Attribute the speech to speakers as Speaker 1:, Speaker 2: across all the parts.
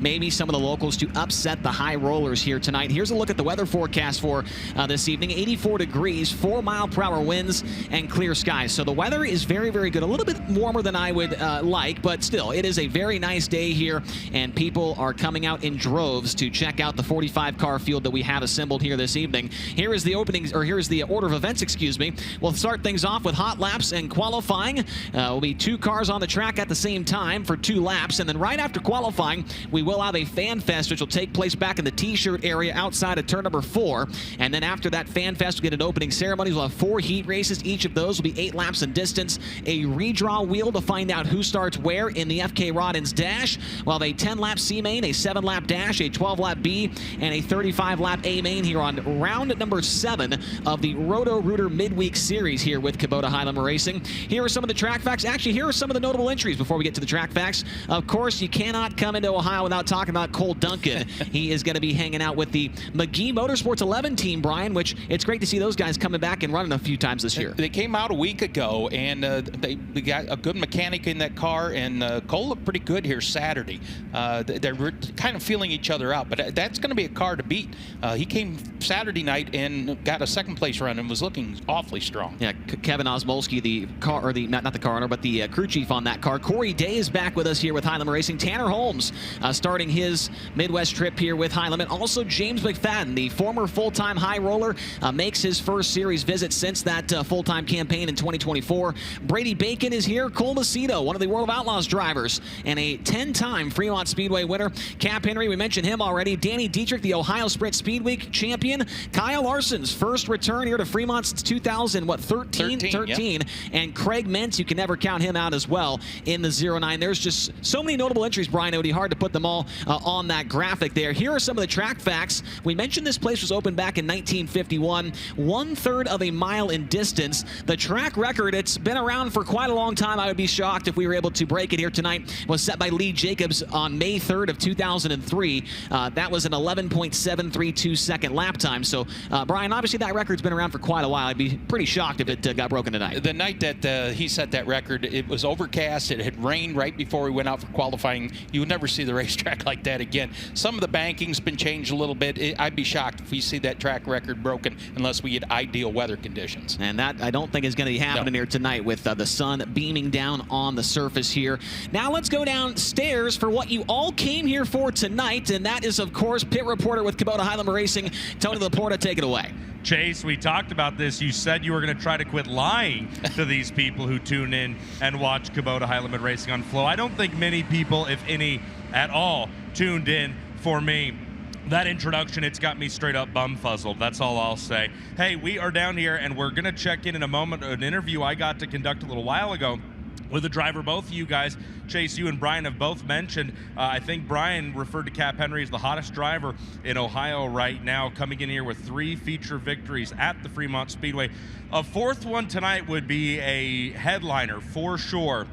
Speaker 1: maybe some of the locals to upset the high rollers here tonight. Here's a look at the weather forecast for this evening. 84 degrees, 4-mile-per-hour winds, and clear skies. So the weather is very, very good. A little bit warmer than I would like, but still, it is a very nice day here, and people are coming out in droves to check out the 45-car field that we have assembled here this evening. Here is the order of events, excuse me. We'll start things off with hot laps and qualifying. Will be 2 cars on the track at the same time for 2 laps, and then right after qualifying, we will have a FanFest, which will take place back in the T-shirt area outside of turn number 4. And then after that FanFest, we'll get an opening ceremonies. We'll have 4 heat races. Each of those will be 8 laps in distance. A redraw wheel to find out who starts where in the FK Rodden's dash. We'll have a 10-lap C main, a 7-lap dash, a 12-lap B, and a 35-lap A main here on round number 7 of the Roto-Rooter Midweek Series here with Kubota Highlander Racing. Here are some of the track facts. Actually, here are some of the notable entries before we get to the track facts. Of course, you cannot come into Ohio without talking about Cole Duncan. He is going to be hanging out with the McGee Motorsports 11 team, Brian, which it's great to see those guys coming back and running a few times this year.
Speaker 2: They came out a week ago, and they got a good mechanic in that car, and Cole looked pretty good here Saturday. They're kind of feeling each other out, but that's going to be a car to beat. He came Saturday night and got a second-place run and was looking awfully strong.
Speaker 1: Yeah, Kevin Osmolsky, the car, or the not the car owner, but the crew chief on that car. Corey Day is back with us here with Highlander Racing. Tanner Holmes starting his Midwest trip here with Highlander. Also, James McFadden, the former full-time high roller, makes his first series visit since that full-time campaign in 2024. Brady Bacon is here. Cole Macedo, one of the World of Outlaws drivers, and a 10-time Fremont Speedway winner. Cap Henry, we mentioned him already. Danny Dietrich, the Ohio Sprint Speed Week champion. Kyle Larson's first return here to Fremont since 2013. And Craig Mentz, you can never count him out as well in the 09. There's just so many notable entries, Brian. It would be hard to put them all on that graphic there. Here are some of the track facts. We mentioned this place was opened back in 1951, 1/3 of a mile in distance. The track record, it's been around for quite a long time. I would be shocked if we were able to break it here tonight. Was set by Lee Jacobs on May 3rd of 2003. That was an 11.732 second lap time. So, Brian, obviously that record's been around for quite a while. I'd be pretty shocked if it got broken tonight.
Speaker 2: The night that he set that record, it was overcast. It had rained right before we went out for qualifying. You would never see the racetrack like that again. Some of the banking's been changed a little bit. I'd be shocked if we see that track record broken unless we get ideal weather conditions.
Speaker 1: And that I don't think is going to be happening here tonight with the sun beaming down on the surface here. Now let's go downstairs for what you all came here for tonight, and that is, of course, pit reporter with Kubota Highlander Racing, Tony Laporta. Take it away.
Speaker 3: Chase, we talked about this. You said you were going to try to quit lying to these people who tune in and watch Kubota Highlander Racing on Flow. I don't think many people, if any at all, tuned in for me. That introduction, it's got me straight up bumfuzzled. That's all I'll say. Hey, we are down here, and we're going to check in a moment. An interview I got to conduct a little while ago with a driver both of you guys, Chase, you and Brian, have both mentioned. I think Brian referred to Cap Henry as the hottest driver in Ohio right now, coming in here with 3 feature victories at the Fremont Speedway. A 4th one tonight would be a headliner for sure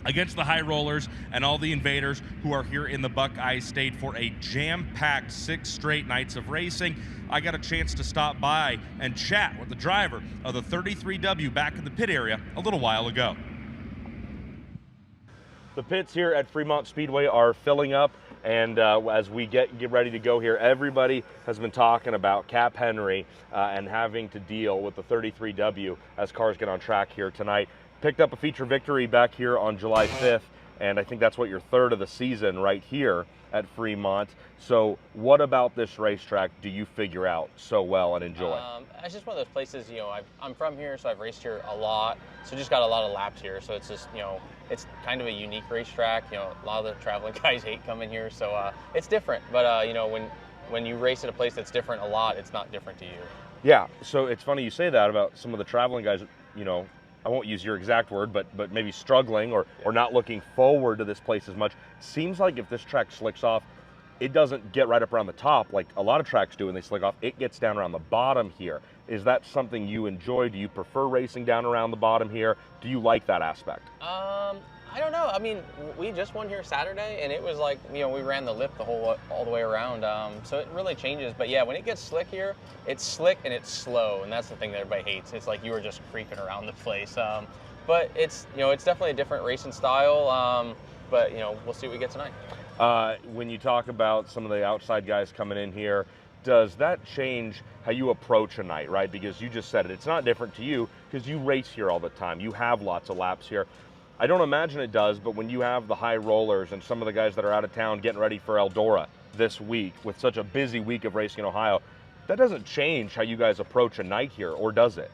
Speaker 3: against the high rollers and all the invaders who are here in the Buckeye State for a jam-packed 6 straight nights of racing. I got a chance to stop by and chat with the driver of the 33W back in the pit area a little while ago.
Speaker 4: The pits here at Fremont Speedway are filling up, and as we get ready to go here, everybody has been talking about Cap Henry and having to deal with the 33W as cars get on track here tonight. Picked up a feature victory back here on July 5th, and I think that's what your 3rd of the season right here at Fremont. So what about this racetrack do you figure out so well and enjoy?
Speaker 5: It's just one of those places, you know, I'm from here, so I've raced here a lot, so just got a lot of laps here, so it's just, you know, it's kind of a unique racetrack. You know, a lot of the traveling guys hate coming here, so it's different, but you know, when you race at a place that's different a lot, it's not different to you.
Speaker 4: Yeah, so it's funny you say that about some of the traveling guys, you know, I won't use your exact word, but maybe struggling or not looking forward to this place as much. Seems like if this track slicks off, it doesn't get right up around the top like a lot of tracks do when they slick off. It gets down around the bottom here. Is that something you enjoy? Do you prefer racing down around the bottom here? Do you like that aspect?
Speaker 5: I don't know. I mean, we just won here Saturday, and it was like, you know, we ran the lip all the way around. So it really changes. But yeah, when it gets slick here, it's slick and it's slow, and that's the thing that everybody hates. It's like you were just creeping around the place. But it's, you know, it's definitely a different racing style. But you know, we'll see what we get tonight.
Speaker 4: When you talk about some of the outside guys coming in here, does that change how you approach a night, right? Because you just said it. It's not different to you because you race here all the time. You have lots of laps here. I don't imagine it does, but when you have the high rollers and some of the guys that are out of town getting ready for Eldora this week with such a busy week of racing in Ohio, that doesn't change how you guys approach a night here, or does it?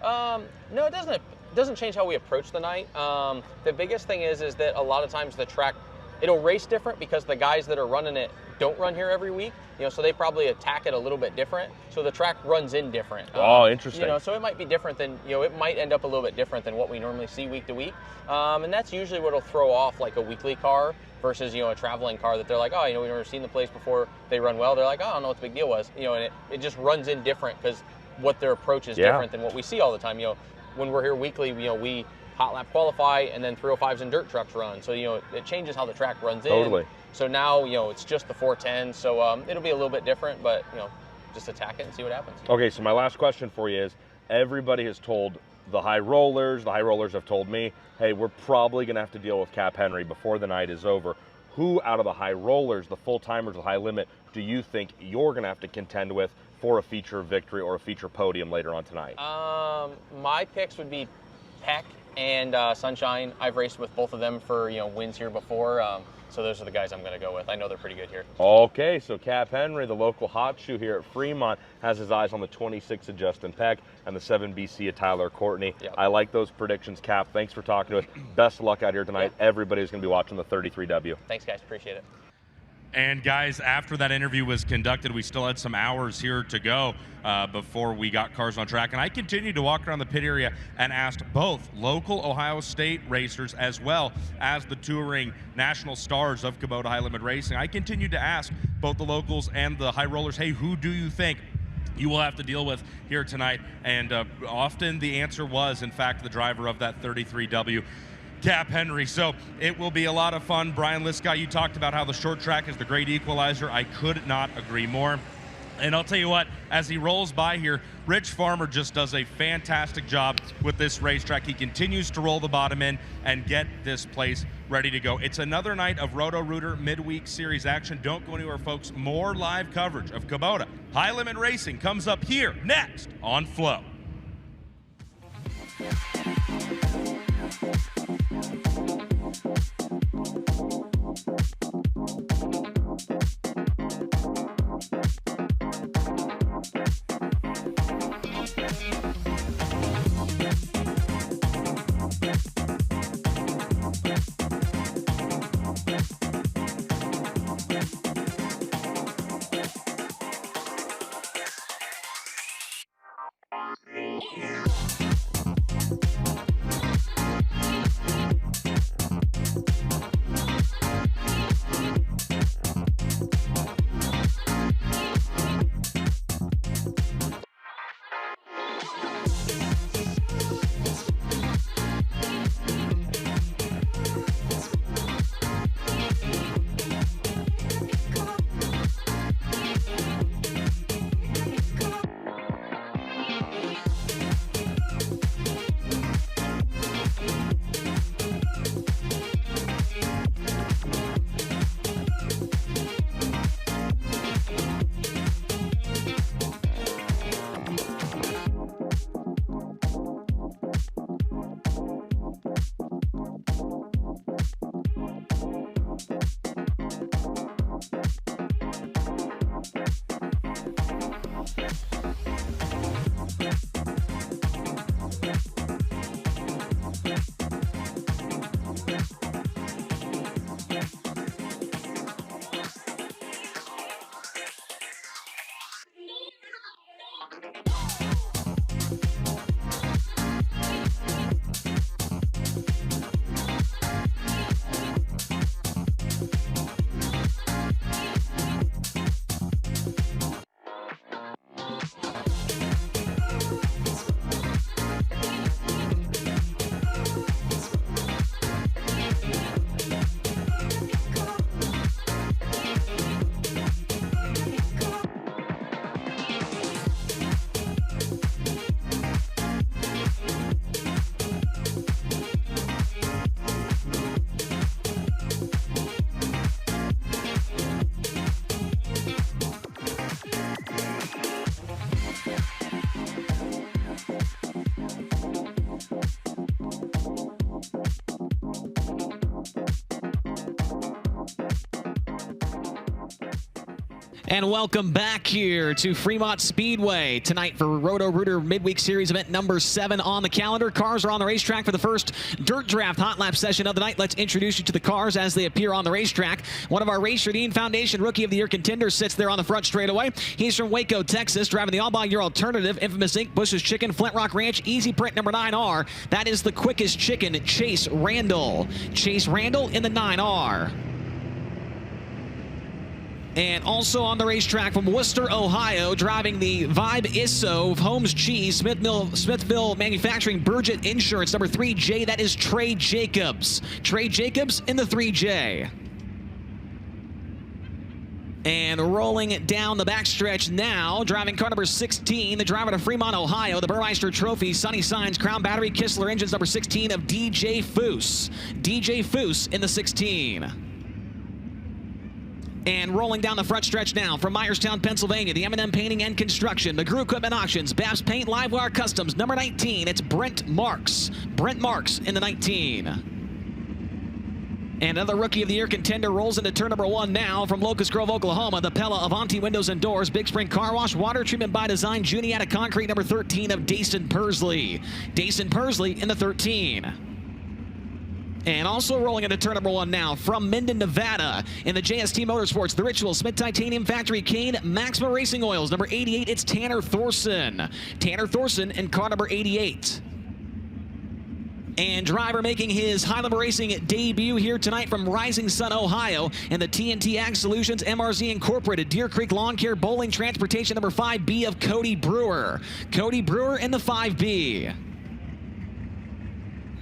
Speaker 5: No, it doesn't. It doesn't change how we approach the night. The biggest thing is that a lot of times the track, it'll race different because the guys that are running it don't run here every week. So they probably attack it a little bit different. So the track runs in different.
Speaker 4: Oh, interesting.
Speaker 5: So it might be different than, it might end up a little bit different than what we normally see week to week. And that's usually what'll throw off like a weekly car versus, a traveling car that they're like, oh, we've never seen the place before. They run well. They're like, oh, I don't know what the big deal was. And it just runs in different because what their approach is different than what we see all the time. When we're here weekly, we hot lap qualify and then 305s and dirt trucks run. So, it changes how the track runs in.
Speaker 4: Totally.
Speaker 5: So now, it's just the 410. So it'll be a little bit different, but, just attack it and see what happens.
Speaker 4: Okay, so my last question for you is, everybody has told the high rollers have told me, hey, we're probably going to have to deal with Cap Henry before the night is over. Who out of the high rollers, the full-timers, the high limit, do you think you're going to have to contend with for a feature victory or a feature podium later on tonight?
Speaker 5: My picks would be Peck and Sunshine. I've raced with both of them for wins here before, so those are the guys I'm going to go with. I know they're pretty good here.
Speaker 4: Okay, so Cap Henry, the local hot shoe here at Fremont, has his eyes on the 26 of Justin Peck and the 7 BC of Tyler Courtney.
Speaker 5: Yep.
Speaker 4: I like those predictions, Cap. Thanks for talking to us. Best of luck out here tonight.
Speaker 5: Yeah.
Speaker 4: Everybody's going to be watching the 33W.
Speaker 5: Thanks, guys. Appreciate it.
Speaker 3: And guys, after that interview was conducted, we still had some hours here to go before we got cars on track. And I continued to walk around the pit area and asked both local Ohio State racers as well as the touring national stars of Kubota High Limit Racing. I continued to ask both the locals and the high rollers, hey, who do you think you will have to deal with here tonight? And often the answer was, in fact, the driver of that 33W, Cap Henry. So it will be a lot of fun. Brian Liscott, you talked about how the short track is the great equalizer. I could not agree more. And I'll tell you what, as he rolls by here, Rich Farmer just does a fantastic job with this racetrack. He continues to roll the bottom in and get this place ready to go. It's another night of Roto-Rooter midweek series action. Don't go anywhere, folks. More live coverage of Kubota High Limit Racing comes up here next on Flow.
Speaker 1: And welcome back here to Fremont Speedway tonight for Roto-Rooter Midweek Series event number 7 on the calendar. Cars are on the racetrack for the first Dirt Draft Hot Lap session of the night. Let's introduce you to the cars as they appear on the racetrack. One of our Racer Dean Foundation Rookie of the Year contenders sits there on the front straightaway. He's from Waco, Texas, driving the all-by-year alternative, Infamous Inc., Bush's Chicken, Flint Rock Ranch, Easy Print number 9R. That is the quickest chicken, Chase Randall. Chase Randall in the 9R. And also on the racetrack from Worcester, Ohio, driving the Vibe ISO, Holmes Cheese, Smithville Manufacturing, Burgett Insurance, number 3J, that is Trey Jacobs. Trey Jacobs in the 3J. And rolling it down the backstretch now, driving car number 16, the driver to Fremont, Ohio, the Burmeister Trophy, Sunny Signs, Crown Battery, Kistler Engines, number 16 of DJ Foose. DJ Foose in the 16. And rolling down the front stretch now from Myerstown, Pennsylvania, the M&M Painting and Construction, McGrew Equipment Auctions, Babs Paint, Livewire Customs, number 19, it's Brent Marks. Brent Marks in the 19. And another Rookie of the Year contender rolls into turn number 1 now from Locust Grove, Oklahoma, the Pella Avanti Windows and Doors, Big Spring Car Wash, Water Treatment by Design, Juniata Concrete, number 13 of Dason Persley. Dason Persley in the 13. And also rolling into turn number 1 now from Minden, Nevada, in the JST Motorsports, the Ritual, Smith Titanium Factory, Kane, Maxima Racing Oils, number 88, it's Tanner Thorson. Tanner Thorson in car number 88. And driver making his Highlander Racing debut here tonight from Rising Sun, Ohio, and the TNT Ag Solutions, MRZ Incorporated, Deer Creek Lawn Care, Bowling Transportation, number 5B of Cody Brewer. Cody Brewer in the 5B.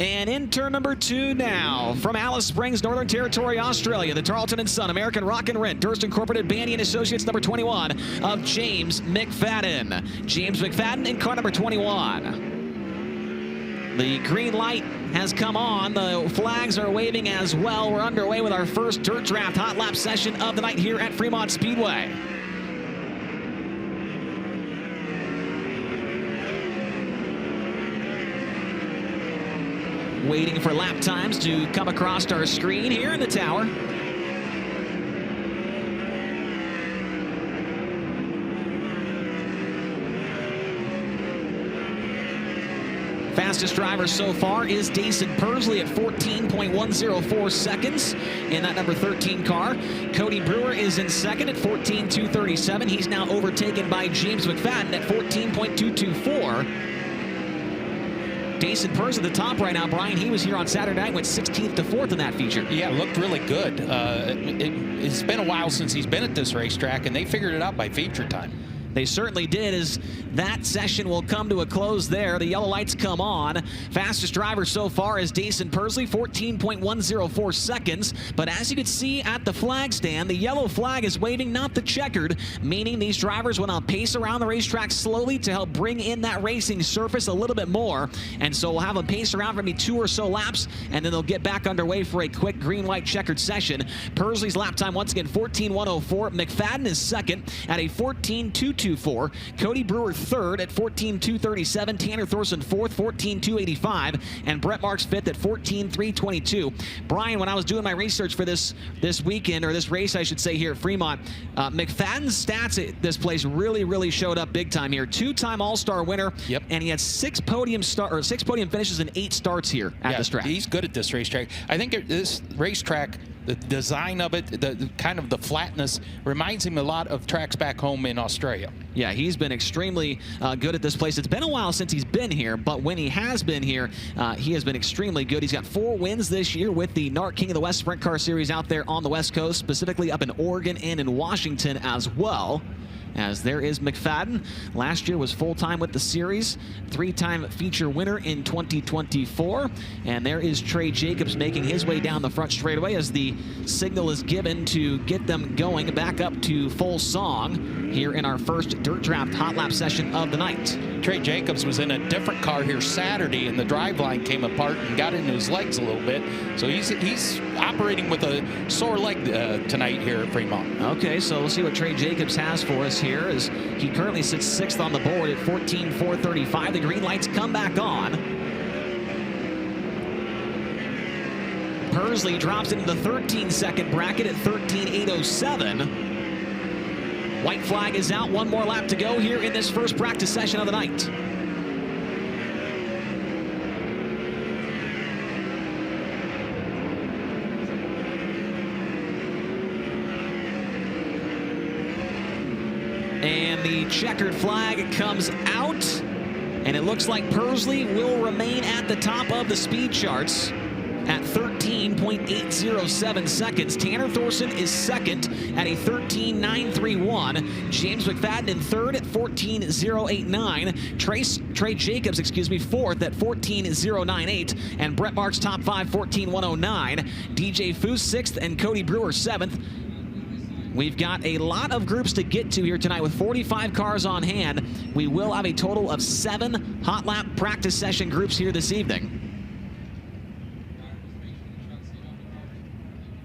Speaker 1: And in turn number 2 now, from Alice Springs, Northern Territory, Australia, the Tarleton & Son, American Rock and Rent, Durst Incorporated, Bandy & Associates, number 21 of James McFadden. James McFadden in car number 21. The green light has come on. The flags are waving as well. We're underway with our first Dirt Draft Hot Lap session of the night here at Fremont Speedway. Waiting for lap times to come across our screen here in the tower. Fastest driver so far is Dason Persley at 14.104 seconds in that number 13 car. Cody Brewer is in second at 14.237. He's now overtaken by James McFadden at 14.224. Dason Persley at the top right now, Brian. He was here on Saturday night, went 16th to 4th in that feature. Yeah,
Speaker 2: looked really good. It's been a while since he's been at this racetrack, and they figured it out by feature time.
Speaker 1: They certainly did, as that session will come to a close there. The yellow lights come on. Fastest driver so far is Dason Persley, 14.104 seconds. But as you can see at the flag stand, the yellow flag is waving, not the checkered, meaning these drivers will now pace around the racetrack slowly to help bring in that racing surface a little bit more. And so we'll have them pace around for maybe 2 or so laps, and then they'll get back underway for a quick green light checkered session. Persley's lap time once again 14.104. McFadden is second at a 14.224. Cody Brewer third at 14.237. Tanner Thorson fourth, 14.285. And Brett Marks fifth at 14.322. Brian, when I was doing my research for this weekend, or this race I should say, here at Fremont, McFadden's stats at this place really showed up big time here. 2-time All-Star winner.
Speaker 2: Yep.
Speaker 1: And he had 6 podium finishes and 8 starts here at this track.
Speaker 2: He's good at this racetrack. I think this racetrack, the design of it, the kind of the flatness, reminds him a lot of tracks back home in Australia.
Speaker 1: Yeah, he's been extremely good at this place. It's been a while since he's been here, but when he has been here, he has been extremely good. He's got 4 wins this year with the NARC King of the West Sprint Car Series out there on the West Coast, specifically up in Oregon and in Washington as well. As there is McFadden. Last year was full-time with the series. 3-time feature winner in 2024. And there is Trey Jacobs making his way down the front straightaway as the signal is given to get them going back up to full song here in our first Dirt Draft Hot Lap session of the night.
Speaker 2: Trey Jacobs was in a different car here Saturday, and the driveline came apart and got into his legs a little bit. So he's operating with a sore leg tonight here at Fremont.
Speaker 1: Okay, so we'll see what Trey Jacobs has for us here, as he currently sits 6th on the board at 14.435. The green lights come back on. Persley drops into the 13-second bracket at 13.807. White flag is out. One more lap to go here in this first practice session of the night. And the checkered flag comes out, and it looks like Pursley will remain at the top of the speed charts at 13.807 seconds. Tanner Thorson is second at a 13.931. James McFadden in third at 14.089. Trey Jacobs, fourth at 14.098. And Brett Marks top five, 14.109. DJ Foose sixth and Cody Brewer seventh. We've got a lot of groups to get to here tonight with 45 cars on hand. We will have a total of 7 hot lap practice session groups here this evening.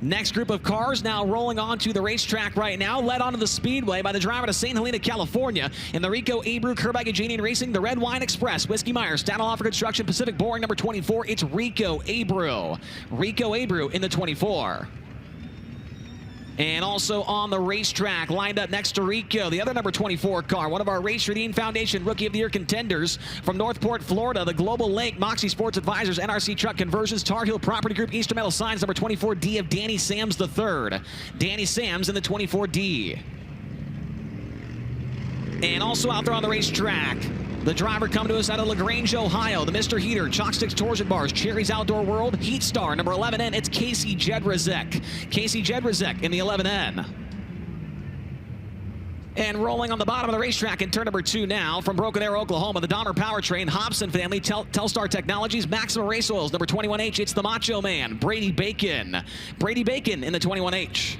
Speaker 1: Next group of cars now rolling onto the racetrack right now, led onto the Speedway by the driver to St. Helena, California. In the Rico Abreu Kerbagajanian Racing, the Red Wine Express, Whiskey Myers, Stadelhofer Construction, Pacific Boring number 24. It's Rico Abreu. Rico Abreu in the 24. And also on the racetrack, lined up next to Rico, the other number 24 car, one of our Race Redeem Foundation Rookie of the Year contenders from Northport, Florida, the Global Lake, Moxie Sports Advisors, NRC Truck Conversions, Tar Heel Property Group, Eastern Metal Signs, number 24D of Danny Sams III. Danny Sams in the 24D. And also out there on the racetrack, the driver coming to us out of LaGrange, Ohio, the Mr. Heater, Chalksticks Torsion Bars, Cherry's Outdoor World, Heat Star, number 11N, it's Casey Jedrzejek. Casey Jedrzejek in the 11N. And rolling on the bottom of the racetrack in turn number 2 now, from Broken Arrow, Oklahoma, the Donner Powertrain, Hobson family, Telstar Technologies, Maximum Race Oils, number 21H, it's the Macho Man, Brady Bacon. Brady Bacon in the 21H.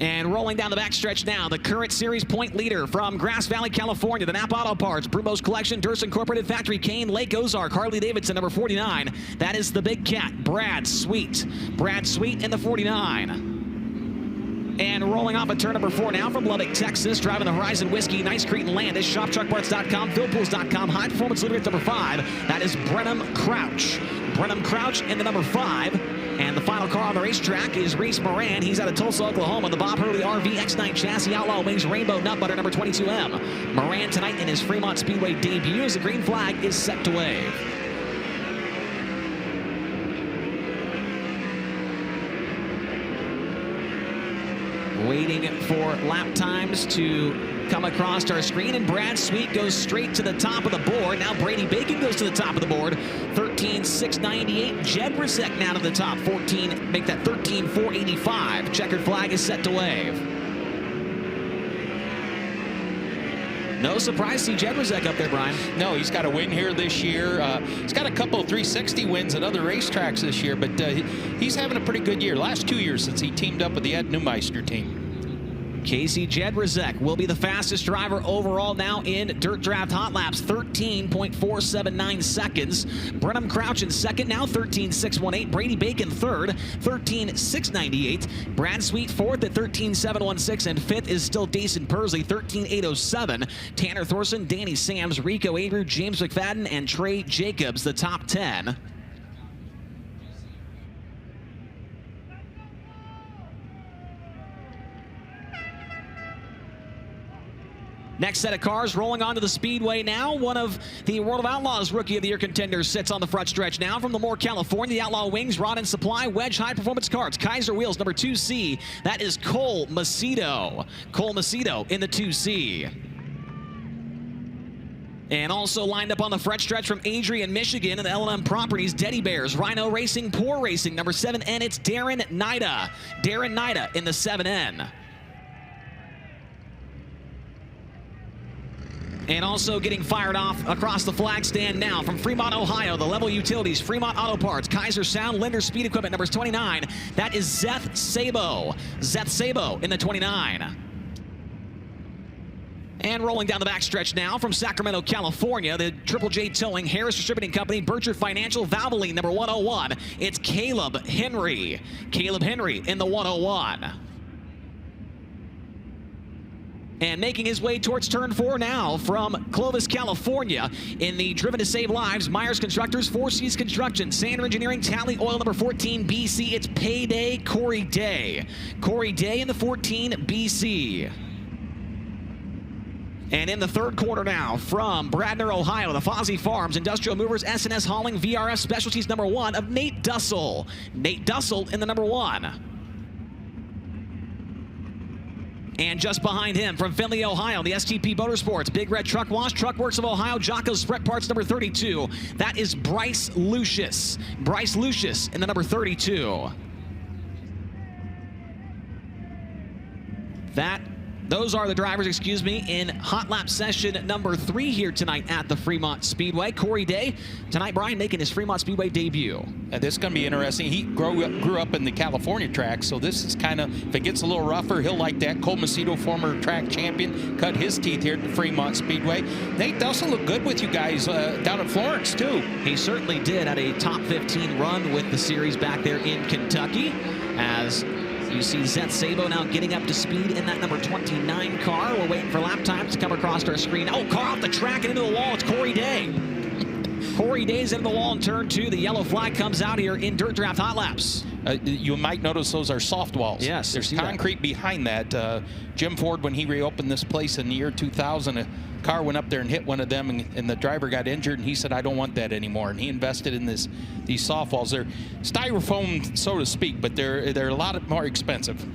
Speaker 1: And rolling down the backstretch now, the current series point leader from Grass Valley, California, the Napa Auto Parts, Brumos Collection, Durst Incorporated Factory, Kane, Lake Ozark, Harley Davidson, number 49. That is the Big Cat, Brad Sweet. Brad Sweet in the 49. And rolling off at turn number 4 now from Lubbock, Texas, driving the Horizon Whiskey, Nice Crete and Landis, ShopTruckParts.com, PhilPools.com, High Performance Lubricants number 5. That is Brenham Crouch. Brenham Crouch in the number 5. And the final car on the racetrack is Reese Moran. He's out of Tulsa, Oklahoma. The Bob Hurley RV X9 chassis, Outlaw Wings, Rainbow Nut Butter, number 22M. Moran tonight in his Fremont Speedway debut as the green flag is set to wave. Waiting for lap times to come across our screen, and Brad Sweet goes straight to the top of the board. Now Brady Bacon goes to the top of the board, 13.698. Jedrzejek now to the top, 14, make that 13.485. Checkered flag is set to wave. No surprise to see Jedrzejek up there, Brian.
Speaker 2: No, he's got a win here this year. He's got a couple of 360 wins at other racetracks this year, but he's having a pretty good year. Last 2 years since he teamed up with the Ed Neumeister team.
Speaker 1: Casey Jedrzejek will be the fastest driver overall now in Dirt Draft Hot Laps, 13.479 seconds. Brenham Crouch in second now, 13.618. Brady Bacon third, 13.698. Brad Sweet fourth at 13.716, and fifth is still Dason Pursley, 13.807. Tanner Thorson, Danny Sams, Rico Abreu, James McFadden, and Trey Jacobs, the top 10. Next set of cars rolling onto the Speedway now. One of the World of Outlaws Rookie of the Year contenders sits on the front stretch now from Lemoore, California. The Outlaw Wings, Rod and Supply, Wedge High Performance Carts, Kaiser Wheels, number 2C. That is Cole Macedo. Cole Macedo in the 2C. And also lined up on the front stretch from Adrian, Michigan, and the L&M Properties, Teddy Bears, Rhino Racing, Poor Racing, number 7N. It's Darren Nida. Darren Nida in the 7N. And also getting fired off across the flag stand now from Fremont, Ohio, the Level Utilities, Fremont Auto Parts, Kaiser Sound, Linder Speed Equipment, numbers 29. That is Zeth Sabo. Zeth Sabo in the 29. And rolling down the backstretch now from Sacramento, California, the Triple J Towing, Harris Distributing Company, Berkshire Financial, Valvoline, number 101. It's Caleb Henry. Caleb Henry in the 101. And making his way towards turn 4 now from Clovis, California. In the Driven to Save Lives, Myers Constructors, Four Seas Construction, Sander Engineering, Tally Oil number 14 BC. It's Payday Corey Day. Corey Day in the 14 BC. And in the third quarter now, from Bradner, Ohio, the Fozzie Farms, Industrial Movers, S&S Hauling, VRF Specialties number 1 of Nate Dussel. Nate Dussel in the number 1. And just behind him, from Findlay, Ohio, the STP Motorsports, Big Red Truck Wash, Truck Works of Ohio, Jocko's Sprint Parts number 32. That is Bryce Lucius. Bryce Lucius in the number 32. Those are the drivers, excuse me, in hot lap session number 3 here tonight at the Fremont Speedway. Corey Day, tonight, Brian, making his Fremont Speedway debut.
Speaker 2: This is going to be interesting. He grew up in the California track, so this is kind of, if it gets a little rougher, he'll like that. Cole Macedo, former track champion, cut his teeth here at the Fremont Speedway. Nate Dussel looked good with you guys down at Florence, too.
Speaker 1: He certainly did. Had a top 15 run with the series back there in Kentucky, as you see Zeth Sabo now getting up to speed in that number 29 car. We're waiting for lap times to come across our screen. Oh, car off the track and into the wall. It's Corey Day. Corey Day's into the wall in turn 2. The yellow flag comes out here in Dirt Draft Hot Laps.
Speaker 2: You might notice those are soft walls.
Speaker 1: Yes.
Speaker 2: There's concrete behind that. Jim Ford, when he reopened this place in the year 2000, a car went up there and hit one of them, and the driver got injured, and he said, I don't want that anymore. And he invested in these soft walls. They're styrofoam, so to speak, but they're a lot more expensive.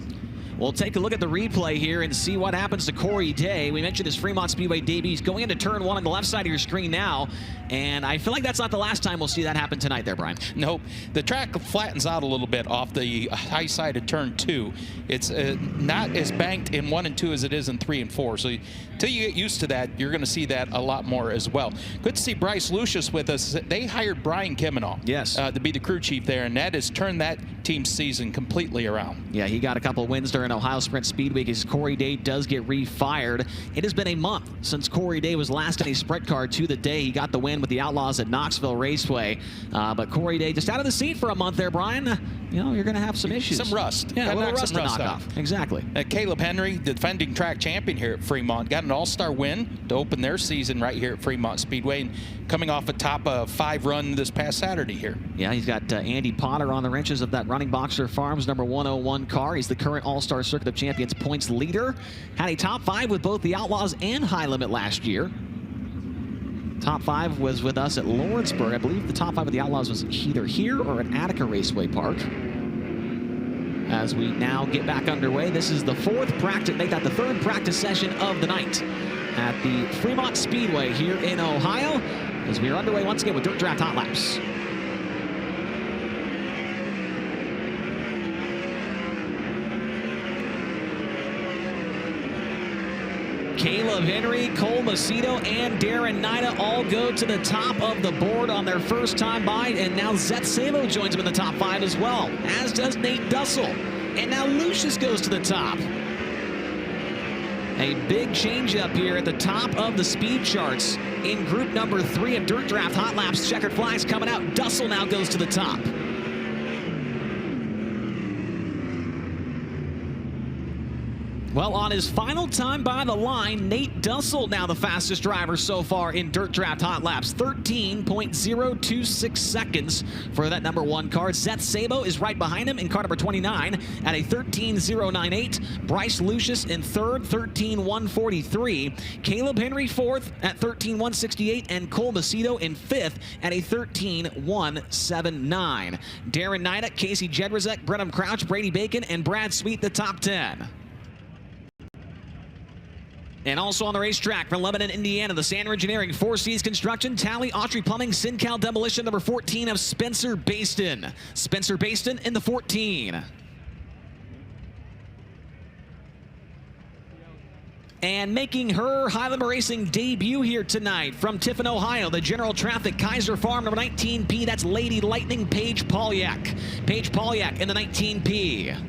Speaker 1: We'll take a look at the replay here and see what happens to Corey Day. We mentioned his Fremont Speedway debut. He's going into turn 1 on the left side of your screen now, and I feel like that's not the last time we'll see that happen tonight there, Brian.
Speaker 2: Nope. The track flattens out a little bit off the high side of turn 2. It's not as banked in 1 and 2 as it is in 3 and 4. So until you get used to that, you're going to see that a lot more as well. Good to see Bryce Lucius with us. They hired Brian Kimenall,
Speaker 1: yes,
Speaker 2: to be the crew chief there, and that has turned that team's season completely around.
Speaker 1: Yeah, he got a couple wins during Ohio Sprint Speed Week as Corey Day does get refired. It has been a month since Corey Day was last in a sprint car to the day he got the win with the Outlaws at Knoxville Raceway. But Corey Day just out of the seat for a month there, Brian. You know, you're going to have some issues.
Speaker 2: Some rust.
Speaker 1: Yeah, a little rust to knock off. Exactly.
Speaker 2: Caleb Henry, the defending track champion here at Fremont, got an all-star win to open their season right here at Fremont Speedway, and coming off a top 5 run this past Saturday here.
Speaker 1: Yeah, he's got Andy Potter on the wrenches of that Running Boxer Farms number 101 car. He's the current All-Star Circuit of Champions points leader. Had a top 5 with both the Outlaws and High Limit last year. Top 5 was with us at Lawrenceburg. I believe the top 5 of the Outlaws was either here or at Attica Raceway Park. As we now get back underway, this is the 4th practice, make that the 3rd practice session of the night at the Fremont Speedway here in Ohio, as we are underway once again with Dirt Draft Hot Laps. Caleb Henry, Cole Macedo, and Darren Nida all go to the top of the board on their first time by, and now Zeth Sabo joins them in the top 5 as well, as does Nate Dussel. And now Lucius goes to the top. A big change up here at the top of the speed charts in group number 3 of Dirt Draft Hot Laps. Checkered flags coming out. Dussel now goes to the top. Well, on his final time by the line, Nate Dussel now the fastest driver so far in Dirt Draft Hot Laps. 13.026 seconds for that number 1 car. Zeth Sabo is right behind him in car number 29 at a 13.098. Bryce Lucius in 3rd, 13.143. Caleb Henry 4th at 13.168. And Cole Macedo in 5th at a 13.179. Darren Nida, Casey Jedrzak, Brenham Crouch, Brady Bacon, and Brad Sweet the top 10. And also on the racetrack from Lebanon, Indiana, the Sander Engineering, Four Seas Construction, Tally, Autry Plumbing, SinCal Demolition, number 14 of Spencer Baston. Spencer Baston in the 14. And making her High Limit Racing debut here tonight from Tiffin, Ohio, the General Traffic Kaiser Farm, number 19P. That's Lady Lightning, Paige Polyak. Paige Polyak in the 19P.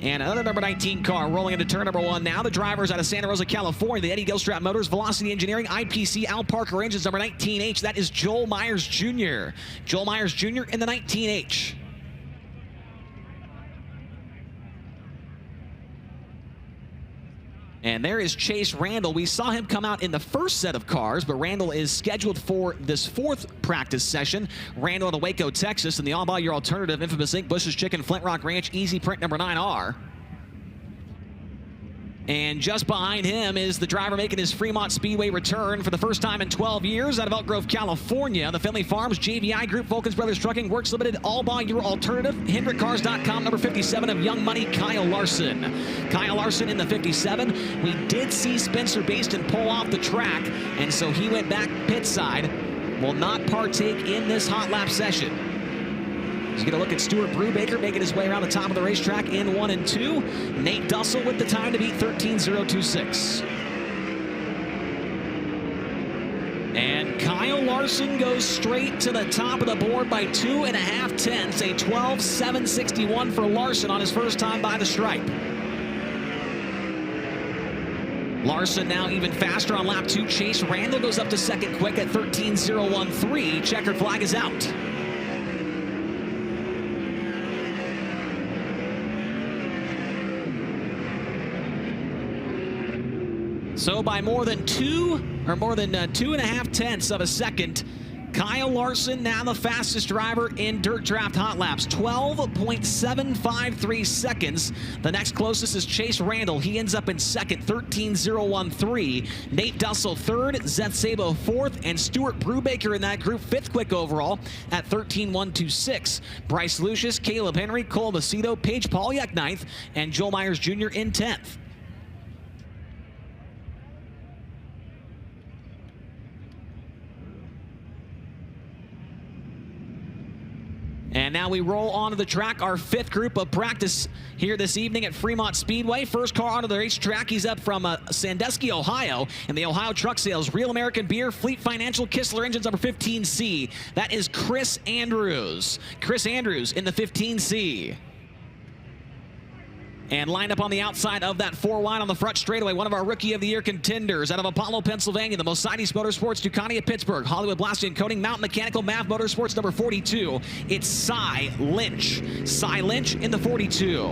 Speaker 1: And another number 19 car rolling into turn number 1 now. The drivers out of Santa Rosa, California, the Eddie Gilstrap Motors, Velocity Engineering, IPC, Al Parker Engines, number 19H. That is Joel Myers Jr. Joel Myers Jr. in the 19H. And there is Chase Randall. We saw him come out in the first set of cars, but Randall is scheduled for this fourth practice session. Randall in Waco, Texas, and the all-by your alternative Infamous Inc. Bush's Chicken, Flint Rock Ranch, Easy Print number 9R. And just behind him is the driver making his Fremont Speedway return for the first time in 12 years out of Elk Grove, California. The Finley Farms, JVI Group, Volkins Brothers Trucking, Works Limited, all by your alternative. HendrickCars.com, number 57 of Young Money, Kyle Larson. Kyle Larson in the 57. We did see Spencer Baston pull off the track, and so he went back pit side. Will not partake in this hot lap session. He's going to look at Stuart Brubaker making his way around the top of the racetrack in 1 and 2. Nate Dussel with the time to beat 13:026. And Kyle Larson goes straight to the top of the board by 2.5 tenths, a 12.761 for Larson on his first time by the stripe. Larson now even faster on lap 2. Chase Randall goes up to second quick at 13:013. Checkered flag is out. So by more than 2.5 tenths of a second, Kyle Larson now the fastest driver in Dirt Draft Hot Laps, 12.753 seconds. The next closest is Chase Randall. He ends up in second, 13:013. Nate Dussel third, Zeth Sabo fourth, and Stuart Brubaker in that group fifth quick overall at 13:126. Bryce Lucius, Caleb Henry, Cole Macedo, Paige Polyak ninth, and Joel Myers Jr. in 10th. And now we roll onto the track, our fifth group of practice here this evening at Fremont Speedway. First car onto the racetrack, he's up from Sandusky, Ohio, in the Ohio Truck Sales, Real American Beer, Fleet Financial, Kistler Engines, number 15C. That is Chris Andrews. Chris Andrews in the 15C. And lined up on the outside of that 4 wide on the front straightaway, one of our Rookie of the Year contenders out of Apollo, Pennsylvania, the Mercedes Motorsports, Ducati of Pittsburgh, Hollywood Blasting and Coating, Mountain Mechanical, MAV Motorsports, number 42. It's Cy Lynch. Cy Lynch in the 42.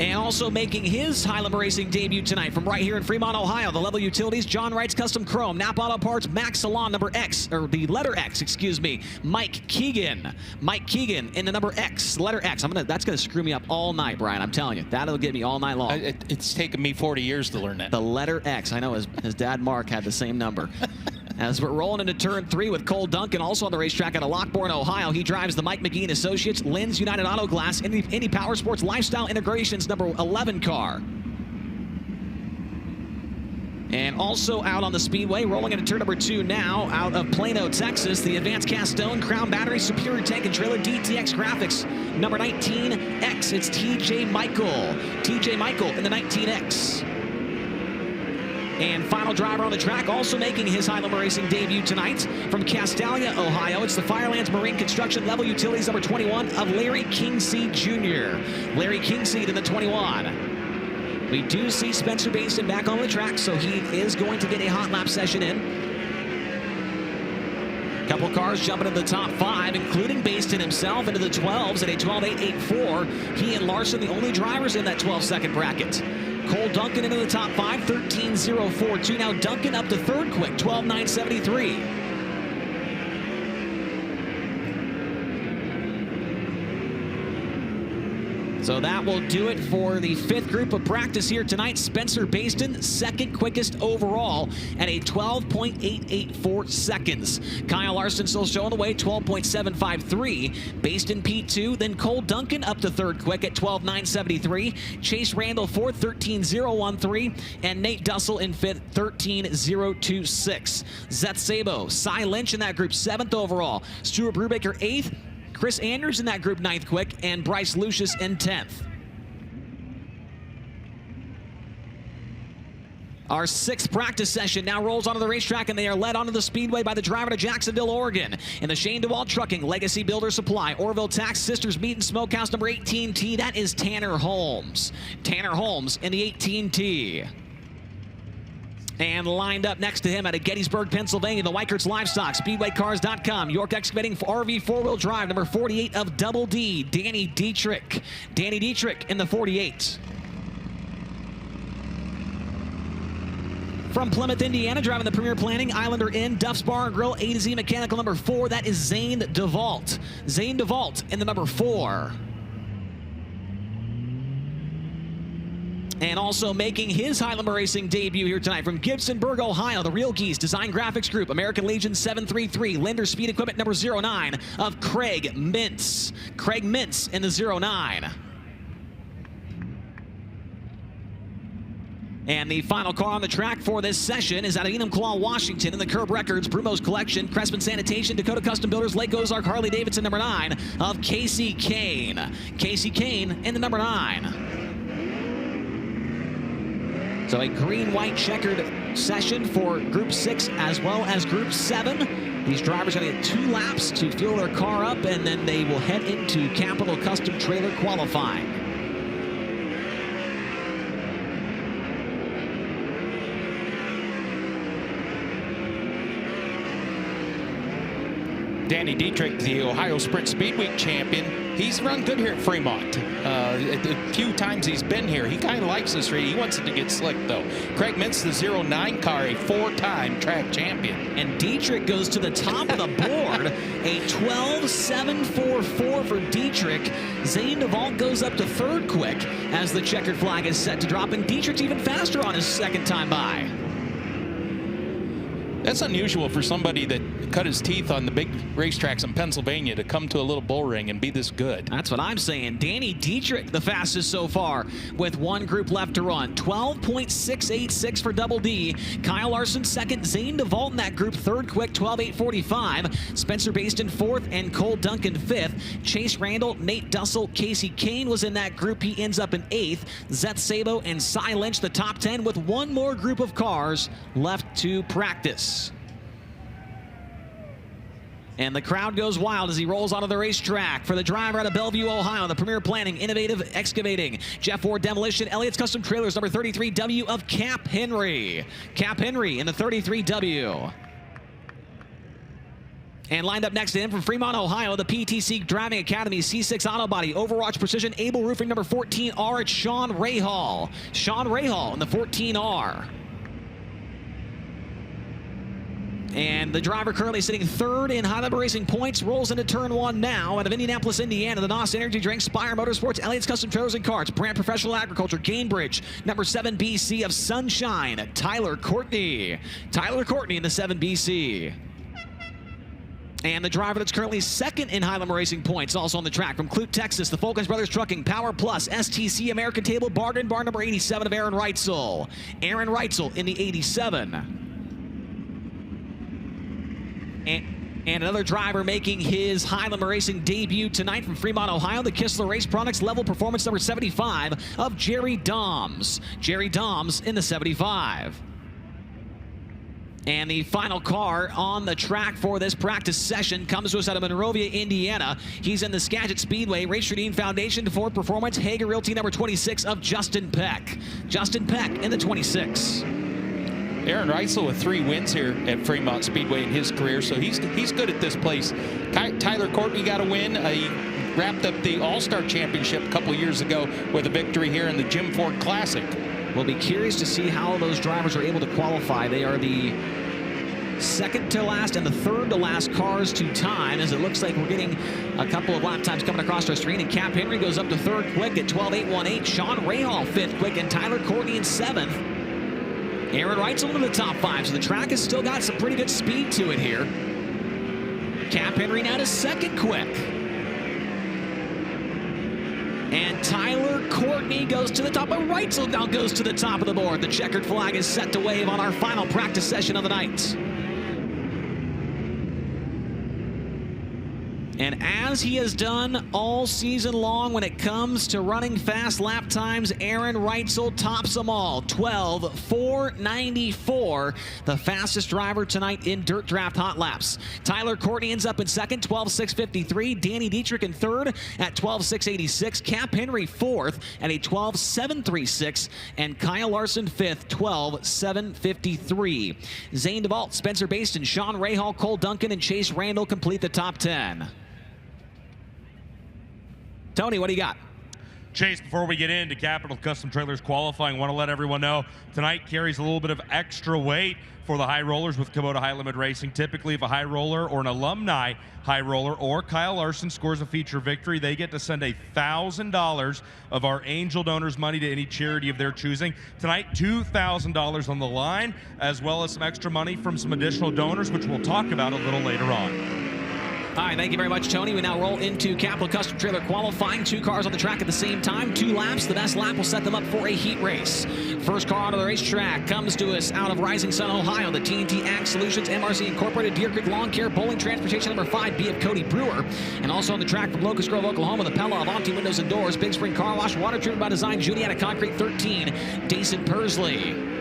Speaker 1: And also making his Highland Racing debut tonight from right here in Fremont, Ohio, the Level Utilities, John Wright's Custom Chrome, Napa Auto Parts, Max Salon, number X, or the letter X, excuse me, Mike Keegan. Mike Keegan in the number X, letter X. That's gonna screw me up all night, Brian, I'm telling you. That'll get me all night long.
Speaker 2: It's taken me 40 years to learn that.
Speaker 1: The letter X. I know his dad Mark had the same number. As we're rolling into turn 3 with Cole Duncan, also on the racetrack out of Lockbourne, Ohio. He drives the Mike McGee & Associates, Lynn's United Auto Glass, Indy Power Sports Lifestyle Integrations number 11 car. And also out on the Speedway, rolling into turn number 2 now, out of Plano, Texas, the Advanced Cast Stone, Crown Battery, Superior Tank and Trailer, DTX Graphics, number 19X. It's TJ Michael. TJ Michael in the 19X. And final driver on the track, also making his Highland Racing debut tonight from Castalia, Ohio. It's the Firelands Marine Construction Level Utilities number 21 of Larry Kingseed Jr. Larry Kingseed in the 21. We do see Spencer Baston back on the track, so he is going to get a hot lap session in. Couple cars jumping into the top 5, including Baston himself into the 12s at a 12.884. He and Larson, the only drivers in that 12-second bracket. Cole Duncan into the top 5, 13.042. Now Duncan up to third quick, 12.973. So that will do it for the fifth group of practice here tonight. Spencer Baston, second quickest overall at a 12.884 seconds. Kyle Larson still showing the way, 12.753. Baston P2, then Cole Duncan up to third quick at 12.973. Chase Randall fourth, 13.013. And Nate Dussel in fifth, 13.026. Zeth Sabo, Cy Lynch in that group, seventh overall. Stuart Brubaker, eighth. Chris Andrews in that group, ninth quick, and Bryce Lucius in 10th. Our sixth practice session now rolls onto the racetrack, and they are led onto the Speedway by the driver to Jacksonville, Oregon. In the Shane DeWalt Trucking, Legacy Builder Supply, Orville Tax, Sisters Meat and Smokehouse number 18T. That is Tanner Holmes. Tanner Holmes in the 18T. And lined up next to him out of Gettysburg, Pennsylvania, the Weikert's Livestock, SpeedwayCars.com, York Excavating RV four-wheel drive, number 48 of Double D, Danny Dietrich. Danny Dietrich in the 48. From Plymouth, Indiana, driving the Premier Planning Islander Inn, Duff's Bar and Grill, A to Z Mechanical number 4. That is Zane DeVault. Zane DeVault in the number 4. And also making his Highlander Racing debut here tonight from Gibsonburg, Ohio, the Real Geese Design Graphics Group, American Legion 733, Linder Speed Equipment number 09 of Craig Mintz. Craig Mintz in the 09. And the final car on the track for this session is out of Enumclaw, Washington, in the Curb Records, Brumo's Collection, Crespin Sanitation, Dakota Custom Builders, Lake Ozark, Harley Davidson, number 9 of Casey Kane. Casey Kane in the number 9. So a green-white checkered session for Group 6 as well as Group 7. These drivers are going to get 2 laps to fuel their car up, and then they will head into Capital Custom Trailer qualifying.
Speaker 2: Danny Dietrich, the Ohio Sprint Speed Week champion, he's run good here at Fremont. A few times he's been here. He kind of likes this race. He wants it to get slick, though. Craig Mintz, the 09 car, a 4-time track champion.
Speaker 1: And Dietrich goes to the top of the board. A 12.744 for Dietrich. Zane DeVault goes up to 3rd quick as the checkered flag is set to drop. And Dietrich's even faster on his 2nd time by.
Speaker 2: That's unusual for somebody that cut his teeth on the big racetracks in Pennsylvania to come to a little bull ring and be this good.
Speaker 1: That's what I'm saying. Danny Dietrich, the fastest so far, with 1 group left to run. 12.686 for Double D. Kyle Larson 2nd. Zane DeVault in that group 3rd quick, 12.845. Spencer Baston 4th and Cole Duncan 5th. Chase Randall, Nate Dussel, Casey Kane was in that group. He ends up in 8th. Zeth Sabo and Cy Lynch, the top 10, with 1 more group of cars left to practice. And the crowd goes wild as he rolls onto the racetrack. For the driver out of Bellevue, Ohio, the Premier Planning, Innovative Excavating, Jeff Ward Demolition, Elliott's Custom Trailers, number 33W of Cap Henry. Cap Henry in the 33W. And lined up next to him from Fremont, Ohio, the PTC Driving Academy C6 Auto Body, Overwatch Precision, Able Roofing, number 14R. It's Sean Rahal. Sean Rahal in the 14R. And the driver currently sitting 3rd in Highlander Racing points rolls into turn 1 now out of Indianapolis, Indiana. The NOS Energy Drink, Spire Motorsports, Elliott's Custom Trailers and Carts, Brand Professional Agriculture, Gainbridge, number 7 BC of Sunshine, Tyler Courtney. Tyler Courtney in the 7 BC. And the driver that's currently 2nd in Highlander Racing points, also on the track from Clute, Texas, the Falcons Brothers Trucking, Power Plus, STC American Table, Bargain Bar, number 87 of Aaron Reitzel. Aaron Reitzel in the 87. And another driver making his Highlander Racing debut tonight from Fremont, Ohio, the Kistler Race Products Level Performance number 75 of Jerry Doms. Jerry Doms in the 75. And the final car on the track for this practice session comes to us out of Monrovia, Indiana. He's in the Skagit Speedway, Race Trading Foundation, Ford Performance, Hager Realty number 26 of Justin Peck. Justin Peck in the 26.
Speaker 2: Aaron Reitzel with 3 wins here at Fremont Speedway in his career, so he's good at this place. Tyler Courtney got a win. He wrapped up the All-Star Championship a couple years ago with a victory here in the Jim Ford Classic.
Speaker 1: We'll be curious to see how those drivers are able to qualify. They are the 2nd to last and the 3rd to last cars to time, as it looks like we're getting a couple of lap times coming across our screen. And Cap Henry goes up to 3rd quick at 12.818. Sean Rahal 5th quick, and Tyler Courtney in 7th. Aaron Reitzel in the top 5, so the track has still got some pretty good speed to it here. Cap Henry now to 2nd quick. And Tyler Courtney goes to the top, but Reitzel now goes to the top of the board. The checkered flag is set to wave on our final practice session of the night. And as he has done all season long when it comes to running fast lap times, Aaron Reitzel tops them all. 12.494, the fastest driver tonight in Dirt Draft Hot Laps. Tyler Courtney ends up in 2nd, 12.653. Danny Dietrich in 3rd at 12.686. Cap Henry 4th at a 12.736. And Kyle Larson 5th, 12.753. Zane DeVault, Spencer Baston, Sean Rahal, Cole Duncan, and Chase Randall complete the top 10. Tony, what do you got?
Speaker 3: Chase, before we get into Capital Custom Trailers qualifying, want to let everyone know tonight carries a little bit of extra weight for the high rollers with Kubota High Limit Racing. Typically, if a high roller or an alumni high roller or Kyle Larson scores a feature victory, they get to send $1,000 of our Angel donors' money to any charity of their choosing. Tonight, $2,000 on the line, as well as some extra money from some additional donors, which we'll talk about a little later on.
Speaker 1: All right, thank you very much, Tony. We now roll into Capital Custom Trailer qualifying. 2 cars on the track at the same time, 2 laps. The best lap will set them up for a heat race. First car onto the racetrack comes to us out of Rising Sun, Ohio. The TNT Ag Solutions, MRC Incorporated, Deer Creek Lawn Care, Bowling Transportation, number 5, B of Cody Brewer. And also on the track from Locust Grove, Oklahoma, the Pella Avanti Windows and Doors, Big Spring Car Wash, Water Treatment by Design, Juliana Concrete, 13, Dason Persley.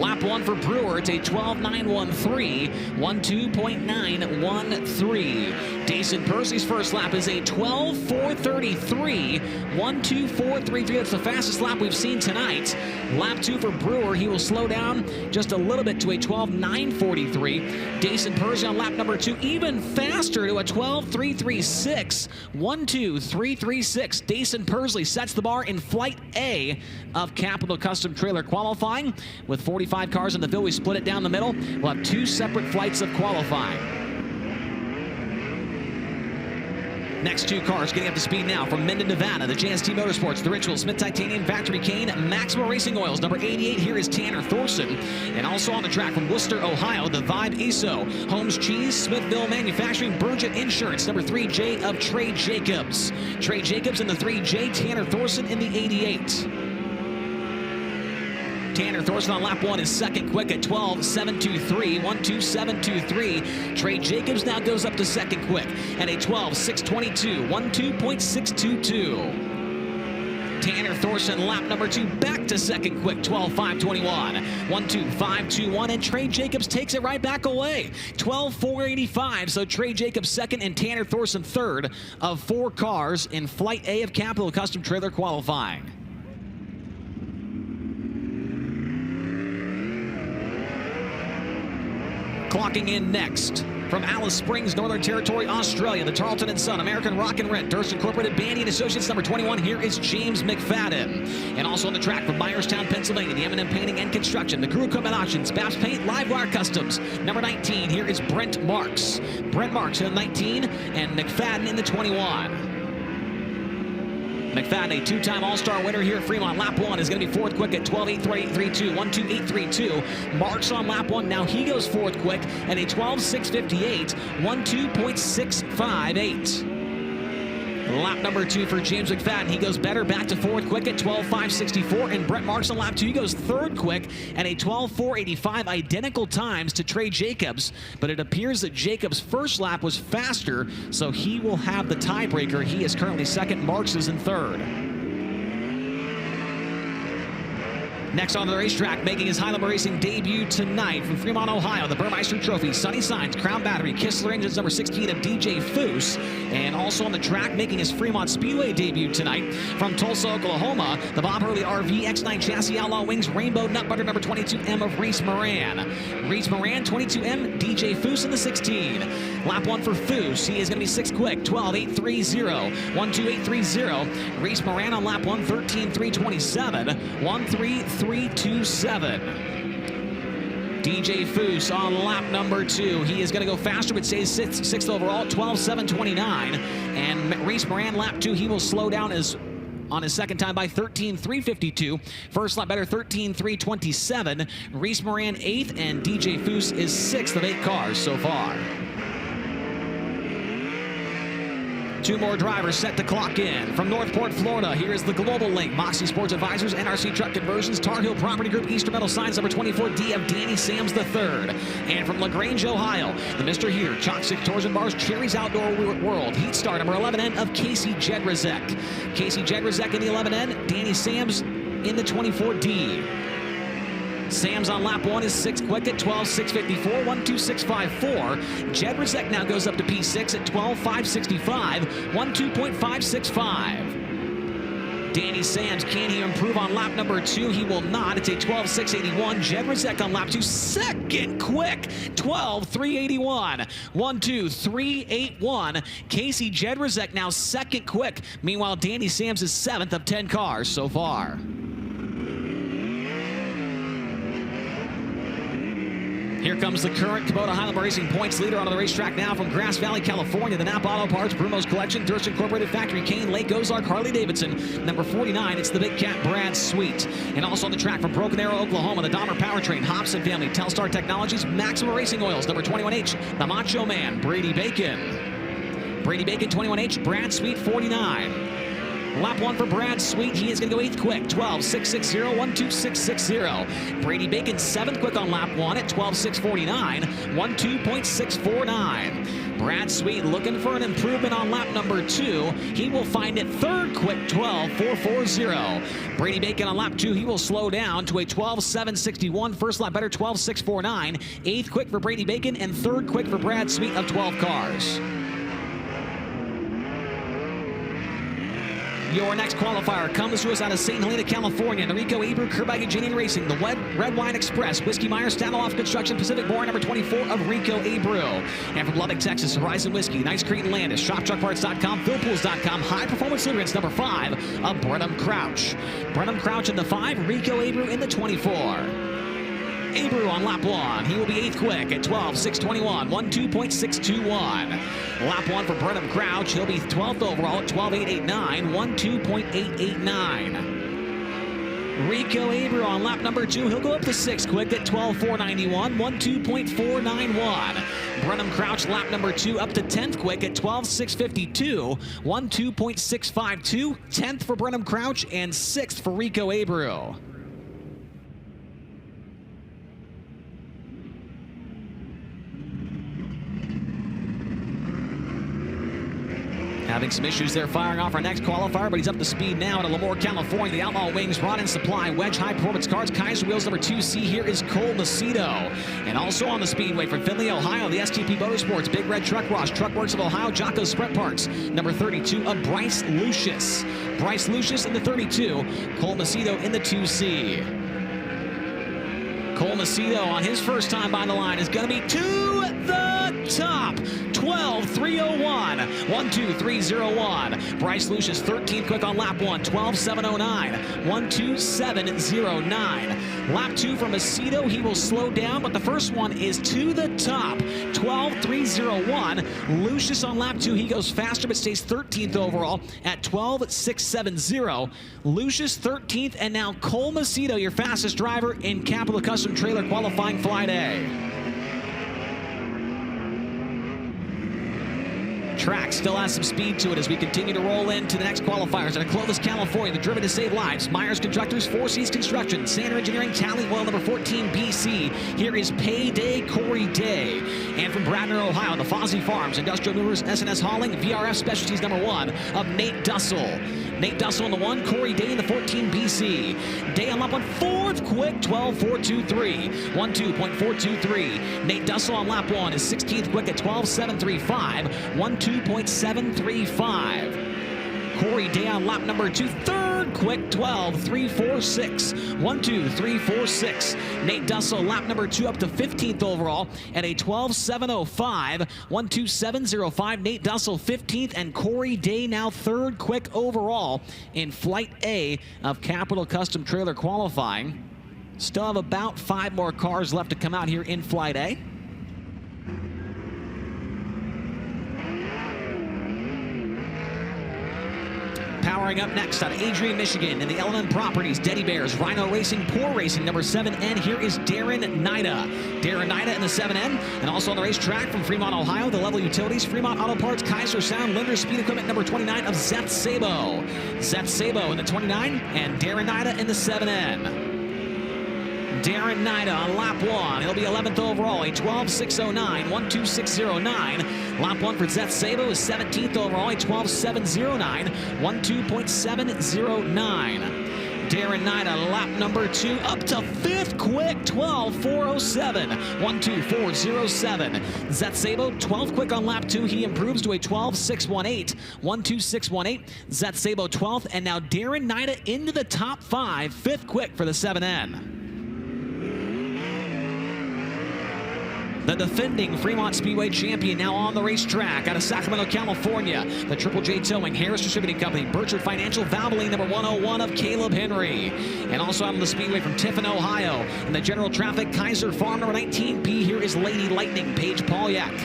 Speaker 1: Lap 1 for Brewer, it's a 12.913, 12.913. Dason Percy's first lap is a 12.433, 12.433. That's the fastest lap we've seen tonight. Lap 2 for Brewer, he will slow down just a little bit to a 12.943. Dason Percy on lap number 2, even faster to a 12.336, 12.336. Dason Persley sets the bar in Flight A of Capital Custom Trailer qualifying. With 45 cars in the field, we split it down the middle. We'll have 2 separate flights of qualifying. Next 2 cars getting up to speed now from Minden, Nevada. The JST Motorsports, the Ritual, Smith Titanium, Factory Cane, Maxwell Racing Oils. Number 88 here is Tanner Thorson. And also on the track from Worcester, Ohio, the Vibe ESO, Holmes Cheese, Smithville Manufacturing, Burgett Insurance. Number 3J of Trey Jacobs. Trey Jacobs in the 3J, Tanner Thorson in the 88. Tanner Thorson on lap 1 is second quick at 12.723, 12.723. Trey Jacobs now goes up to second quick at a 12.622, 12.622. Tanner Thorson, lap number 2, back to second quick, 12.521, 12.521, and Trey Jacobs takes it right back away, 12.485. So Trey Jacobs second and Tanner Thorson third of 4 cars in Flight A of Capital Custom Trailer qualifying. Clocking in next from Alice Springs, Northern Territory, Australia, the Tarleton & Son, American Rock and Rent, Durst Incorporated, Bandy & Associates, number 21. Here is James McFadden. And also on the track from Myerstown, Pennsylvania, the M&M Painting and Construction, the Crew Equipment Auctions, Babs Paint, Livewire Customs. Number 19, here is Brent Marks. Brent Marks in the 19 and McFadden in the 21. McFadden, a 2-time All-Star winner here at Fremont. Lap 1 is going to be 4th quick at 12.832, 12.832. Marks on lap 1. Now he goes 4th quick at a 12.658, 12.658. Lap number 2 for James McFadden. He goes better, back to 4th quick at 12.564. And Brent Marks on lap 2. He goes 3rd quick at a 12.485. Identical times to Trey Jacobs. But it appears that Jacobs' first lap was faster, so he will have the tiebreaker. He is currently second. Marks is in third. Next on the racetrack, making his High Limit Racing debut tonight from Fremont, Ohio, the Burmeister Trophy, Sunny Signs, Crown Battery, Kistler Engines, number 16 of DJ Foose. And also on the track, making his Fremont Speedway debut tonight from Tulsa, Oklahoma, the Bob Hurley RV X9 Chassis Outlaw Wings, Rainbow Nut Butter, number 22M of Reese Moran. Reese Moran, 22M, DJ Foose in the 16. Lap 1 for Foose. He is going to be 6th quick, 12.830, 12.830. Reese Moran on lap 1, 13.327, 13.327. DJ Foose on lap number 2. He is going to go faster, but stays 6th overall, 12.729. And Reese Moran, lap 2, he will slow down on his second time by 13.352. First lap better, 13.327. Reese Moran 8th, and DJ Foose is 6th of 8 cars so far. 2 more drivers set to clock in. From Northport, Florida, here is the Global Link, Moxie Sports Advisors, NRC Truck Conversions, Tar Heel Property Group, Easter Metal Signs, number 24D of Danny Sams III. And from LaGrange, Ohio, the Mr. Here, Chalk 6 Tours and Bars, Cherry's Outdoor World, Heat Star, number 11N of Casey Jedrzak. Casey Jedrzak in the 11N, Danny Sams in the 24D. Sams on lap 1 is 6th quick at 12.654, 12.654. Jedrzak now goes up to P6 at 12.565, 12.565. Danny Sams, can he improve on lap number 2? He will not. It's a 12.681. Jedrzejczyk on lap 2, second quick, 12.381. 1-2-3-8-1. Casey Jedrzejczyk now second quick. Meanwhile, Danny Sams is 7th of 10 cars so far. Here comes the current Kubota Highland Racing points leader onto the racetrack now from Grass Valley, California. The Napa Auto Parts, Brumo's Collection, Durst Incorporated Factory, Kane, Lake Ozark, Harley Davidson. Number 49, it's the Big Cat Brad Sweet. And also on the track from Broken Arrow, Oklahoma, the Dahmer Powertrain, Hobson Family, Telstar Technologies, Maxima Racing Oils. Number 21H, the Macho Man, Brady Bacon. Brady Bacon, 21H, Brad Sweet, 49. Lap 1 for Brad Sweet. He is going to go 8th quick. 12.660, 1.2660. Brady Bacon 7th quick on lap 1 at 12.649, 12.649. Brad Sweet looking for an improvement on lap number 2. He will find it 3rd quick, 12.440. Brady Bacon on lap 2. He will slow down to a 12.761. First lap better, 12.649. 8th quick for Brady Bacon and 3rd quick for Brad Sweet of 12 cars. Your next qualifier comes to us out of St. Helena, California. The Rico Ebru Kerbag Engineering Racing, the Red Wine Express, Whiskey Myers, Staniloff Construction, Pacific Born, number 24 of Rico Ebru. And from Lubbock, Texas, Horizon Whiskey, Nice Creek and Landis, ShopTruckParts.com, PhilPools.com, High Performance Lubricants, number 5 of Brenham Crouch. Brenham Crouch in the 5, Rico Ebru in the 24. Ebru on lap 1. He will be 8th quick at 12.621, 12.621. Lap 1 for Brenham Crouch. He'll be 12th overall at 12.889, 12.889. Rico Ebru on lap number 2. He'll go up to 6th quick at 12.491, 12.491. Brenham Crouch lap number 2 up to 10th quick at 12.652, 12.652. 10th for Brenham Crouch and 6th for Rico Ebru. Having some issues there firing off our next qualifier, but he's up to speed now at Lemoore, California. The Outlaw Wings, Rod and Supply, Wedge High Performance Cars, Kaiser Wheels, number 2C. Here is Cole Macedo. And also on the Speedway from Findlay, Ohio, the STP Motorsports, Big Red Truck Wash, Truck Works of Ohio, Jocko Sprint Parts, number 32 of Bryce Lucius. Bryce Lucius in the 32, Cole Macedo in the 2C. Cole Macedo on his first time by the line is going to be to the top. 12.301, 12.301. Bryce Lucius 13th quick on lap 1, 12.709, 12.709. Lap 2 for Macedo, he will slow down, but the first one is to the top, 12.301. Lucius on lap 2, he goes faster but stays 13th overall at 12.670. Lucius 13th, and now Cole Macedo, your fastest driver in Capital Custom Trailer qualifying Flight A. Track still has some speed to it as we continue to roll into the next qualifiers. Out of Clovis, California, the Driven to Save Lives, Myers Constructors, Four Seas Construction, Sander Engineering, Tally Oil, number 14 BC. Here is Payday Corey Day. And from Bradner, Ohio, the Fozzie Farms, Industrial Movers, SNS Hauling, VRF Specialties, number 1 of Nate Dussel. Nate Dussel on the 1, Corey Day in the 14 BC. Day on lap 1, 4th quick, 12.423, 12.423. Nate Dussel on lap 1 is 16th quick at 12.735, 12.735. Corey Day on lap number 2, 3rd quick, 12.346, 12.346. Nate Dussel lap number 2 up to 15th overall at a 12.705, 12.705. Nate Dussel 15th, and Corey Day now 3rd quick overall in Flight A of Capital Custom Trailer qualifying. Still have about 5 more cars left to come out here in Flight A. Powering up next out of Adrian, Michigan, in the L&N Properties, Deddy Bears, Rhino Racing, Poor Racing, number 7N. Here is Darren Nida. Darren Nida in the 7N. And also on the racetrack from Fremont, Ohio, the Level Utilities, Fremont Auto Parts, Kaiser Sound, Linder Speed Equipment, number 29 of Zeth Sabo. Zeth Sabo in the 29, and Darren Nida in the 7N. Darren Nida on lap 1. He'll be 11th overall, a 12.609, 12.609. Lap 1 for Zeth Sabo is 17th overall, a 12.709, 12.709. Darren Knight on lap number 2, up to 5th quick, 12.407, 124.07. Zeth Sabo, 12th quick on lap 2. He improves to a 12.618, 126.18. Zeth Sabo 12th, and now Darren Knight into the top 5, 5th quick for the 7N. The defending Fremont Speedway champion now on the racetrack out of Sacramento, California. The Triple J Towing, Harris Distributing Company, Burchard Financial, Valvoline number 101 of Caleb Henry. And also out on the Speedway from Tiffin, Ohio. In the general traffic, Kaiser Farm number 19P. Here is Lady Lightning, Paige Polyak.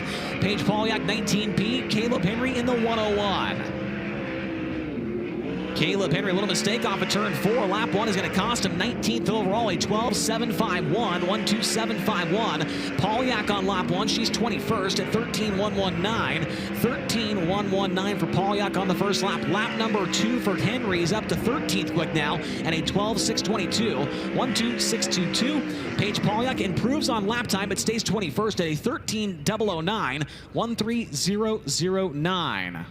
Speaker 1: Paige Polyak, 19P. Caleb Henry in the 101. Caleb Henry, a little mistake off of turn 4. Lap 1 is going to cost him 19th overall, a 12.751, 127.51. Polyak on lap 1, she's 21st at 13.119. 13.119 for Polyak on the first lap. Lap number 2 for Henry is up to 13th quick now at a 12.622, 126.22. Paige Polyak improves on lap time but stays 21st at a 13.009, 130.09.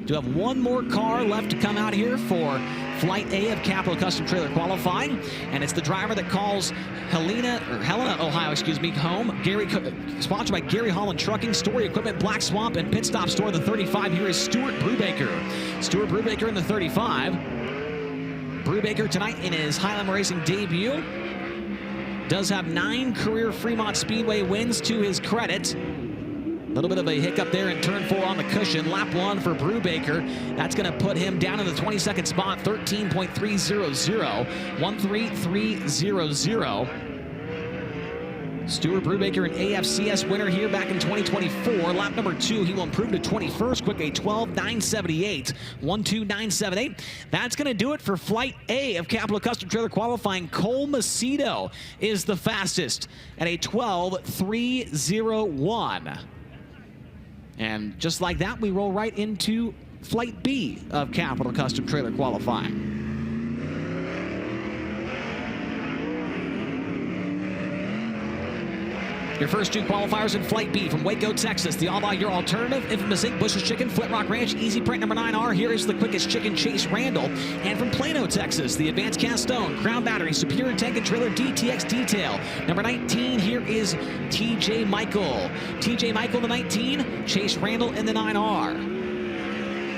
Speaker 1: Do have one more car left to come out here for Flight A of Capital Custom Trailer Qualifying, and it's the driver that calls Helena, Ohio, home. Sponsored by Gary Holland Trucking, Story Equipment, Black Swamp, and Pit Stop Store. The 35 here is Stuart Brubaker. Stuart Brubaker in the 35. Brubaker tonight in his Highland Racing debut. Does have 9 career Fremont Speedway wins to his credit. A little bit of a hiccup there in turn 4 on the cushion. Lap 1 for Brubaker. That's going to put him down in the 22nd spot, 13.300, 133.00. Stuart Brubaker, an AFCS winner here back in 2024. Lap number 2, he will improve to 21st, quick a 12.978, 129.78. That's going to do it for Flight A of Capital Custom Trailer Qualifying. Cole Macedo is the fastest at a 12.301. And just like that, we roll right into Flight B of Capital Custom Trailer Qualifying. Your first 2 qualifiers in Flight B from Waco, Texas. The All By Your Alternative, Infamous Inc., Bush's Chicken, Flint Rock Ranch, Easy Print number 9R. Here is the quickest chicken, Chase Randall. And from Plano, Texas, the Advanced Cast Stone, Crown Battery, Superior Tank and Trailer, DTX Detail. Number 19, here is TJ Michael. TJ Michael, the 19, Chase Randall in the 9R.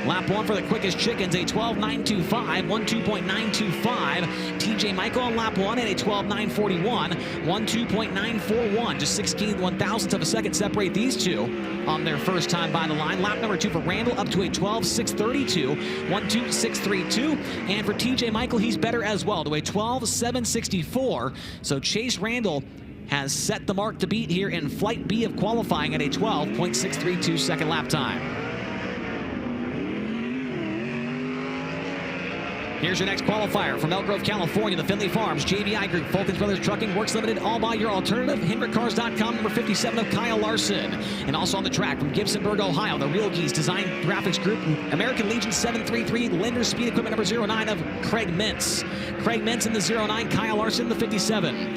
Speaker 1: Lap 1 for the quickest chickens, a 12.925, 12.925. TJ Michael on lap 1 at a 12.941, 12.941. Just 16 one-thousandths of a second separate these two on their first time by the line. Lap number 2 for Randall up to a 12.632, 126.32. And for TJ Michael, he's better as well to a 12.764. So Chase Randall has set the mark to beat here in Flight B of qualifying at a 12.632 second lap time. Here's your next qualifier from Elk Grove, California, the Finley Farms, JVI Group, Falcons Brothers Trucking, Works Limited, All By Your Alternative, HendrickCars.com, number 57 of Kyle Larson. And also on the track from Gibsonburg, Ohio, the Real Geese Design Graphics Group, American Legion 733, Linder Speed Equipment number 09 of Craig Mintz. Craig Mintz in the 09, Kyle Larson the 57.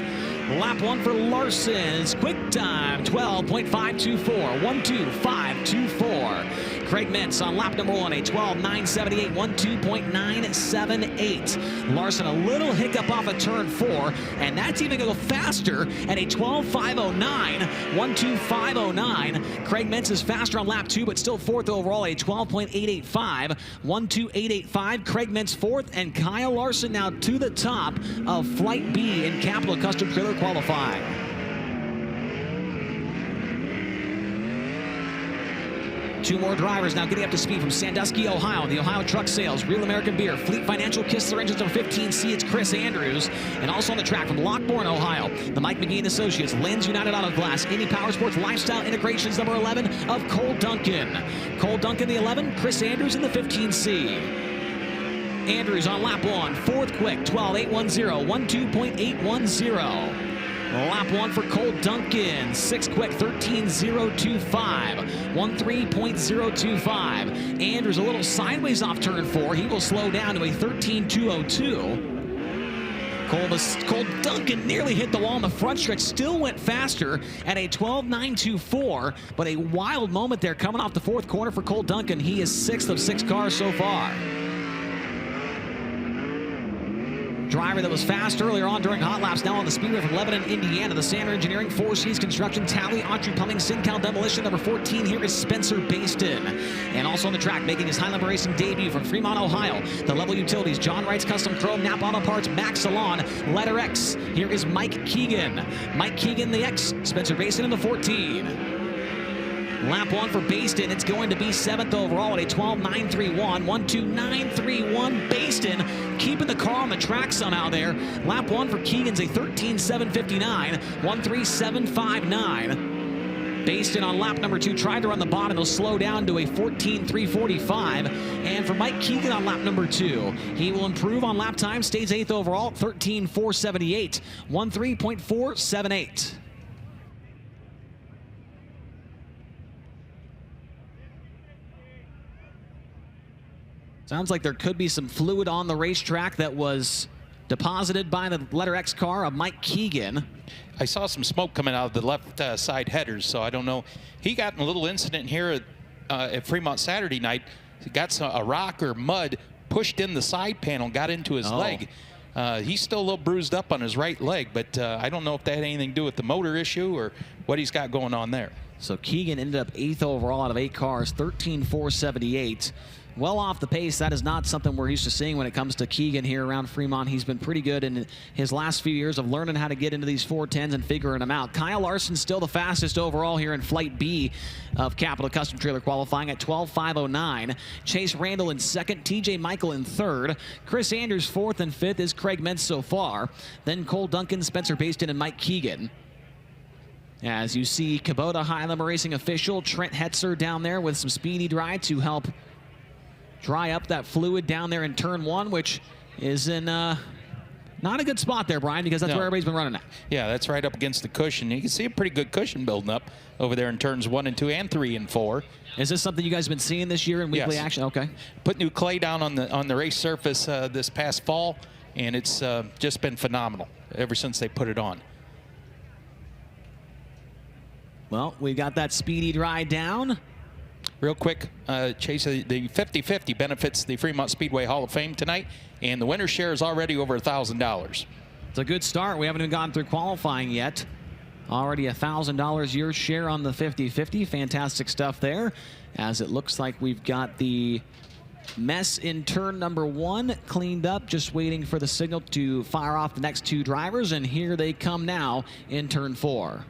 Speaker 1: Lap 1 for Larson's quick time, 12.524, 12524. Craig Mintz on lap number 1, a 12.978, 12.978. Larson a little hiccup off of turn 4, and that's even going to go faster at a 12.509, 12509. Craig Mintz is faster on lap 2, but still 4th overall, a 12.885, 12885. Craig Mintz 4th, and Kyle Larson now to the top of Flight B in Capital Custom Trailer Qualifying. Two more drivers now getting up to speed from Sandusky, Ohio. The Ohio Truck Sales, Real American Beer, Fleet Financial, Kistler Engines number 15C. It's Chris Andrews. And also on the track from Lockbourne, Ohio, the Mike McGee and Associates, Lynn's United Auto Glass, Indy Power Sports Lifestyle Integrations number 11 of Cole Duncan. Cole Duncan, the 11, Chris Andrews in the 15C. Andrews on lap 1, 4th quick, 12.810, 12.810. Lap 1 for Cole Duncan, 6th quick, 13.025, 13.025. Andrews a little sideways off turn 4. He will slow down to a 13.202. Cole Duncan nearly hit the wall on the front stretch, still went faster at a 12.924, but a wild moment there coming off the 4th corner for Cole Duncan. He is 6th of 6 cars so far. driver that was fast earlier on during hot laps, now on the Speedway from Lebanon, Indiana. The Sander Engineering, Four Seas Construction, Tally, Autry Plumbing, Sincal Demolition. Number 14 here is Spencer Baston. And also on the track, making his Highlander Racing debut from Fremont, Ohio, the Level Utilities, John Wright's Custom Chrome, Nap Auto Parts, Max Salon, Letter X. Here is Mike Keegan. Mike Keegan, the X, Spencer Baston in the 14. Lap 1 for Baston, it's going to be 7th overall at a 12.931. 1.2931. Baston keeping the car on the track somehow there. Lap 1 for Keegan's a 13.759. 1.3759. Baston on lap number 2 tried to run the bottom. He'll slow down to a 14.345. And for Mike Keegan on lap number 2, he will improve on lap time, stays 8th overall, 13.478. 13.478. Sounds like there could be some fluid on the racetrack that was deposited by the letter X car of Mike Keegan.
Speaker 2: I saw some smoke coming out of the left side headers, so I don't know. He got in a little incident here at Fremont Saturday night. He got a rock or mud pushed in the side panel, got into his leg. He's still a little bruised up on his right leg, but I don't know if that had anything to do with the motor issue or what he's got going on there.
Speaker 1: So Keegan ended up 8th overall out of 8 cars, 13.478. Well off the pace. That is not something we're used to seeing when it comes to Keegan here around Fremont. He's been pretty good in his last few years of learning how to get into these 410s and figuring them out. Kyle Larson still the fastest overall here in Flight B of Capital Custom Trailer qualifying at 12.509. Chase Randall in 2nd, TJ Michael in 3rd. Chris Andrews 4th and 5th is Craig Mentz so far. Then Cole Duncan, Spencer Baston, and Mike Keegan. As you see, Kubota Highlander Racing official Trent Hetzer down there with some speedy dry to help dry up that fluid down there in turn 1, which is in not a good spot there, Brian, because that's where everybody's been running at.
Speaker 2: Yeah, that's right up against the cushion. You can see a pretty good cushion building up over there in turns 1 and 2 and 3 and 4.
Speaker 1: Is this something you guys have been seeing this year in weekly action? Okay.
Speaker 2: Put new clay down on the race surface this past fall, and it's just been phenomenal ever since they put it on.
Speaker 1: Well, we've got that speedy dry down.
Speaker 2: Real quick, Chase, the 50-50 benefits the Fremont Speedway Hall of Fame tonight, and the winner's share is already over $1,000.
Speaker 1: It's a good start. We haven't even gone through qualifying yet. Already $1,000 your share on the 50-50. Fantastic stuff there, as it looks like we've got the mess in turn number 1 cleaned up, just waiting for the signal to fire off the next 2 drivers, and here they come now in turn 4.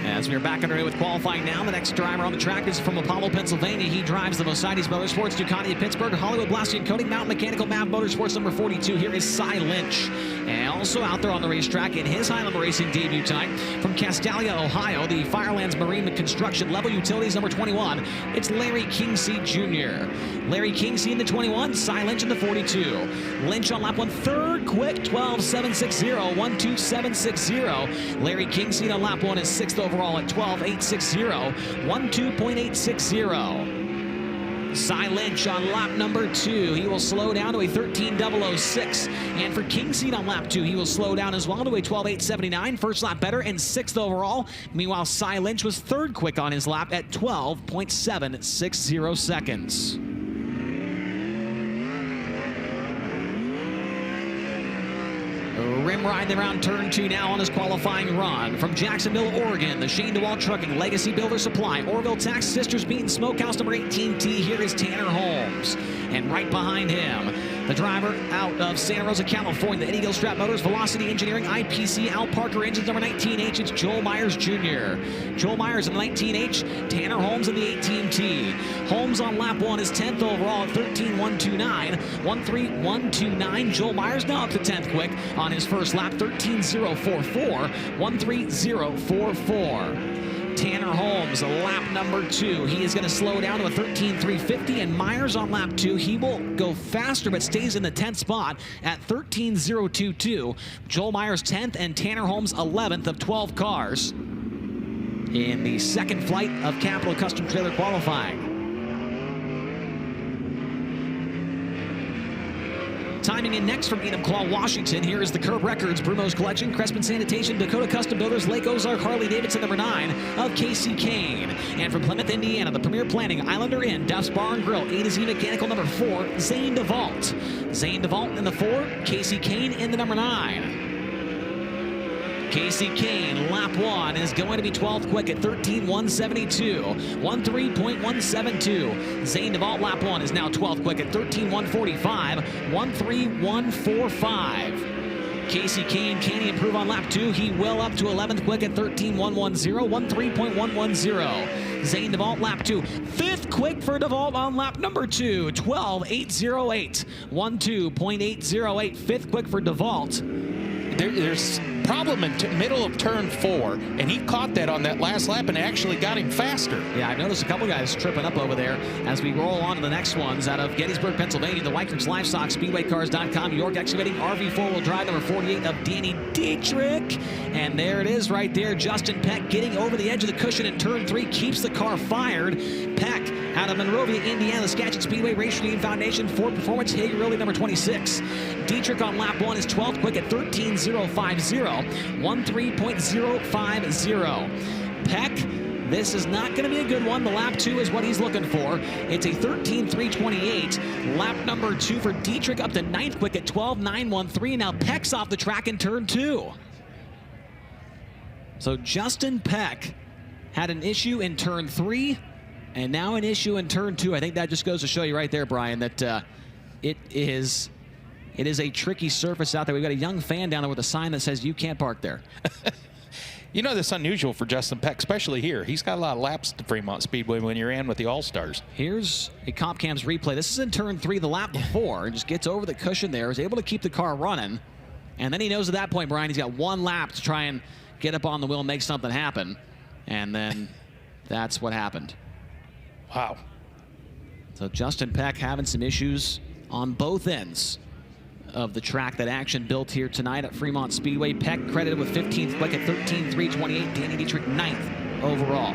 Speaker 1: As we are back underway with qualifying now, the next driver on the track is from Apollo, Pennsylvania. He drives the Mercedes Motorsports, Ducati of Pittsburgh, Hollywood Blasting and Coating, Mountain Mechanical, Mav Motorsports number 42. Here is Cy Lynch. And also out there on the racetrack in his Highlander Racing debut tonight from Castalia, Ohio, the Firelands Marine Construction Level Utilities number 21. It's Larry Kingsey Jr. Larry Kingsey in the 21, Cy Lynch in the 42. Lynch on lap 1, 3rd quick, 12.760, 1.2760. Larry Kingsey on lap 1 is 6th overall at 12.860, 12.860. Cy Lynch on lap number 2. He will slow down to a 13.006. And for Kingseed on lap 2, he will slow down as well to a 12.879. First lap better and 6th overall. Meanwhile, Cy Lynch was 3rd quick on his lap at 12.760 seconds. Rim ride around turn 2 now on his qualifying run. From Jacksonville, Oregon, the Shane DeWalt Trucking, Legacy Builder Supply, Orville Tax, Sisters Bean Smokehouse number 18T. Here is Tanner Holmes. And right behind him, the driver out of Santa Rosa, California, the Eddie Gilstrap Motors, Velocity Engineering, IPC, Al Parker Engines number 19H. It's Joel Myers Jr. Joel Myers in the 19H, Tanner Holmes in the 18T. Holmes on lap 1 is 10th overall at 13.129. 1.3129. Joel Myers now up to 10th quick on his first lap, 13.044. 1.3044. Tanner Holmes, lap number 2. He is going to slow down to a 13.350, and Myers on lap 2. He will go faster, but stays in the 10th spot at 13.022. Joel Myers 10th, and Tanner Holmes 11th of 12 cars in the second flight of Capital Custom Trailer qualifying. Timing in next from Enumclaw, Washington. Here is the Curb Records, Brumo's Collection, Crespin Sanitation, Dakota Custom Builders, Lake Ozark, Harley Davidson, number 9 of Casey Kane. And from Plymouth, Indiana, the Premier Planning, Islander Inn, Duff's Bar and Grill, A to Z Mechanical, number 4, Zane DeVault. Zane DeVault in the 4, Casey Kane in the number 9. Casey Kane, lap 1, is going to be 12th quick at 13:172, 13.172. Zane DeVault, lap 1, is now 12th quick at 13:145, 13:145. Casey Kane, can he improve on lap 2? He will, up to 11th quick at 13:110, 13.110. Zane DeVault, lap 2. 5th quick for DeVault on lap number 2, 12.808, 12.808. 5th quick for DeVault.
Speaker 2: There's problem in middle of turn 4, and he caught that on that last lap and actually got him faster.
Speaker 1: Yeah, I've noticed a couple guys tripping up over there as we roll on to the next ones out of Gettysburg, Pennsylvania, the White Livestock, SpeedwayCars.com, York Excavating, RV 4-wheel drive, number 48 of Danny Dietrich. And there it is right there. Justin Peck getting over the edge of the cushion in turn 3, keeps the car fired. Peck out of Monrovia, Indiana, the Skagit Speedway Race Team Foundation, Ford Performance, Hagerly, number 26. Dietrich on lap 1 is 12th quick at 13.050, 13.050. Peck, this is not going to be a good one. The lap 2 is what he's looking for. It's a 13.328. Lap number 2 for Dietrich, up to 9th quick at 12.913. Now Peck's off the track in turn 2. So Justin Peck had an issue in turn 3 and now an issue in turn 2. I think that just goes to show you right there, Brian, that it is a tricky surface out there. We've got a young fan down there with a sign that says you can't park there.
Speaker 2: You know, that's unusual for Justin Peck, especially here. He's got a lot of laps to Fremont Speedway when you're in with the All-Stars. Here's
Speaker 1: a Comp Cam's replay. This is in turn 3, the lap before, and just gets over the cushion there, is able to keep the car running. And then he knows at that point, Brian, he's got 1 lap to try and get up on the wheel and make something happen. And then that's what happened.
Speaker 2: Wow.
Speaker 1: So Justin Peck having some issues on both ends of the track that action built here tonight at Fremont Speedway. Peck credited with 15th quick at 13.328. Danny Dietrich 9th overall.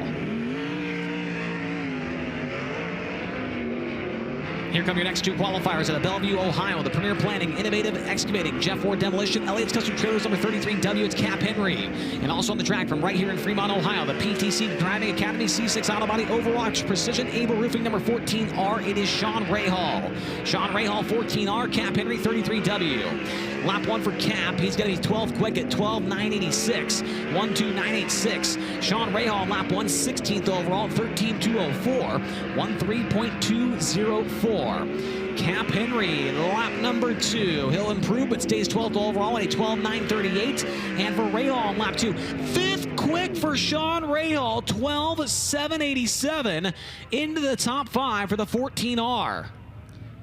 Speaker 1: Here come your next 2 qualifiers out of Bellevue, Ohio. The Premier Planning, Innovative Excavating, Jeff Ward Demolition, Elliott's Custom Trailers, number 33W, it's Cap Henry. And also on the track from right here in Fremont, Ohio, the PTC Driving Academy C6 Auto Body Overwatch Precision Able Roofing, number 14R, it is Sean Rahal. Sean Rahal, 14R, Cap Henry, 33W. Lap 1 for Cap, he's going to be 12th quick at 12.986, 12.986. Sean Rahal, lap 1, 16th overall, 13.204, 13.204. Cap Henry, lap number 2. He'll improve, but stays 12th overall at a 12.938. And for Rahal on lap 2, 5th quick for Sean Rahal, 12.787 into the top 5 for the 14R.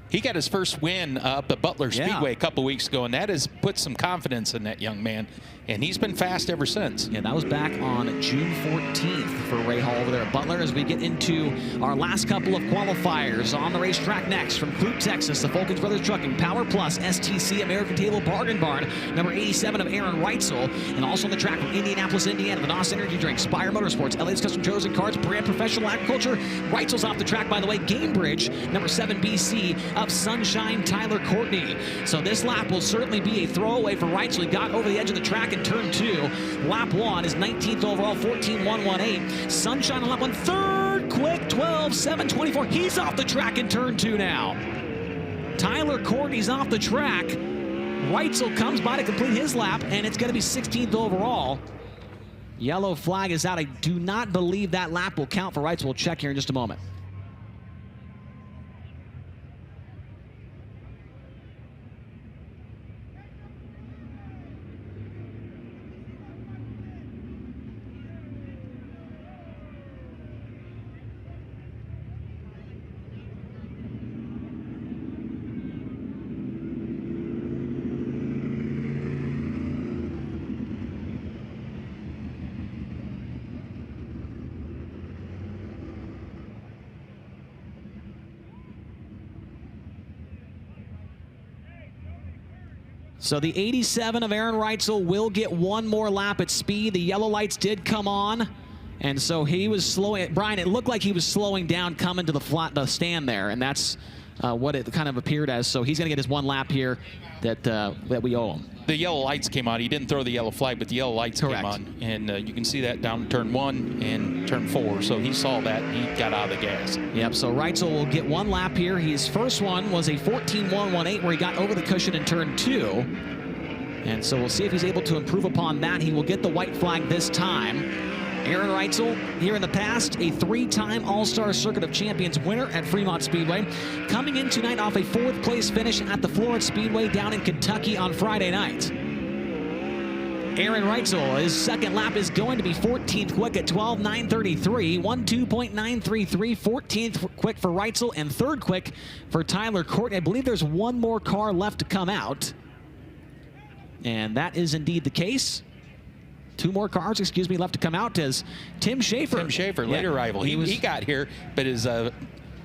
Speaker 2: He got his first win up at Butler Speedway a couple weeks ago, and that has put some confidence in that young man. And he's been fast ever since.
Speaker 1: Yeah, that was back on June 14th for Rahal over there at Butler as we get into our last couple of qualifiers on the racetrack next. From Clute, Texas, the Fulkins Brothers Trucking, Power Plus, STC, American Table, Bargain Barn, number 87 of Aaron Reitzel. And also on the track from Indianapolis, Indiana, the NOS Energy Drink, Spire Motorsports, Elliott's Custom Trailers and Cards, Brand Professional Agriculture. Reitzel's off the track, by the way, Gamebridge, number 7 BC of Sunshine, Tyler Courtney. So this lap will certainly be a throwaway for Reitzel. He got over the edge of the track in turn 2. Lap 1 is 19th overall, 14.118. Sunshine on lap 1, 3rd quick, 12.724. He's off the track in turn 2 now. Tyler Courtney's off the track. Reitzel comes by to complete his lap, and it's going to be 16th overall. Yellow flag is out. I do not believe that lap will count for Reitzel. We'll check here in just a moment. So the 87 of Aaron Reitzel will get 1 more lap at speed. The yellow lights did come on, and so he was slowing. Brian, it looked like he was slowing down coming to the stand there, and that's what it kind of appeared as. So he's going to get his one lap here that we owe him.
Speaker 2: The yellow lights came on. He didn't throw the yellow flag, but the yellow lights
Speaker 1: Correct.
Speaker 2: came on. And you can see that down turn 1 and turn 4. So he saw that and he got out of the gas.
Speaker 1: Yep, so Reitzel will get one lap here. His first one was a 14.118 where he got over the cushion in turn 2. And so we'll see if he's able to improve upon that. He will get the white flag this time. Aaron Reitzel, here in the past, a 3-time All-Star Circuit of Champions winner at Fremont Speedway, coming in tonight off a 4th place finish at the Florida Speedway down in Kentucky on Friday night. Aaron Reitzel, his second lap is going to be 14th quick at 12.933, 12.933, 14th quick for Reitzel, and 3rd quick for Tyler Courtney. I believe there's one more car left to come out, and that is indeed the case. 2 more cars, left to come out as Tim Schaefer.
Speaker 2: Tim Schaefer, late arrival. He got here, but his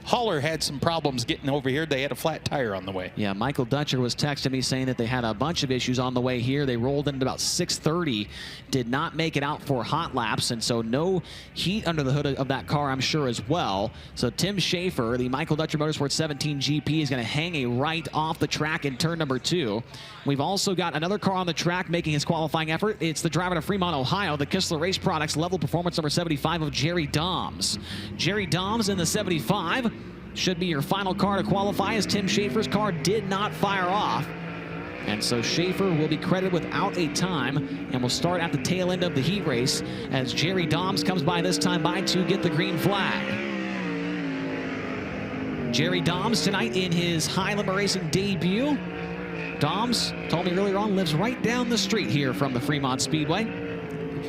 Speaker 2: hauler had some problems getting over here. They had a flat tire on the way.
Speaker 1: Yeah, Michael Dutcher was texting me saying that they had a bunch of issues on the way here. They rolled in at about 6:30, did not make it out for hot laps, and so no heat under the hood of that car, I'm sure, as well. So Tim Schaefer, the Michael Dutcher Motorsports 17 GP, is going to hang a right off the track in turn number 2. We've also got another car on the track making his qualifying effort. It's the driver to Fremont, Ohio, the Kistler Race Products level performance number 75 of Jerry Doms. Jerry Doms in the 75 should be your final car to qualify, as Tim Schaefer's car did not fire off. And so Schaefer will be credited without a time and will start at the tail end of the heat race as Jerry Doms comes by this time to get the green flag. Jerry Doms tonight in his high limit racing debut. Doms, told me earlier on, lives right down the street here from the Fremont Speedway.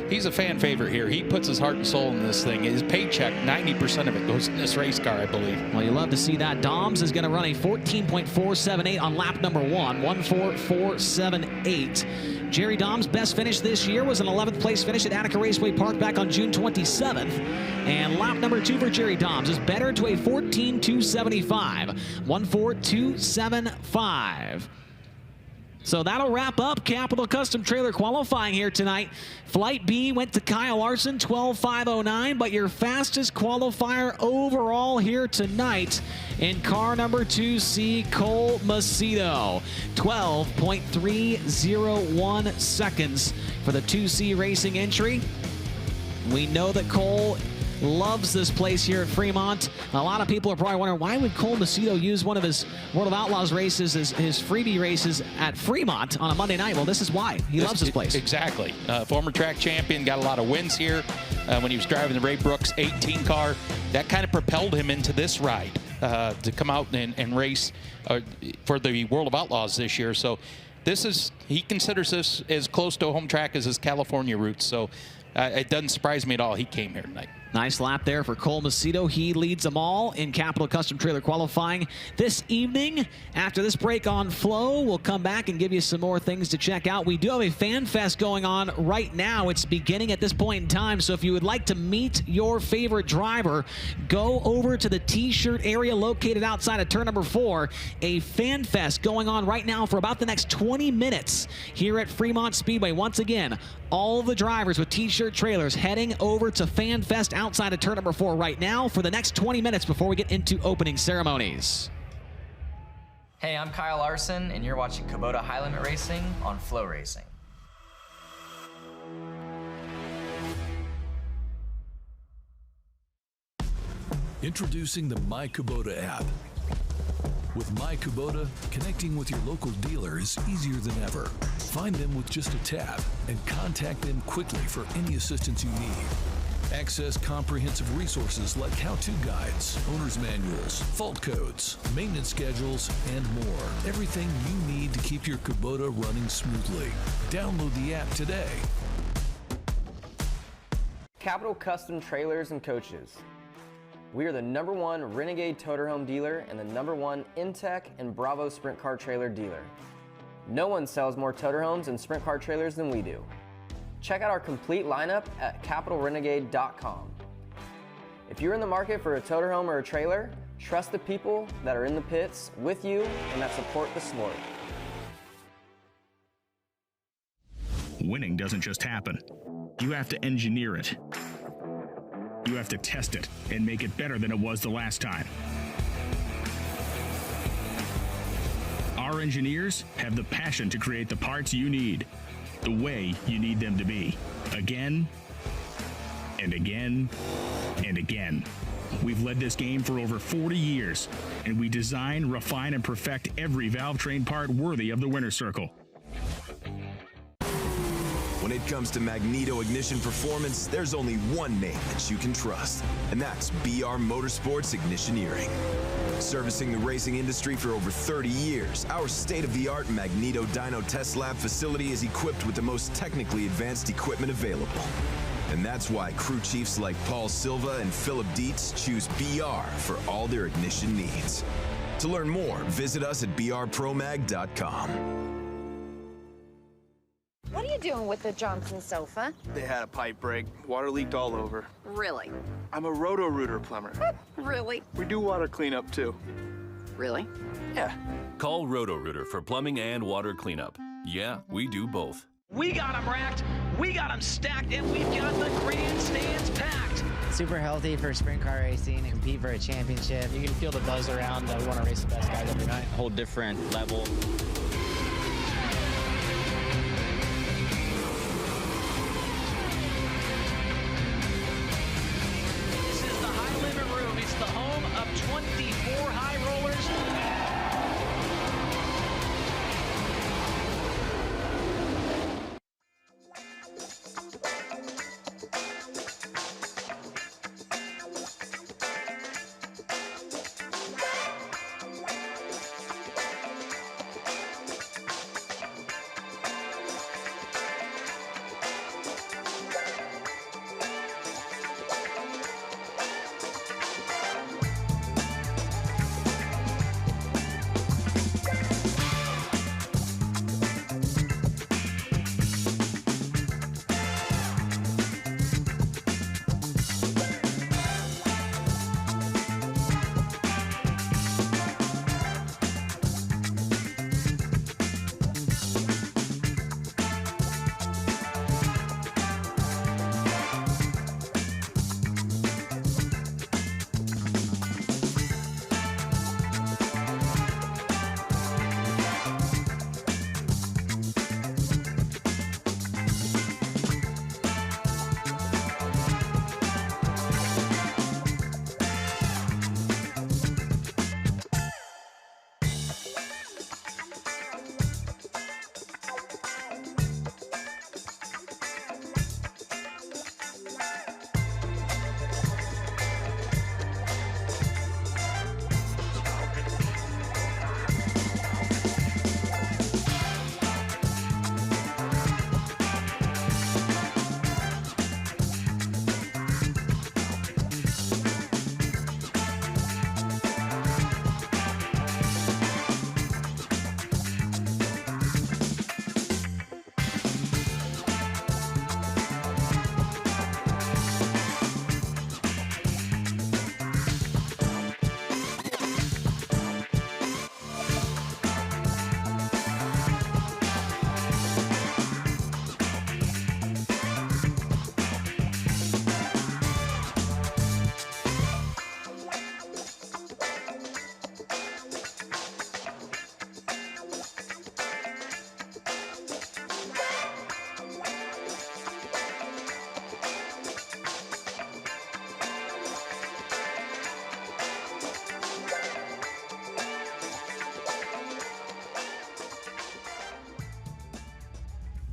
Speaker 2: He's a fan favorite here. He puts his heart and soul in this thing. His paycheck, 90% of it goes in this race car, I believe.
Speaker 1: Well, you love to see that. Doms is going to run a 14.478 on lap number 1, 1.4478. Jerry Doms' best finish this year was an 11th place finish at Attica Raceway Park back on June 27th. And lap number 2 for Jerry Doms is better to a 14.275, 1.4275. So that'll wrap up Capital Custom Trailer qualifying here tonight. Flight B went to Kyle Larson, 12.509, but your fastest qualifier overall here tonight in car number 2C, Cole Macedo. 12.301 seconds for the 2C racing entry. We know that Cole loves this place here at Fremont. A lot of people are probably wondering, why would Cole Macedo use one of his World of Outlaws races as his freebie races at Fremont on a Monday night? Well, this is why. He loves this place.
Speaker 2: Exactly. Former track champion, got a lot of wins here when he was driving the Ray Brooks 18 car. That kind of propelled him into this ride to come out and race for the World of Outlaws this year. So he considers this as close to a home track as his California roots. So it doesn't surprise me at all he came here tonight.
Speaker 1: Nice lap there for Cole Macedo. He leads them all in Capital Custom Trailer qualifying this evening. After this break on Flow, we'll come back and give you some more things to check out. We do have a Fan Fest going on right now. It's beginning at this point in time, so if you would like to meet your favorite driver, go over to the T-shirt area located outside of turn number 4. A Fan Fest going on right now for about the next 20 minutes here at Fremont Speedway. Once again, all the drivers with T-shirt trailers heading over to Fan Fest outside of turn number 4 right now for the next 20 minutes before we get into opening ceremonies.
Speaker 6: Hey, I'm Kyle Larson, and you're watching Kubota High Limit Racing on FloRacing.
Speaker 7: Introducing the My Kubota app. With My Kubota, connecting with your local dealer is easier than ever. Find them with just a tap and contact them quickly for any assistance you need. Access comprehensive resources like how-to guides, owner's manuals, fault codes, maintenance schedules, and more. Everything you need to keep your Kubota running smoothly. Download the app today.
Speaker 6: Capital Custom Trailers and Coaches. We are the #1 Renegade Toterhome dealer and the #1 Intech and Bravo Sprint Car Trailer dealer. No one sells more Toterhomes and Sprint Car Trailers than we do. Check out our complete lineup at capitalrenegade.com. If you're in the market for a Toterhome or a trailer, trust the people that are in the pits with you and that support the sport.
Speaker 8: Winning doesn't just happen. You have to engineer it. You have to test it and make it better than it was the last time. Our engineers have the passion to create the parts you need, the way you need them to be, again and again and again. We've led this game for over 40 years, and we design, refine, and perfect every valve train part worthy of the winner's circle.
Speaker 9: When it comes to magneto ignition performance, there's only one name that you can trust, and that's BR Motorsports Ignitioneering. Servicing the racing industry for over 30 years, our state-of-the-art Magneto Dyno Test Lab facility is equipped with the most technically advanced equipment available. And that's why crew chiefs like Paul Silva and Philip Dietz choose BR for all their ignition needs. To learn more, visit us at brpromag.com.
Speaker 10: What are you doing with the Johnson sofa?
Speaker 11: They had a pipe break. Water leaked all over.
Speaker 10: Really?
Speaker 11: I'm a roto-rooter plumber.
Speaker 10: Really?
Speaker 11: We do water cleanup, too.
Speaker 10: Really?
Speaker 11: Yeah.
Speaker 12: Call Roto-Rooter for plumbing and water cleanup. Yeah, we do both.
Speaker 1: We got them racked, we got them stacked, and we've got the grandstands packed.
Speaker 13: Super healthy for sprint car racing and compete for a championship. You can feel the buzz around. We want to race the best guys every night.
Speaker 14: A whole different level.
Speaker 1: This is the high limit room. It's the home of 24 high rollers.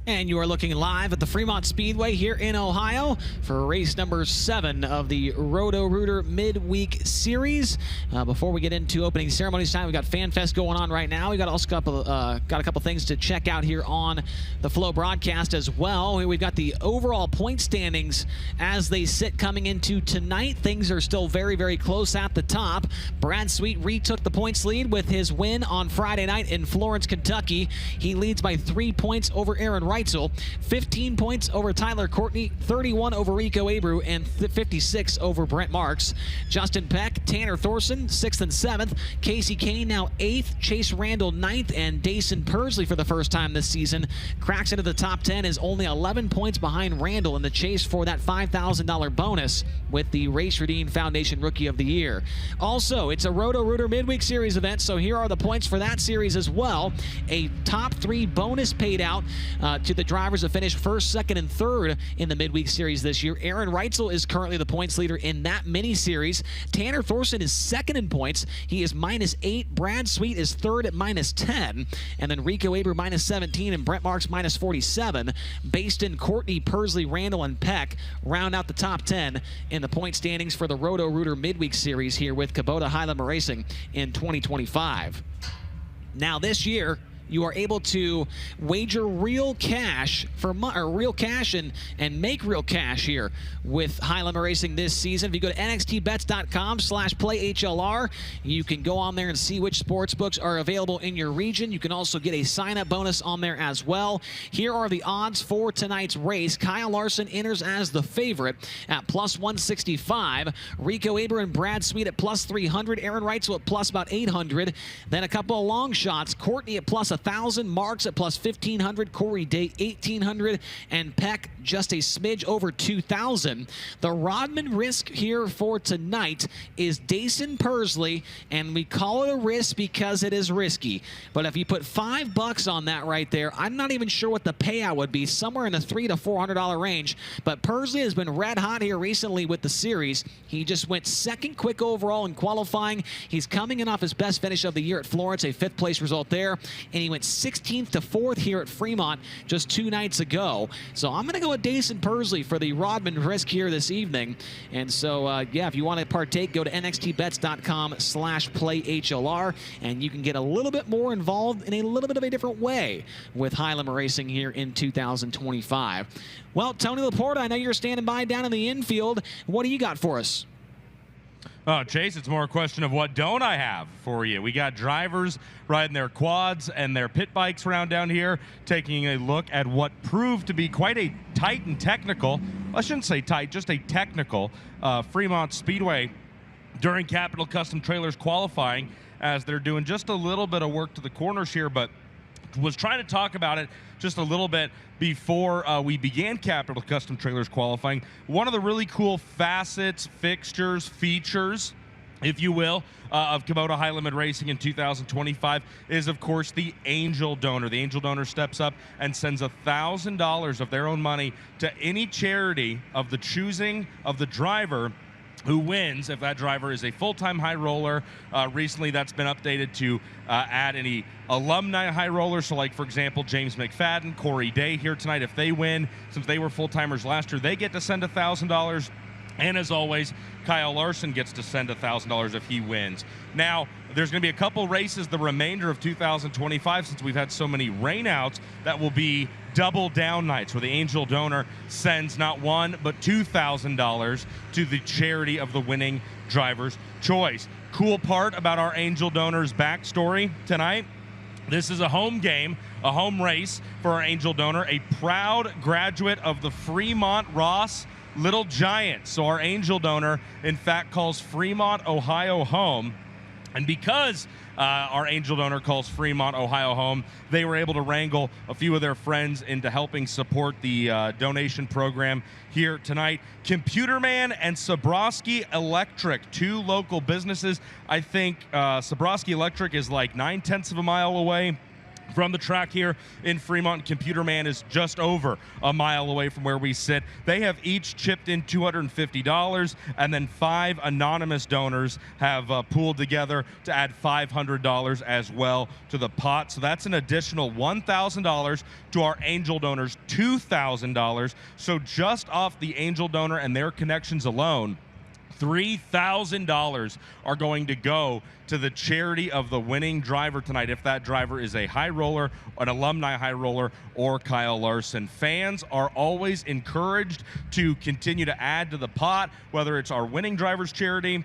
Speaker 1: And you are looking live at the Fremont Speedway here in Ohio for race number 7 of the Roto-Rooter Midweek Series. Before we get into opening ceremonies time, we've got FanFest going on right now. We've got also got a couple things to check out here on the Flow broadcast as well. We've got the overall point standings as they sit coming into tonight. Things are still very, very close at the top. Brad Sweet retook the points lead with his win on Friday night in Florence, Kentucky. He leads by 3 points over Aaron Wright. Reitzel, 15 points over Tyler Courtney, 31 over Rico Abreu, and 56 over Brent Marks. Justin Peck, Tanner Thorson, 6th and 7th. Casey Kane now 8th. Chase Randall 9th. And Dayson Pursley, for the first time this season, cracks into the top 10, is only 11 points behind Randall in the chase for that $5,000 bonus with the Race Redeem Foundation Rookie of the Year. Also, it's a Roto-Rooter Midweek Series event, so here are the points for that series as well. A top 3 bonus paid out to the drivers that finished 1st, 2nd, and 3rd in the Midweek Series this year. Aaron Reitzel is currently the points leader in that mini-series. Tanner Thorson is 2nd in points. He is -8. Brad Sweet is 3rd at -10. And then Rico Abreu -17 and Brent Marks -47. Baston, Courtney, Pursley, Randall, and Peck round out the top 10 in the point standings for the Roto-Rooter Midweek Series here with Kubota High-Limit Racing in 2025. Now this year, you are able to wager real cash for real cash and make real cash here with High-Limit Racing this season. If you go to nxtbets.com/playhlr, you can go on there and see which sports books are available in your region. You can also get a sign-up bonus on there as well. Here are the odds for tonight's race. Kyle Larson enters as the favorite at +165. Rico Abreu and Brad Sweet at +300. Aaron Reitzel at about 800. Then a couple of long shots. Courtney at +1,000, Marks at +1,500, Corey Day 1,800, and Peck just a smidge over 2,000. The Rodman risk here for tonight is Dayson Pursley, and we call it a risk because it is risky. But if you put $5 on that right there, I'm not even sure what the payout would be, somewhere in the $300 to $400 range. But Pursley has been red hot here recently with the series. He just went 2nd quick overall in qualifying. He's coming in off his best finish of the year at Florence, a 5th place result there. And he went 16th to 4th here at Fremont just 2 nights ago. So I'm going to go with Dayson Pursley for the Rodman risk here this evening. And so, yeah, if you want to partake, go to nxtbets.com/playhlr, and you can get a little bit more involved in a little bit of a different way with High-Limit Racing here in 2025. Well, Tony Laporta, I know you're standing by down in the infield. What do you got for us?
Speaker 3: Oh, Chase, it's more a question of what don't I have for you. We got drivers riding their quads and their pit bikes around down here, taking a look at what proved to be quite a tight and technical, I shouldn't say tight, just a technical Fremont Speedway during Capital Custom Trailers qualifying, as they're doing just a little bit of work to the corners here, but was trying to talk about it just a little bit before we began Capital Custom Trailers qualifying. One of the really cool facets, fixtures, features, if you will, of Kubota High-Limit Racing in 2025 is, of course, the Angel Donor. The Angel Donor steps up and sends $1,000 of their own money to any charity of the choosing of the driver who wins, if that driver is a full-time high roller. Recently, that's been updated to add any alumni high rollers. So, like, for example, James McFadden, Corey Day here tonight, if they win, since they were full-timers last year, they get to send $1,000. And as always, Kyle Larson gets to send $1,000 if he wins. Now, there's going to be a couple races the remainder of 2025, since we've had so many rainouts, that will be double down nights where the Angel Donor sends not $1,000 but $2,000 to the charity of the winning driver's choice. Cool part about our Angel Donor's backstory tonight: this is a home game, a home race for our Angel Donor, a proud graduate of the Fremont Ross Little Giants. So our Angel Donor, in fact, calls Fremont, Ohio home. And because our Angel Donor calls Fremont, Ohio home, they were able to wrangle a few of their friends into helping support the donation program here tonight. Computerman and Sobrowski Electric, 2 local businesses. I think Sobrowski Electric is like 9/10 of a mile away from the track here in Fremont. Computerman is just over a mile away from where we sit. They have each chipped in $250, and then 5 anonymous donors have pooled together to add $500 as well to the pot. So that's an additional $1,000 to our Angel Donors, $2,000. So just off the Angel Donor and their connections alone, $3,000 are going to go to the charity of the winning driver tonight, if that driver is a high roller, an alumni high roller, or Kyle Larson. Fans are always encouraged to continue to add to the pot, whether it's our winning driver's charity,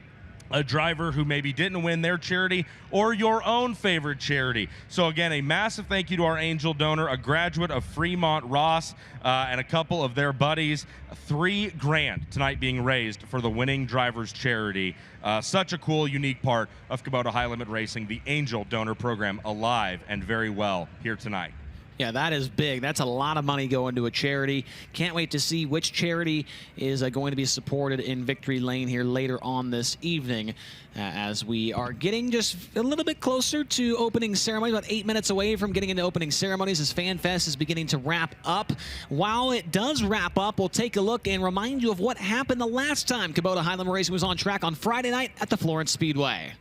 Speaker 3: a driver who maybe didn't win their charity or your own favorite charity. So again, a massive thank you to our angel donor, a graduate of Fremont, Ross, and a couple of their buddies. $3 grand tonight being raised for the winning driver's charity. Such a cool, unique part of Kubota High Limit Racing, the angel donor program, alive and very well here tonight.
Speaker 1: Yeah, that is big. That's a lot of money going to a charity. Can't wait to see which charity is going to be supported in Victory Lane here later on this evening, as we are getting just a little bit closer to opening ceremonies, about 8 minutes away from getting into opening ceremonies as FanFest is beginning to wrap up. While it does wrap up, we'll take a look and remind you of what happened the last time Kubota High Limit Racing was on track on Friday night at the Florence Speedway.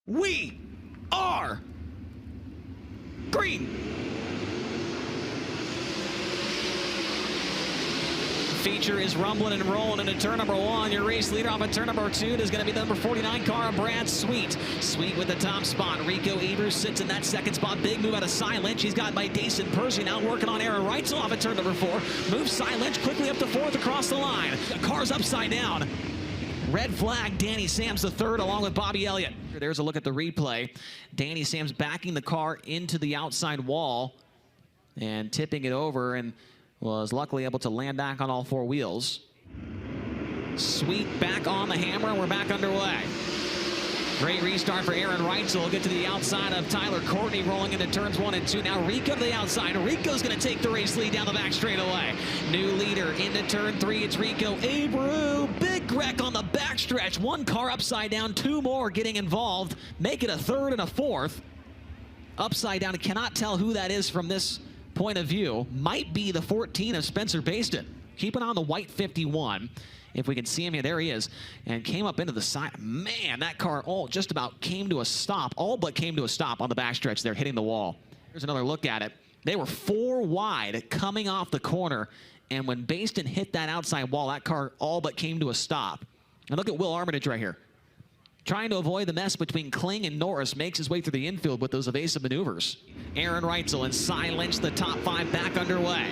Speaker 1: We are green. Feature is rumbling and rolling into turn number 1. Your race leader off of turn number 2 is going to be the number 49 car, Brad Sweet. Sweet with the top spot. Rico Ebers sits in that second spot. Big move out of Cy Lynch. He's got by Dason Percy now working on Aaron Reitzel off of turn number 4. Moves Cy Lynch quickly up to 4th across the line. The car's upside down. Red flag, Danny Sams the third along with Bobby Elliott. There's a look at the replay. Danny Sams backing the car into the outside wall and tipping it over, and was luckily able to land back on all 4 wheels. Sweet back on the hammer, and we're back underway. Great restart for Aaron Reitzel. We'll get to the outside of Tyler Courtney rolling into turns 1 and 2. Now Rico to the outside. Rico's going to take the race lead down the back straightaway. New leader into turn 3. It's Rico Abreu. Big wreck on the backstretch. 1 car upside down. 2 more getting involved. Make it a 3rd and a 4th. Upside down. Cannot tell who that is from this point of view. Might be the 14 of Spencer Baston. Keep an eye on the white 51. If we can see him here, there he is, and came up into the side. Man, that car just about came to a stop, all but came to a stop on the backstretch there, hitting the wall. Here's another look at it. They were 4 wide coming off the corner, and when Baston hit that outside wall, that car all but came to a stop. And look at Will Armitage right here. Trying to avoid the mess between Kling and Norris, makes his way through the infield with those evasive maneuvers. Aaron Reitzel and Cy Lynch, the top 5 back underway.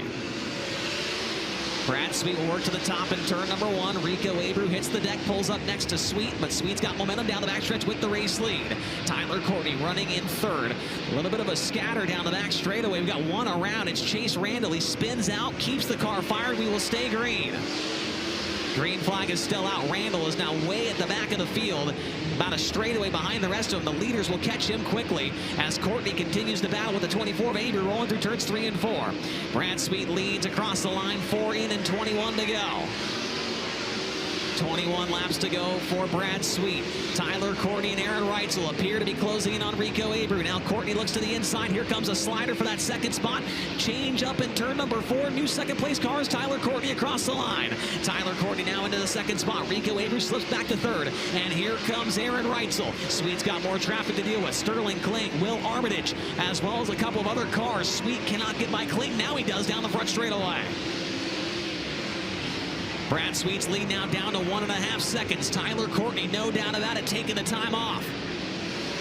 Speaker 1: Brad Sweet will work to the top in turn number 1. Rico Abreu hits the deck, pulls up next to Sweet, but Sweet's got momentum down the backstretch with the race lead. Tyler Courtney running in 3rd. A little bit of a scatter down the back straightaway. We've got 1 around. It's Chase Randall. He spins out, keeps the car fired. We will stay green. Green flag is still out. Randall is now way at the back of the field, about a straightaway behind the rest of them. The leaders will catch him quickly as Courtney continues to battle with the 24 of Abreu rolling through turns 3 and 4. Brad Sweet leads across the line, 4 in and 21 to go. 21 laps to go for Brad Sweet. Tyler Courtney and Aaron Reitzel appear to be closing in on Rico Abreu. Now Courtney looks to the inside. Here comes a slider for that second spot. Change up in turn number 4. New second place cars. Tyler Courtney across the line. Tyler Courtney now into the second spot. Rico Abreu slips back to 3rd. And here comes Aaron Reitzel. Sweet's got more traffic to deal with. Sterling Kling, Will Armitage, as well as a couple of other cars. Sweet cannot get by Kling. Now he does down the front straightaway. Brad Sweet's lead now down to 1.5 seconds. Tyler Courtney, no doubt about it, taking the time off.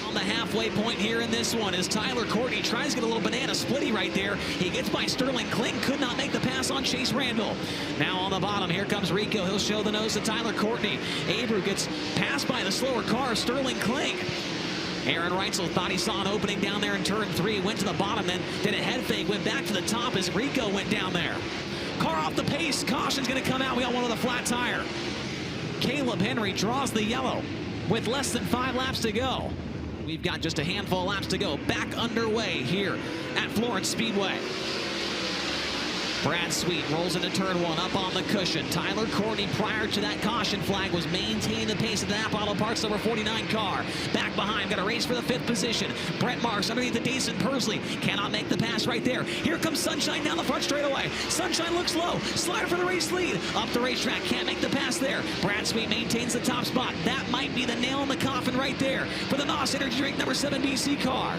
Speaker 1: On the halfway point here in this one as Tyler Courtney tries to get a little banana splitty right there. He gets by Sterling Kling, could not make the pass on Chase Randall. Now on the bottom, here comes Rico. He'll show the nose to Tyler Courtney. Abreu gets passed by the slower car, Sterling Kling. Aaron Reitzel thought he saw an opening down there in turn 3, went to the bottom, then did a head fake, went back to the top as Rico went down there. Car off the pace. Caution's going to come out. We got one with a flat tire. Caleb Henry draws the yellow with less than 5 laps to go. We've got just a handful of laps to go. Back underway here at Florence Speedway. Brad Sweet rolls into turn 1 up on the cushion. Tyler Courtney, prior to that caution flag, was maintaining the pace of the Napa Auto Parts number 49 car. Back behind, got a race for the 5th position. Brett Marks underneath the Dason Persley. Cannot make the pass right there. Here comes Sunshine down the front straightaway. Sunshine looks low. Slider for the race lead. Up the racetrack, can't make the pass there. Brad Sweet maintains the top spot. That might be the nail in the coffin right there for the NOS Energy Drink number 7 BC car.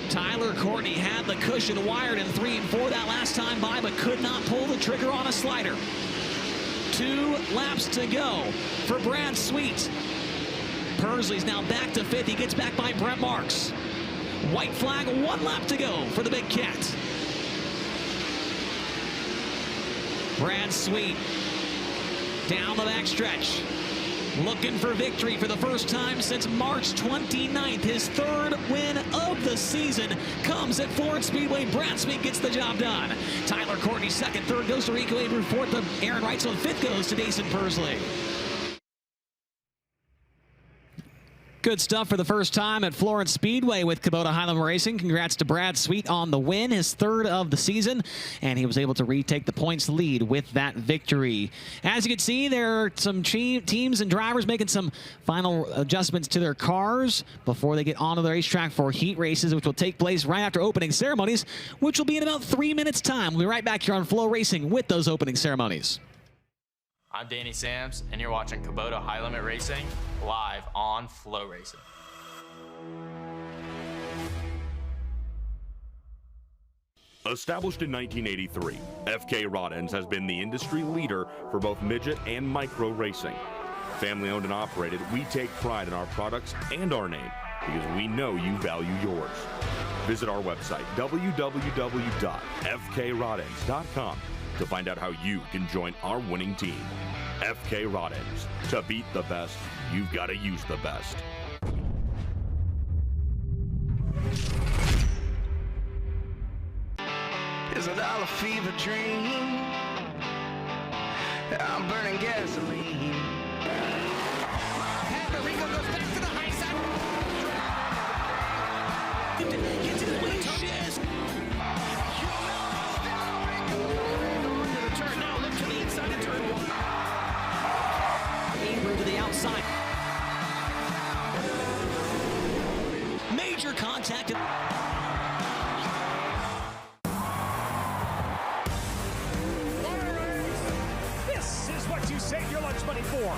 Speaker 1: Tyler Courtney had the cushion wired in 3 and 4 that last time by, but could not pull the trigger on a slider. 2 laps to go for Brad Sweet. Persley's now back to 5th. He gets back by Brett Marks. White flag, 1 lap to go for the Big Cat. Brad Sweet down the backstretch. Looking for victory for the first time since March 29th. His third win of the season comes at Florence Speedway. Brad Sweet gets the job done. Tyler Courtney second, third goes to Rico Avery, fourth to Aaron Reitzel, fifth goes to Dason Persley. Good stuff for the first time at Florence Speedway with Kubota Highland Racing. Congrats to Brad Sweet on the win, his third of the season, and he was able to retake the points lead with that victory. As you can see, there are some teams and drivers making some final adjustments to their cars before they get onto the racetrack for heat races, which will take place right after opening ceremonies, which will be in about 3 minutes' time. We'll be right back here on FloRacing with those opening ceremonies.
Speaker 14: I'm Danny Sams, and you're watching Kubota High Limit Racing live on FloRacing.
Speaker 15: Established in 1983, FK Rod Ends has been the industry leader for both midget and micro racing. Family owned and operated, we take pride in our products and our name because we know you value yours. Visit our website, www.fkrodends.com, to find out how you can join our winning team. FK Rod Ends. To beat the best, you've got to use the best.
Speaker 16: Is it all a fever dream? I'm burning gasoline.
Speaker 17: And Rico goes back to the high side. Gets his way to the turn now. Look to the inside of turn one.
Speaker 1: Avery to the outside. Major contact.
Speaker 17: This is what you save your lunch money for.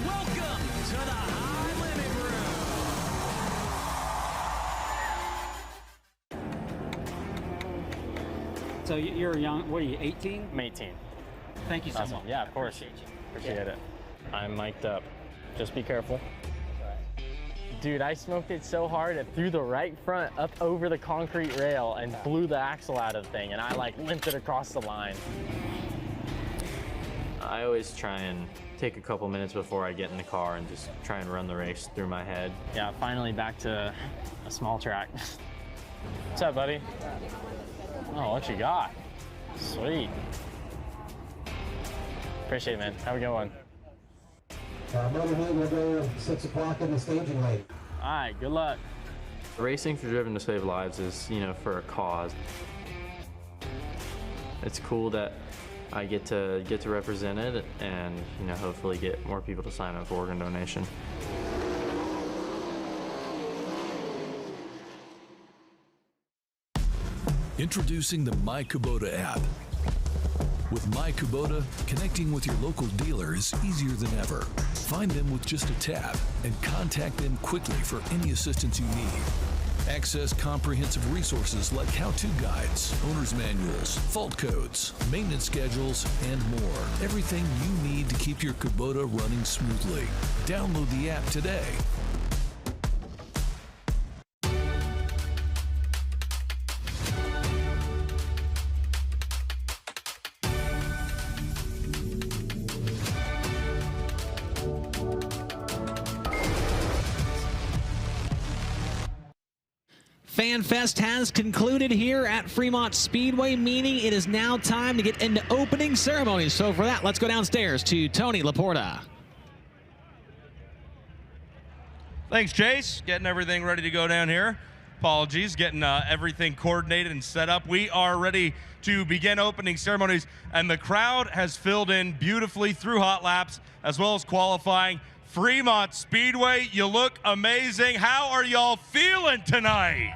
Speaker 1: Welcome to the High Limit Room.
Speaker 18: So you're young, what are you, 18?
Speaker 19: I'm 18.
Speaker 18: Thank you so much.
Speaker 19: Yeah, of course. Appreciate it. I'm mic'd up. Just be careful. Dude, I smoked it so hard it threw the right front up over the concrete rail and blew the axle out of the thing, and I like limped it across the line. I always try and take a couple minutes before I get in the car and just try and run the race through my head. Yeah, finally back to a small track. What's up, buddy? Oh, what you got? Sweet. Appreciate it, man. Have a good one.
Speaker 20: Motorhead will go 6 o'clock in the staging lane.
Speaker 19: All right, good luck. Racing for Driven to Save Lives is, for a cause. It's cool that I get to represent it and, hopefully get more people to sign up for organ donation.
Speaker 7: Introducing the My Kubota app. With My Kubota, connecting with your local dealer is easier than ever. Find them with just a tap and contact them quickly for any assistance you need. Access comprehensive resources like how-to guides, owner's manuals, fault codes, maintenance schedules, and more. Everything you need to keep your Kubota running smoothly. Download the app today.
Speaker 1: FanFest has concluded here at Fremont Speedway, meaning it is now time to get into opening ceremonies. So for that, let's go downstairs to Tony Laporta.
Speaker 3: Thanks, Chase. Getting everything ready to go down here. Apologies, getting everything coordinated and set up. We are ready to begin opening ceremonies, and the crowd has filled in beautifully through hot laps as well as qualifying. Fremont Speedway, you look amazing. How are y'all feeling tonight?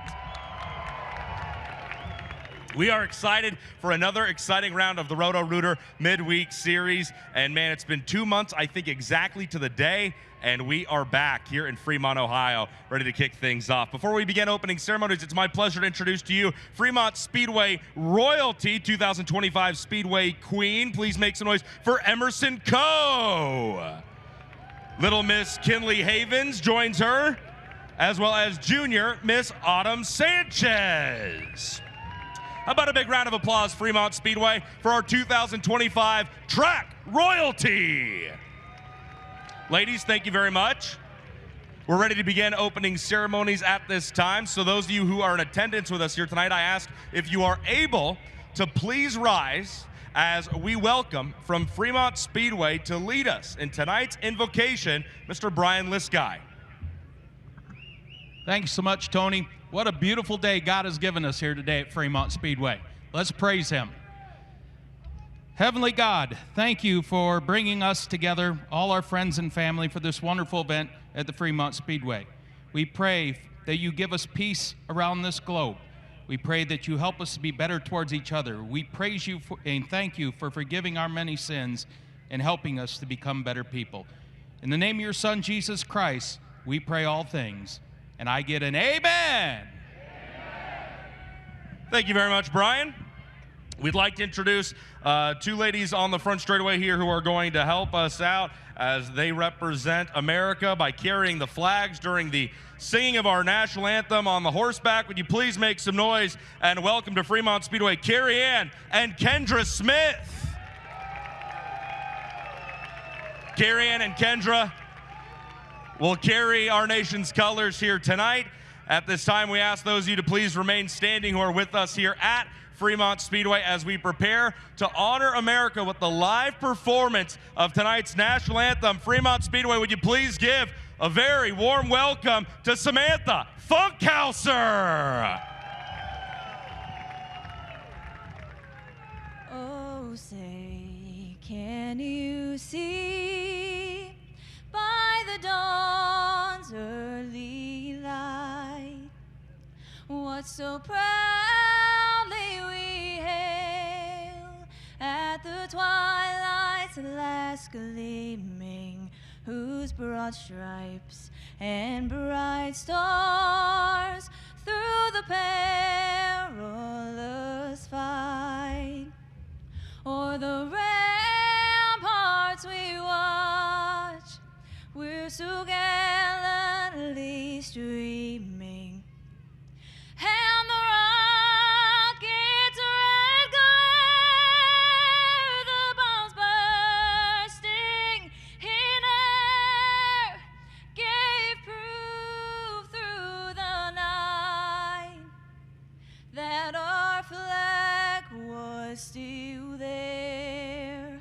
Speaker 3: We are excited for another exciting round of the Roto-Rooter Midweek Series. And man, it's been 2 months, I think exactly to the day, and we are back here in Fremont, Ohio, ready to kick things off. Before we begin opening ceremonies, it's my pleasure to introduce to you Fremont Speedway Royalty 2025 Speedway Queen. Please make some noise for Emerson Coe. Little Miss Kinley Havens joins her, as well as junior Miss Autumn Sanchez. How about a big round of applause, Fremont Speedway, for our 2025 track royalty? Ladies, thank you very much. We're ready to begin opening ceremonies at this time. So those of you who are in attendance with us here tonight, I ask if you are able to please rise as we welcome from Fremont Speedway to lead us in tonight's invocation, Mr. Brian Lisky.
Speaker 21: Thanks so much, Tony. What a beautiful day God has given us here today at Fremont Speedway. Let's praise Him. Heavenly God, thank you for bringing us together, all our friends and family, for this wonderful event at the Fremont Speedway. We pray that you give us peace around this globe. We pray that you help us to be better towards each other. We praise you and thank you for forgiving our many sins and helping us to become better people. In the name of your Son, Jesus Christ, we pray all things. And I get an amen.
Speaker 3: Thank you very much, Brian. We'd like to introduce two ladies on the front straightaway here who are going to help us out as they represent America by carrying the flags during the singing of our national anthem on the horseback. Would you please make some noise and welcome to Fremont Speedway, Carrie Ann and Kendra Smith. Carrie Ann and Kendra will carry our nation's colors here tonight. At this time, we ask those of you to please remain standing who are with us here at Fremont Speedway as we prepare to honor America with the live performance of tonight's national anthem. Fremont Speedway, would you please give a very warm welcome to Samantha Funkhauser.
Speaker 22: Oh, say, can you see by the dawn's early light what so proudly we hail at the twilight's last gleaming, whose broad stripes and bright stars through the perilous fight o'er the ramparts we watch, we're so gallantly streaming, and the rocket's red glare, the bombs bursting in air, gave proof through the night that our flag was still there.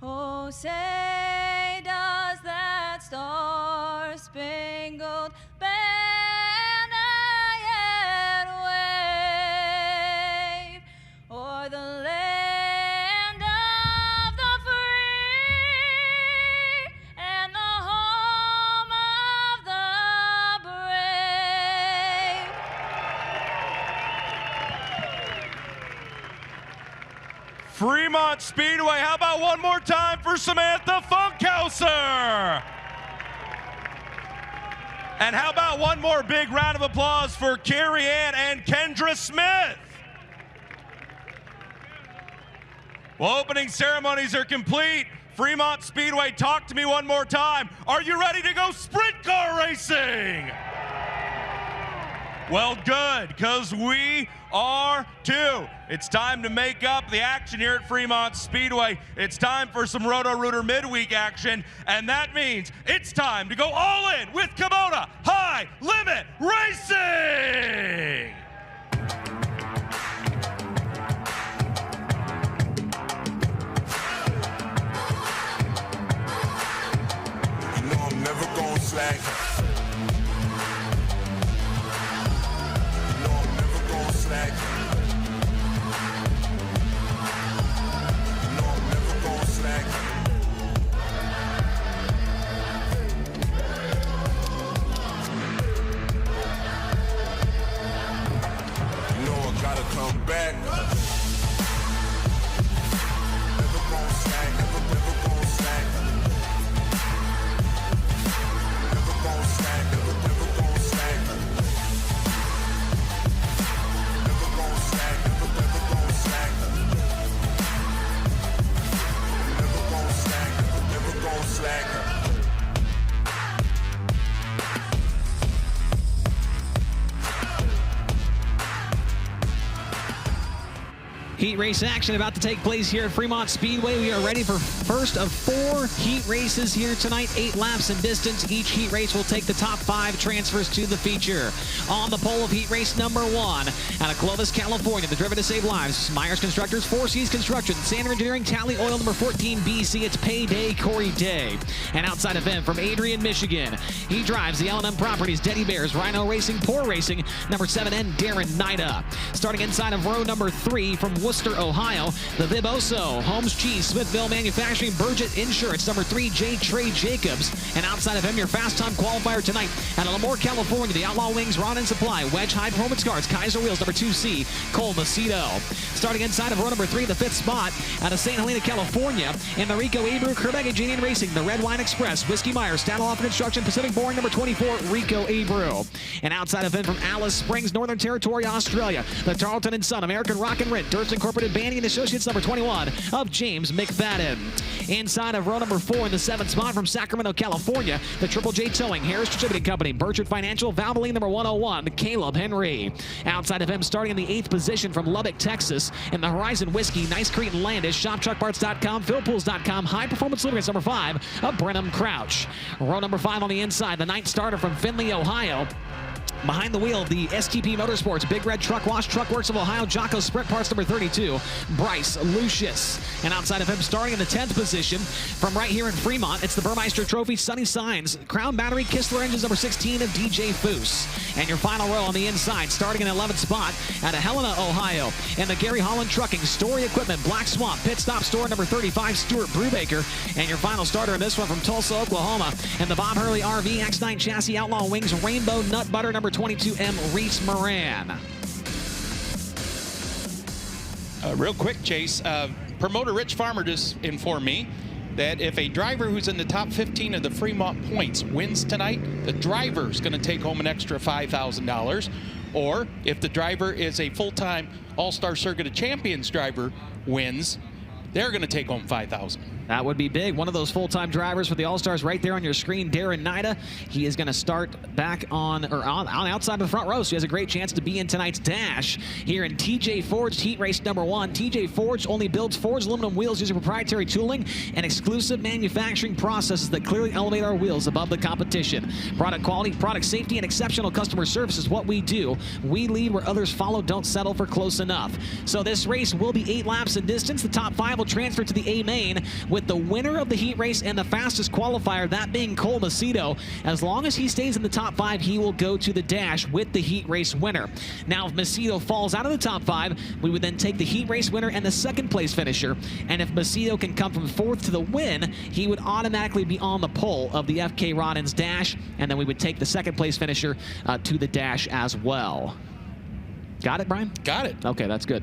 Speaker 22: Oh, say does that star-spangled banner yet wave o'er the land of the free and the home of the brave?
Speaker 3: Fremont Speedway, how about one more time for Samantha Funkhauser? And how about one more big round of applause for Carrie Ann and Kendra Smith? Well, opening ceremonies are complete. Fremont Speedway, talk to me one more time. Are you ready to go sprint car racing? Well, good, because we are too. It's time to make up the action here at Fremont Speedway. It's time for some Roto-Rooter midweek action, and that means it's time to go all in with Kubota High Limit Racing!
Speaker 23: You know I'm never gonna slack. Slack. You know I'm never gonna slack.
Speaker 1: Heat race action about to take place here at Fremont Speedway. We are ready for first of 4 heat races here tonight. 8 laps in distance. Each heat race will take the top 5 transfers to the feature. On the pole of heat race number 1, out of Clovis, California, the Driven to Save Lives, Myers Constructors, 4 Cs Construction, Sander Engineering, Tally Oil, number 14, BC. It's Payday, Corey Day. And outside of him, from Adrian, Michigan, he drives the L&M Properties, Teddy Bears, Rhino Racing, Poor Racing, number 7, and Darren Nida. Starting inside of row number 3, from Worcester, Ohio, the Viboso, Holmes Cheese, Smithville Manufacturing, Burgett Insurance, number 3, J. Trey Jacobs. And outside of him, your fast time qualifier tonight, out of Lemoore, California, the Outlaw Wings, Rod and Supply, Wedge High Performance Guards, Kaiser Wheels, number 2C, Cole Macedo. Starting inside of row number 3, the 5th spot, out of St. Helena, California, in the Rico Abreu, Quebec Engineering Racing, the Red Wine Express, Whiskey Myers, Stadloff Construction, Pacific Boring, number 24, Rico Abreu. And outside of him, from Alice Springs, Northern Territory, Australia, the Tarleton & Son, American Rock and Rent, Durst Incorporated, Bandy and Associates, number 21, of James McFadden. Inside of row number 4, in the 7th spot, from Sacramento, California, the Triple J Towing, Harris Distributing Company, Burchard Financial, Valvoline, number 101, Caleb Henry. Outside of him, starting in the 8th position, from Lubbock, Texas, in the Horizon Whiskey, Nice Crete and Landis, ShopTruckParts.com, PhilPools.com, High Performance Lubricants, number 5, of Brenham Crouch. Row number 5 on the inside, the 9th starter from Findlay, Ohio. Behind the wheel, the STP Motorsports, Big Red Truck Wash, Truck Works of Ohio, Jocko Sprint Parts, number 32, Bryce Lucius. And outside of him, starting in the 10th position, from right here in Fremont, it's the Burmeister Trophy, Sunny Signs, Crown Battery, Kistler Engines, number 16, of DJ Foose. And your final row on the inside, starting in 11th spot, out of Helena, Ohio, and the Gary Holland Trucking, Story Equipment, Black Swamp, Pit Stop Store, number 35, Stuart Brubaker. And your final starter in this one, from Tulsa, Oklahoma, and the Bob Hurley RV, X9 Chassis, Outlaw Wings, Rainbow Nut Butter, number 22M, Reese Moran.
Speaker 2: Real quick, Chase, promoter Rich Farmer just informed me that if a driver who's in the top 15 of the Fremont points wins tonight, the driver's going to take home an extra $5,000. Or if the driver is a full-time All-Star Circuit of Champions driver wins, they're going to take home $5,000.
Speaker 1: That would be big. One of those full-time drivers for the All-Stars right there on your screen, Darren Nida. He is going to start back on outside of the front row, so he has a great chance to be in tonight's dash here in TJ Ford's heat race number 1. TJ Ford's only builds forged aluminum wheels using proprietary tooling and exclusive manufacturing processes that clearly elevate our wheels above the competition. Product quality, product safety, and exceptional customer service is what we do. We lead where others follow. Don't settle for close enough. So this race will be 8 laps in distance. The top 5 will transfer to the A main, with the winner of the heat race and the fastest qualifier, that being Cole Macedo. As long as he stays in the top 5, he will go to the dash with the heat race winner. Now, if Macedo falls out of the top 5, we would then take the heat race winner and the 2nd place finisher. And if Macedo can come from 4th to the win, he would automatically be on the pole of the FK Rodden's dash, and then we would take the 2nd place finisher to the dash as well. Got it, Brian?
Speaker 2: Got it.
Speaker 1: Okay, that's good.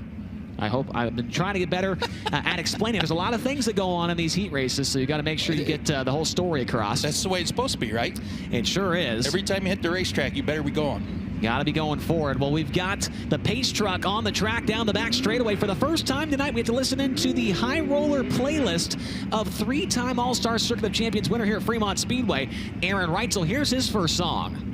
Speaker 1: I hope I've been trying to get better at explaining. There's a lot of things that go on in these heat races, so you got to make sure you get the whole story across.
Speaker 2: That's the way it's supposed to be, right?
Speaker 1: It sure is.
Speaker 2: Every time you hit the racetrack, you better be going.
Speaker 1: Got to be going forward. Well, we've got the pace truck on the track down the back straightaway. For the first time tonight, we have to listen into the high roller playlist of 3-time All-Star Circuit of Champions winner here at Fremont Speedway, Aaron Reitzel. Here's his first song.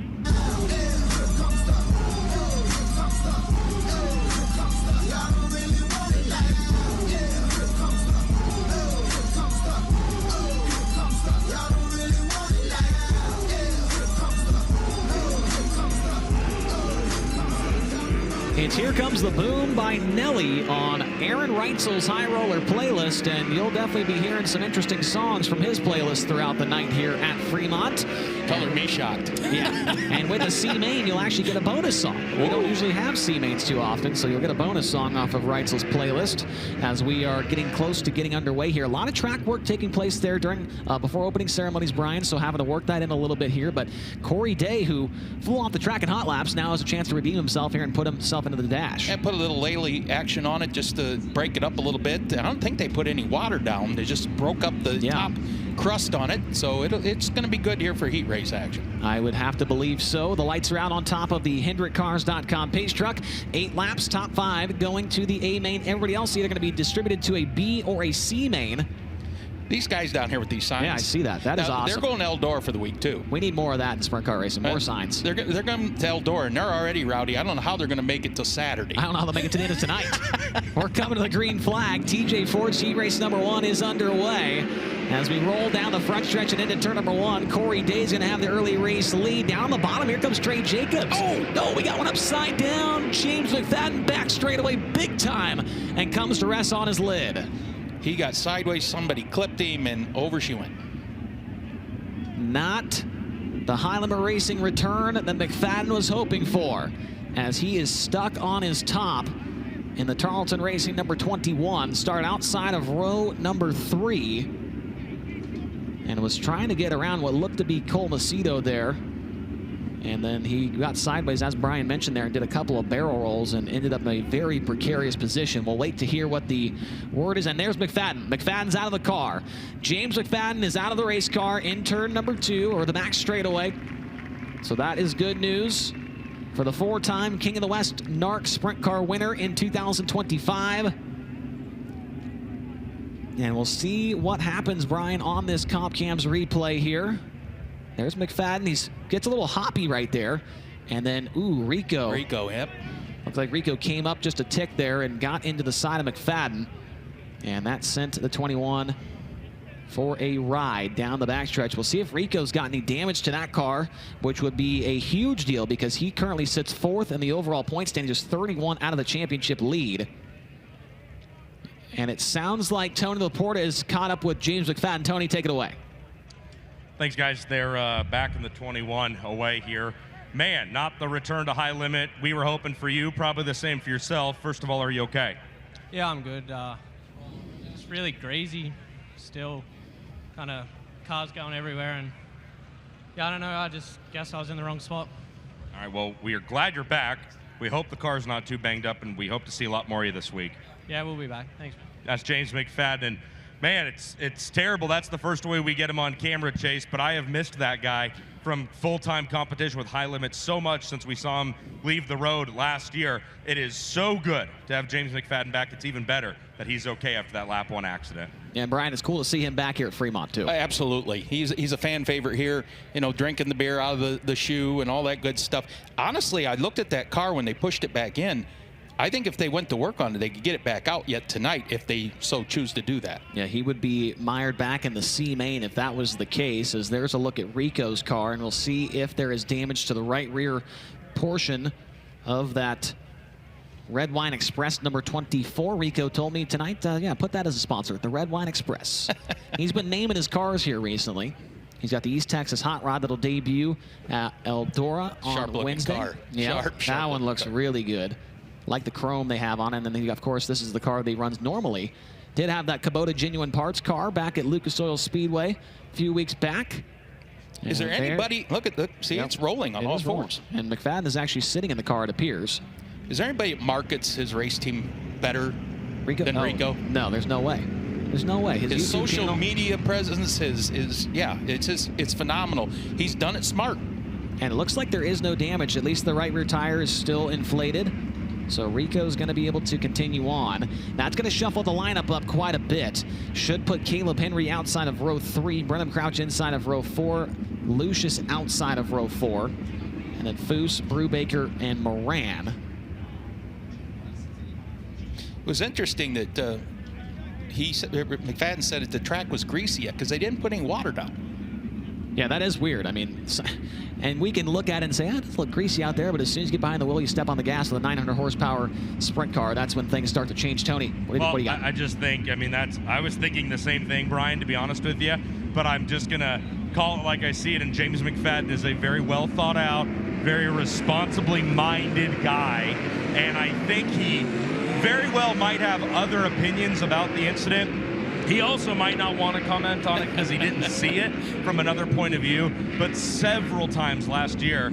Speaker 1: It's Here Comes the Boom by Nelly on Aaron Reitzel's High Roller playlist, and you'll definitely be hearing some interesting songs from his playlist throughout the night here at Fremont.
Speaker 2: Color me shocked.
Speaker 1: Yeah, and with a C main, you'll actually get a bonus song. We don't usually have C mains too often, so you'll get a bonus song off of Reitzel's playlist as we are getting close to getting underway here. A lot of track work taking place there during before opening ceremonies, Brian, so having to work that in a little bit here. But Corey Day, who flew off the track in hot laps, now has a chance to redeem himself here and put himself into the dash.
Speaker 2: And put a little Lely action on it just to break it up a little bit. I don't think they put any water down. They just broke up the top crust on it, so it's going to be good here for heat race action.
Speaker 1: I would have to believe so. The lights are out on top of the HendrickCars.com pace truck. 8 laps, top 5 going to the A main. Everybody else either going to be distributed to a B or a C main.
Speaker 2: These guys down here with these signs.
Speaker 1: Yeah, I see that. That is awesome.
Speaker 2: They're going to Eldora for the week, too.
Speaker 1: We need more of that in sprint car racing, more signs.
Speaker 2: They're going to Eldora, and they're already rowdy. I don't know how they're going to make it till Saturday.
Speaker 1: I don't know how they'll make it to the end of tonight. We're coming to the green flag. TJ Ford's heat race number 1 is underway. As we roll down the front stretch and into turn number 1, Corey Day's going to have the early race lead. Down the bottom, here comes Trey Jacobs. Oh, no, we got one upside down. James McFadden back straight away big time and comes to rest on his lid.
Speaker 2: He got sideways, somebody clipped him, and over she went.
Speaker 1: Not the high limit racing return that McFadden was hoping for, as he is stuck on his top in the Tarleton Racing number 21. Start outside of row number 3 and was trying to get around what looked to be Cole Macedo there. And then he got sideways, as Brian mentioned there, and did a couple of barrel rolls and ended up in a very precarious position. We'll wait to hear what the word is. And there's McFadden. McFadden's out of the car. James McFadden is out of the race car in turn number 2, or the back straightaway. So that is good news for the 4-time King of the West NARC Sprint Car winner in 2025. And we'll see what happens, Brian, on this Comp Cams replay here. There's McFadden. He gets a little hoppy right there. And then, ooh, Rico.
Speaker 2: Rico, yep.
Speaker 1: Looks like Rico came up just a tick there and got into the side of McFadden. And that sent the 21 for a ride down the backstretch. We'll see if Rico's got any damage to that car, which would be a huge deal because he currently sits 4th in the overall point standing, just 31 out of the championship lead. And it sounds like Tony Laporta is caught up with James McFadden. Tony, take it away.
Speaker 3: Thanks, guys. They're back in the 21 away here. Man, not the return to high limit we were hoping for you. Probably the same for yourself. First of all, are you okay?
Speaker 4: Yeah, I'm good. It's really crazy. Still kind of cars going everywhere. And yeah, I don't know. I just guess I was in the wrong spot.
Speaker 3: All right, well, we are glad you're back. We hope the car's not too banged up, and we hope to see a lot more of you this week.
Speaker 4: Yeah, we'll be back. Thanks, man.
Speaker 3: That's James McFadden. Man, it's terrible. That's the first way we get him on camera, Chase, but I have missed that guy from full-time competition with high limits so much since we saw him leave the road last year. It is so good to have James McFadden back. It's even better that he's okay after that lap 1 accident.
Speaker 1: Yeah, and Brian, it's cool to see him back here at Fremont, too.
Speaker 2: Absolutely. He's a fan favorite here, you know, drinking the beer out of the shoe and all that good stuff. Honestly, I looked at that car when they pushed it back in. I think if they went to work on it, they could get it back out yet tonight if they so choose to do that.
Speaker 1: Yeah, he would be mired back in the C main if that was the case, as there's a look at Rico's car, and we'll see if there is damage to the right rear portion of that Red Wine Express number 24. Rico told me tonight, yeah, put that as a sponsor, the Red Wine Express. He's been naming his cars here recently. He's got the East Texas Hot Rod that'll debut at Eldora on Wednesday.
Speaker 2: Car.
Speaker 1: Yeah, that one looks really good. Like the chrome they have on it. And then, of course, this is the car that he runs normally. Did have that Kubota genuine parts car back at Lucas Oil Speedway a few weeks back.
Speaker 2: Is there anybody, look at the, see, it's rolling on all fours.
Speaker 1: And McFadden is actually sitting in the car, it appears.
Speaker 2: Is there anybody that markets his race team better than Rico?
Speaker 1: No, there's no way. There's no way.
Speaker 2: His social media presence it's phenomenal. He's done it smart.
Speaker 1: And it looks like there is no damage. At least the right rear tire is still inflated. So Rico's going to be able to continue on. That's going to shuffle the lineup up quite a bit. Should put Caleb Henry outside of row 3, Brenham Crouch inside of row 4, Lucius outside of row 4, and then Foose, Brubaker, and Moran.
Speaker 2: It was interesting that McFadden said that the track was greasy because they didn't put any water down.
Speaker 1: Yeah, that is weird. I mean, and we can look at it and say, it doesn't look greasy out there, but as soon as you get behind the wheel, you step on the gas with a 900 horsepower sprint car, that's when things start to change. Tony, what do you got?
Speaker 3: I just think, I mean, I was thinking the same thing, Brian, to be honest with you, but I'm just going to call it like I see it, and James McFadden is a very well thought out, very responsibly minded guy, and I think he very well might have other opinions about the incident. He also might not want to comment on it because he didn't see it from another point of view, but several times last year,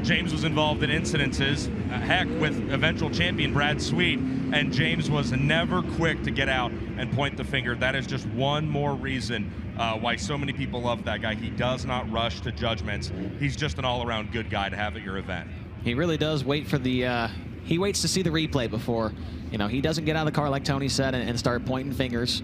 Speaker 3: James was involved in incidences, heck, with eventual champion Brad Sweet, and James was never quick to get out and point the finger. That is just one more reason why so many people love that guy. He does not rush to judgments. He's just an all-around good guy to have at your event.
Speaker 1: He really does wait for the, he waits to see the replay before, you know, he doesn't get out of the car like Tony said and start pointing fingers.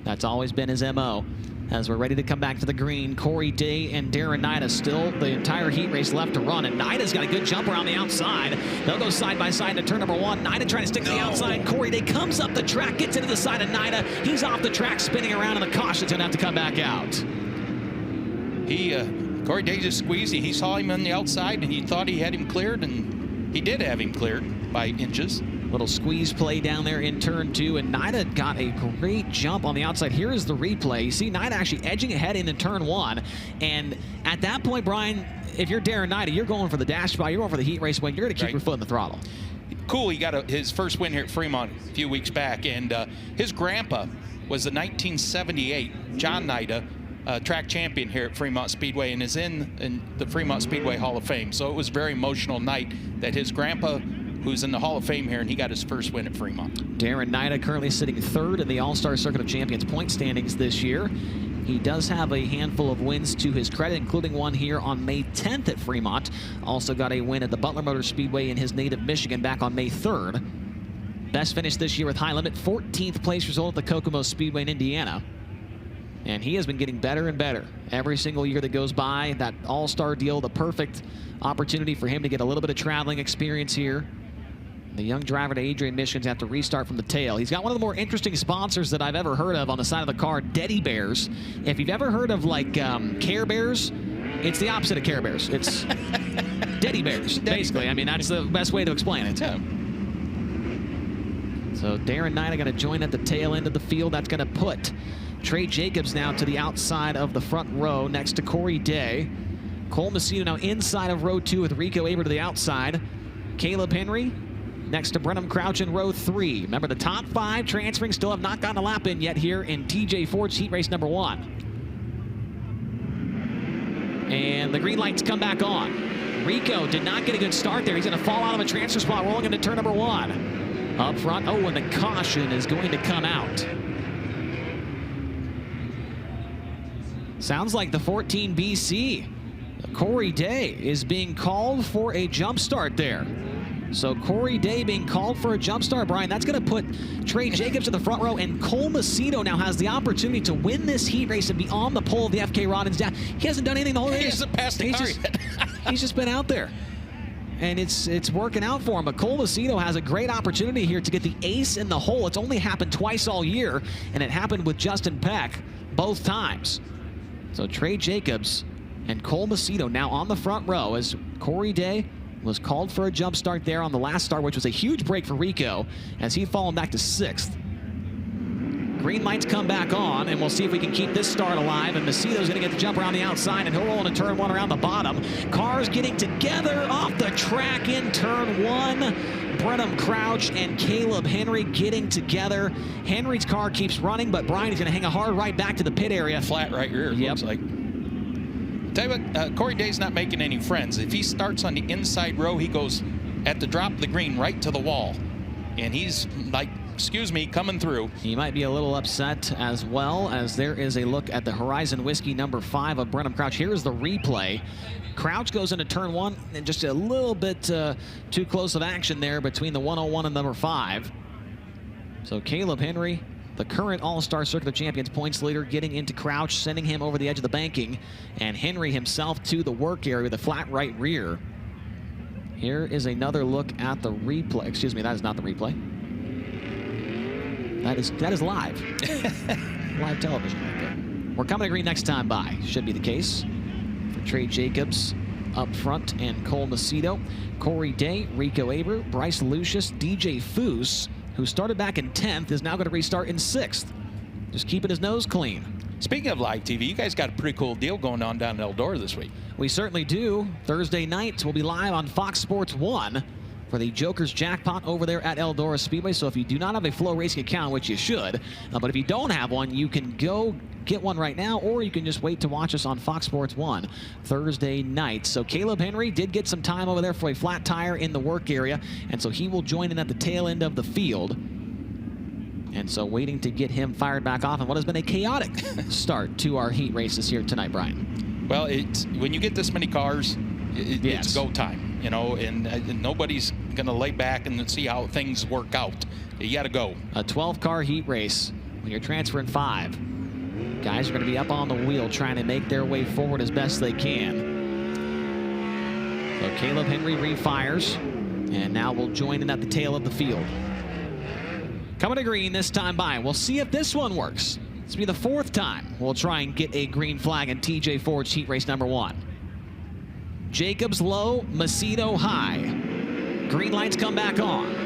Speaker 1: That's always been his MO. As we're ready to come back to the green, Corey Day and Darren Nida still the entire heat race left to run, and Nida's got a good jump around the outside. They'll go side by side to turn number 1. Nida trying to stick to the outside. Corey Day comes up the track, gets into the side of Nida. He's off the track, spinning around, and the caution's going to have to come back out.
Speaker 2: Corey Day just squeezed. He saw him on the outside, and he thought he had him cleared, and he did have him cleared by inches.
Speaker 1: Little squeeze play down there in turn 2, and Nida got a great jump on the outside. Here is the replay. You see Nida actually edging ahead in turn 1, and at that point, Brian, if you're Darren Nida, you're going for the dash spot, you're going for the heat race win, you're going to keep your foot in the throttle.
Speaker 2: Cool, he got his first win here at Fremont a few weeks back, and his grandpa was the 1978 John Nida track champion here at Fremont Speedway, and is in the Fremont Speedway Hall of Fame. So it was a very emotional night that his grandpa, who's in the Hall of Fame here, and he got his first win at Fremont.
Speaker 1: Darren Nida currently sitting 3rd in the All-Star Circuit of Champions point standings this year. He does have a handful of wins to his credit, including one here on May 10th at Fremont. Also got a win at the Butler Motor Speedway in his native Michigan back on May 3rd. Best finish this year with high limit, 14th place result at the Kokomo Speedway in Indiana. And he has been getting better and better every single year that goes by. That All-Star deal, the perfect opportunity for him to get a little bit of traveling experience here. The young driver to Adrian Michigan's have to restart from the tail. He's got one of the more interesting sponsors that I've ever heard of on the side of the car, Teddy Bears. If you've ever heard of like Care Bears, it's the opposite of Care Bears. It's Teddy Bears, basically. I mean, that's the best way to explain it.
Speaker 2: Yeah.
Speaker 1: So Darren Nida going to join at the tail end of the field. That's going to put Trey Jacobs now to the outside of the front row next to Corey Day. Cole Macedo now inside of row 2 with Rico Aber to the outside. Caleb Henry next to Brenham Crouch in row 3. Remember, the top 5 transferring still have not gotten a lap in yet here in TJ Ford's heat race number 1. And the green lights come back on. Rico did not get a good start there. He's going to fall out of a transfer spot rolling into turn number 1. Up front, oh, and the caution is going to come out. Sounds like the 14 BC. Corey Day is being called for a jump start there. So Corey Day being called for a jump start, Brian, that's going to put Trey Jacobs in the front row, and Cole Macedo now has the opportunity to win this heat race and be on the pole of the FK Roddens down. He hasn't done anything the whole race.
Speaker 2: He hasn't passed the car yet.
Speaker 1: He's just been out there. And it's working out for him. But Cole Macedo has a great opportunity here to get the ace in the hole. It's only happened twice all year, and it happened with Justin Peck both times. So Trey Jacobs and Cole Macedo now on the front row as Corey Day was called for a jump start there on the last start, which was a huge break for Rico as he'd fallen back to 6th. Green lights come back on, and we'll see if we can keep this start alive. And Macedo's going to get the jump around the outside, and he'll roll into turn 1 around the bottom. Cars getting together off the track in turn 1. Brenham Crouch and Caleb Henry getting together. Henry's car keeps running, but Brian is going to hang a hard right back to the pit area.
Speaker 2: Flat right rear,
Speaker 1: yep.
Speaker 2: Looks like. Tell you what, Corey Day's not making any friends. If he starts on the inside row, he goes at the drop of the green right to the wall. And he's like, excuse me, coming through.
Speaker 1: He might be a little upset as well, as there is a look at the Horizon Whiskey number 5 of Brenham Crouch. Here's the replay. Crouch goes into turn 1, and just a little bit too close of action there between the 101 and number 5. So Caleb Henry, the current All-Star Circuit of Champions points leader, getting into Crouch, sending him over the edge of the banking, and Henry himself to the work area with a flat right rear. Here is another look at the replay. Excuse me, that is not the replay. That is live. Live television right there. We're coming to green next time by. Should be the case. For Trey Jacobs up front and Cole Macedo. Corey Day, Rico Aber, Bryce Lucius, DJ Foose, who started back in 10th, is now going to restart in 6th. Just keeping his nose clean.
Speaker 2: Speaking of live TV, you guys got a pretty cool deal going on down in Eldora this week.
Speaker 1: We certainly do. Thursday night, we'll be live on Fox Sports 1 for the Joker's Jackpot over there at Eldora Speedway. So if you do not have a FloRacing account, which you should, but if you don't have one, you can go get one right now, or you can just wait to watch us on Fox Sports 1 Thursday night. So Caleb Henry did get some time over there for a flat tire in the work area, and so he will join in at the tail end of the field. And so waiting to get him fired back off in what has been a chaotic start to our heat races here tonight, Brian.
Speaker 2: Well, it's when you get this many cars, it's go time, you know, and nobody's going to lay back and see how things work out. You got to go.
Speaker 1: A 12-car heat race when you're transferring 5. Guys are going to be up on the wheel trying to make their way forward as best they can. So Caleb Henry refires, and now we'll join in at the tail of the field. Coming to green this time by. We'll see if this one works. This will be the 4th time we'll try and get a green flag in TJ Ford's heat race number 1. Jacobs low, Macedo high. Green lights come back on.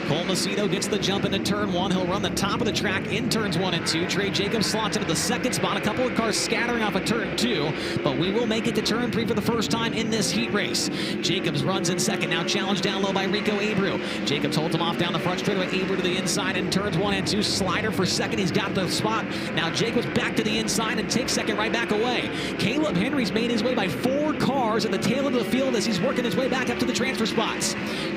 Speaker 1: Cole Macedo gets the jump into turn 1. He'll run the top of the track in turns 1 and 2. Trey Jacobs slots into the 2nd spot. A couple of cars scattering off of turn 2, but we will make it to turn 3 for the first time in this heat race. Jacobs runs in 2nd, now challenged down low by Rico Abreu. Jacobs holds him off down the front straightaway. Abreu to the inside in turns 1 and 2. Slider for 2nd. He's got the spot. Now Jacobs back to the inside and takes 2nd right back away. Caleb Henry's made his way by 4 cars at the tail of the field as he's working his way back up to the transfer spots.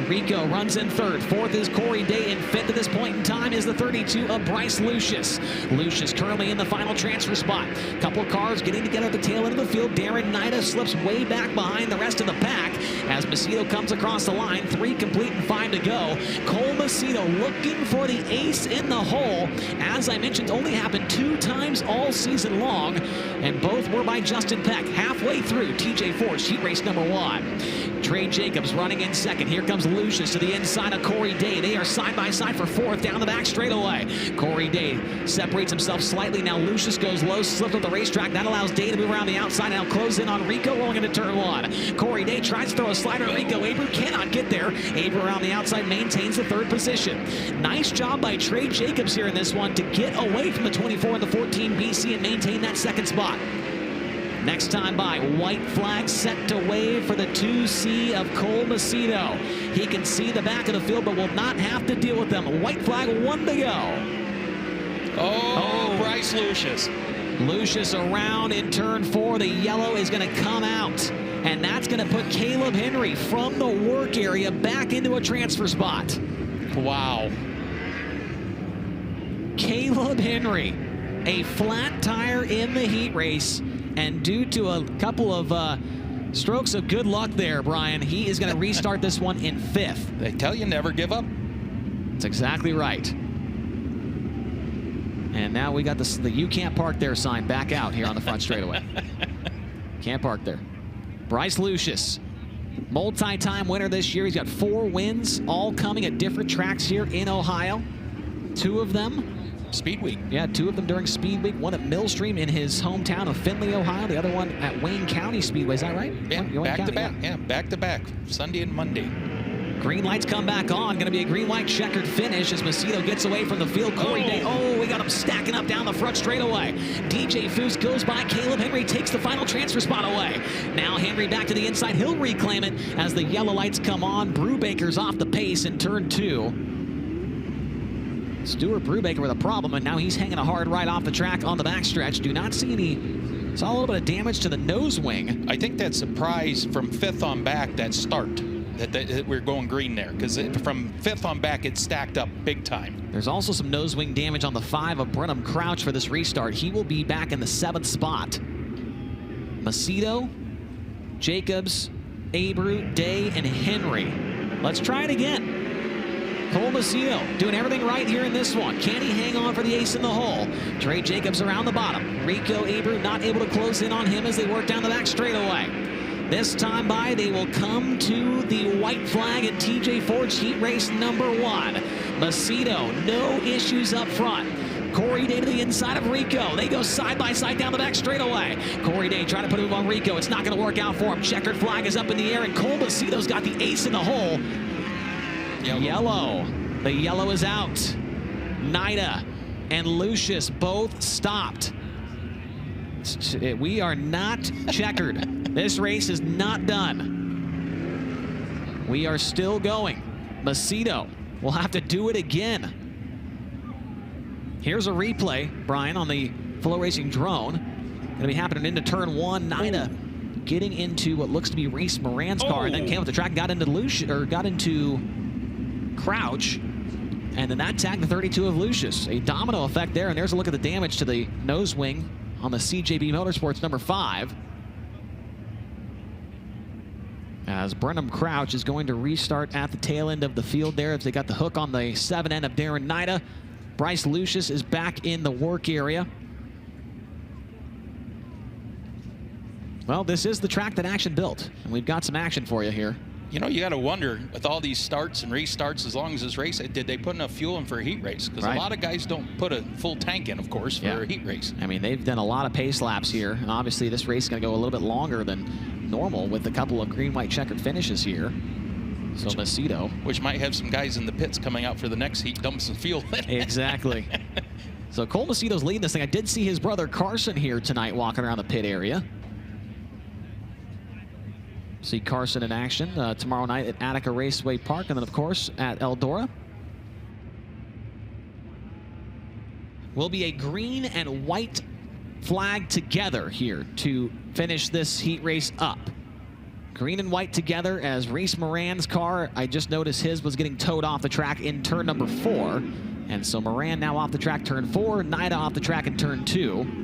Speaker 1: Rico runs in 3rd. 4th is Corey Day, and 5th at this point in time is the 32 of Bryce Lucius. Lucius currently in the final transfer spot. Couple of cars getting together at the tail end of the field. Darren Nida slips way back behind the rest of the pack as Macedo comes across the line. 3 complete and 5 to go. Cole Macedo looking for the ace in the hole. As I mentioned, only happened 2 times all season long, and both were by Justin Peck. Halfway through TJ Ford's heat race number 1. Trey Jacobs running in 2nd. Here comes Lucius to the inside of Corey Day. They are side by side for 4th down the back straightaway. Corey Day separates himself slightly. Now Lucius goes low, slipped up the racetrack. That allows Day to move around the outside. Now close in on Rico rolling into turn 1. Corey Day tries to throw a slider at Rico. Abreu cannot get there. Abreu around the outside maintains the 3rd position. Nice job by Trey Jacobs here in this one to get away from the 24 and the 14 BC and maintain that 2nd spot. Next time by, white flag set to wave for the 2C of Cole Macedo. He can see the back of the field, but will not have to deal with them. White flag, 1 to go.
Speaker 2: Oh, Bryce Lucius.
Speaker 1: Lucius around in turn 4. The yellow is going to come out, and that's going to put Caleb Henry from the work area back into a transfer spot.
Speaker 2: Wow.
Speaker 1: Caleb Henry, a flat tire in the heat race. And due to a couple of strokes of good luck there, Brian, he is going to restart this one in 5th.
Speaker 2: They tell you never give up.
Speaker 1: That's exactly right. And now we got the "You Can't Park There" sign back out here on the front straightaway. Can't park there. Bryce Lucius, multi-time winner this year. He's got 4 wins, all coming at different tracks here in Ohio. 2 of them
Speaker 2: Speed Week.
Speaker 1: Yeah, 2 of them during Speed Week. One at Millstream in his hometown of Findlay, Ohio. The other one at Wayne County Speedway. Is that right?
Speaker 2: Yeah, back to back. Yeah, back to back. Sunday and Monday.
Speaker 1: Green lights come back on. Going to be a green light checkered finish as Macedo gets away from the field. Corey Day. Oh, we got him stacking up down the front straightaway. DJ Foose goes by. Caleb Henry takes the final transfer spot away. Now Henry back to the inside. He'll reclaim it as the yellow lights come on. Brubaker's off the pace in turn 2. Stuart Brubaker with a problem, and now he's hanging a hard right off the track on the backstretch. Do not see any. Saw a little bit of damage to the nose wing.
Speaker 2: I think that surprise from 5th on back, that start, that we're going green there, because from 5th on back, it stacked up big time.
Speaker 1: There's also some nose wing damage on the 5 of Brenham Crouch for this restart. He will be back in the 7th spot. Macedo, Jacobs, Abreu, Day, and Henry. Let's try it again. Cole Macedo doing everything right here in this one. Can he hang on for the ace in the hole? Trey Jacobs around the bottom. Rico Abreu not able to close in on him as they work down the back straightaway. This time by, they will come to the white flag at TJ Ford's heat race number 1. Macedo, no issues up front. Corey Day to the inside of Rico. They go side by side down the back straightaway. Corey Day trying to put a move on Rico. It's not going to work out for him. Checkered flag is up in the air, and Cole Macedo's got the ace in the hole. Yellow. The yellow is out. Nida and Lucius both stopped. We are not checkered. This race is not done. We are still going. Macedo will have to do it again. Here's a replay, Brian, on the FloRacing drone. Going to be happening into turn 1. Nida getting into what looks to be Reese Moran's car, and then came up the track, got into Crouch, and then that tagged the 32 of Lucius. A domino effect there, and there's a look at the damage to the nose wing on the CJB Motorsports number 5. As Brenham Crouch is going to restart at the tail end of the field there as they got the hook on the 7N of Darren Nida. Bryce Lucius is back in the work area. Well, this is the track that Action built, and we've got some action for you here.
Speaker 2: You know, you got to wonder, with all these starts and restarts, as long as this race, did they put enough fuel in for a heat race? Because a lot of guys don't put a full tank in, of course, for a heat race.
Speaker 1: I mean, they've done a lot of pace laps here, and obviously this race is going to go a little bit longer than normal with a couple of green, white checkered finishes here. So Macedo.
Speaker 2: Which might have some guys in the pits coming out for the next heat, dump some fuel in.
Speaker 1: Exactly. So Cole Macedo's leading this thing. I did see his brother Carson here tonight walking around the pit area. See Carson in action tomorrow night at Attica Raceway Park, and then, of course, at Eldora. Will be a green and white flag together here to finish this heat race up. Green and white together as Reese Moran's car, I just noticed his was getting towed off the track in turn number 4. And so Moran now off the track turn 4, Nida off the track in turn 2.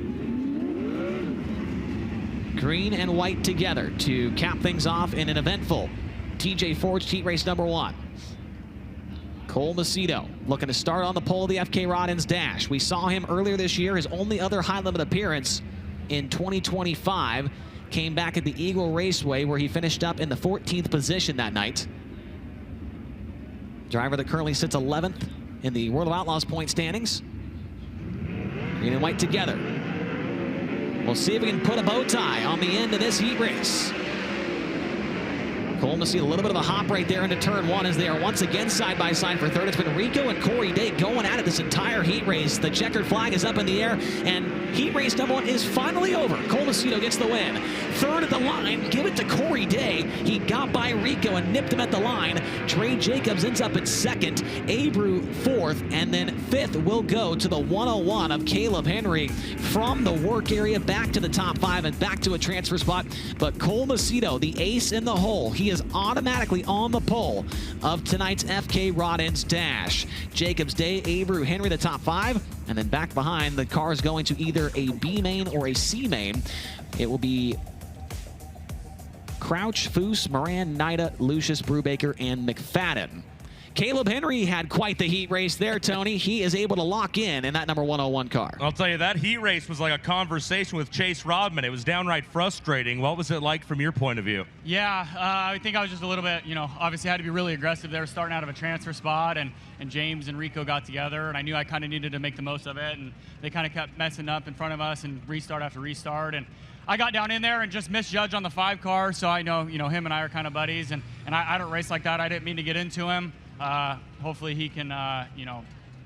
Speaker 1: Green and white together to cap things off in an eventful TJ Forged heat race number 1. Cole Macedo looking to start on the pole of the FK Rodden's dash. We saw him earlier this year. His only other high limit appearance in 2025 came back at the Eagle Raceway, where he finished up in the 14th position that night. Driver that currently sits 11th in the World of Outlaws point standings. Green and white together. We'll see if we can put a bow tie on the end of this heat race. Cole Macedo, a little bit of a hop right there into turn 1 as they are once again side by side for third. It's been Rico and Corey Day going at it this entire heat race. The checkered flag is up in the air, and heat race number 1 is finally over. Cole Macedo gets the win. Third at the line, give it to Corey Day. He got by Rico and nipped him at the line. Trey Jacobs ends up at 2nd, Abreu 4th, and then 5th will go to the 101 of Caleb Henry from the work area back to the top 5 and back to a transfer spot. But Cole Macedo, the ace in the hole, he is automatically on the pole of tonight's FK Rodden's dash. Jacobs, Day, Abreu, Henry, the top 5, and then back behind, the car is going to either a B main or a C main. It will be Crouch, Foose, Moran, Nida, Lucius, Brubaker, and McFadden. Caleb Henry had quite the heat race there, Tony. He is able to lock in that number 101 car.
Speaker 3: I'll tell you, that heat race was like a conversation with Chase Rodman. It was downright frustrating. What was it like from your point of view?
Speaker 5: Yeah, I think I was just a little bit, obviously had to be really aggressive there starting out of a transfer spot, and James and Rico got together, and I knew I kind of needed to make the most of it, and they kind of kept messing up in front of us and restart after restart, and I got down in there and just misjudged on the 5 car, so I know, him and I are kind of buddies, and I don't race like that. I didn't mean to get into him. Hopefully he can,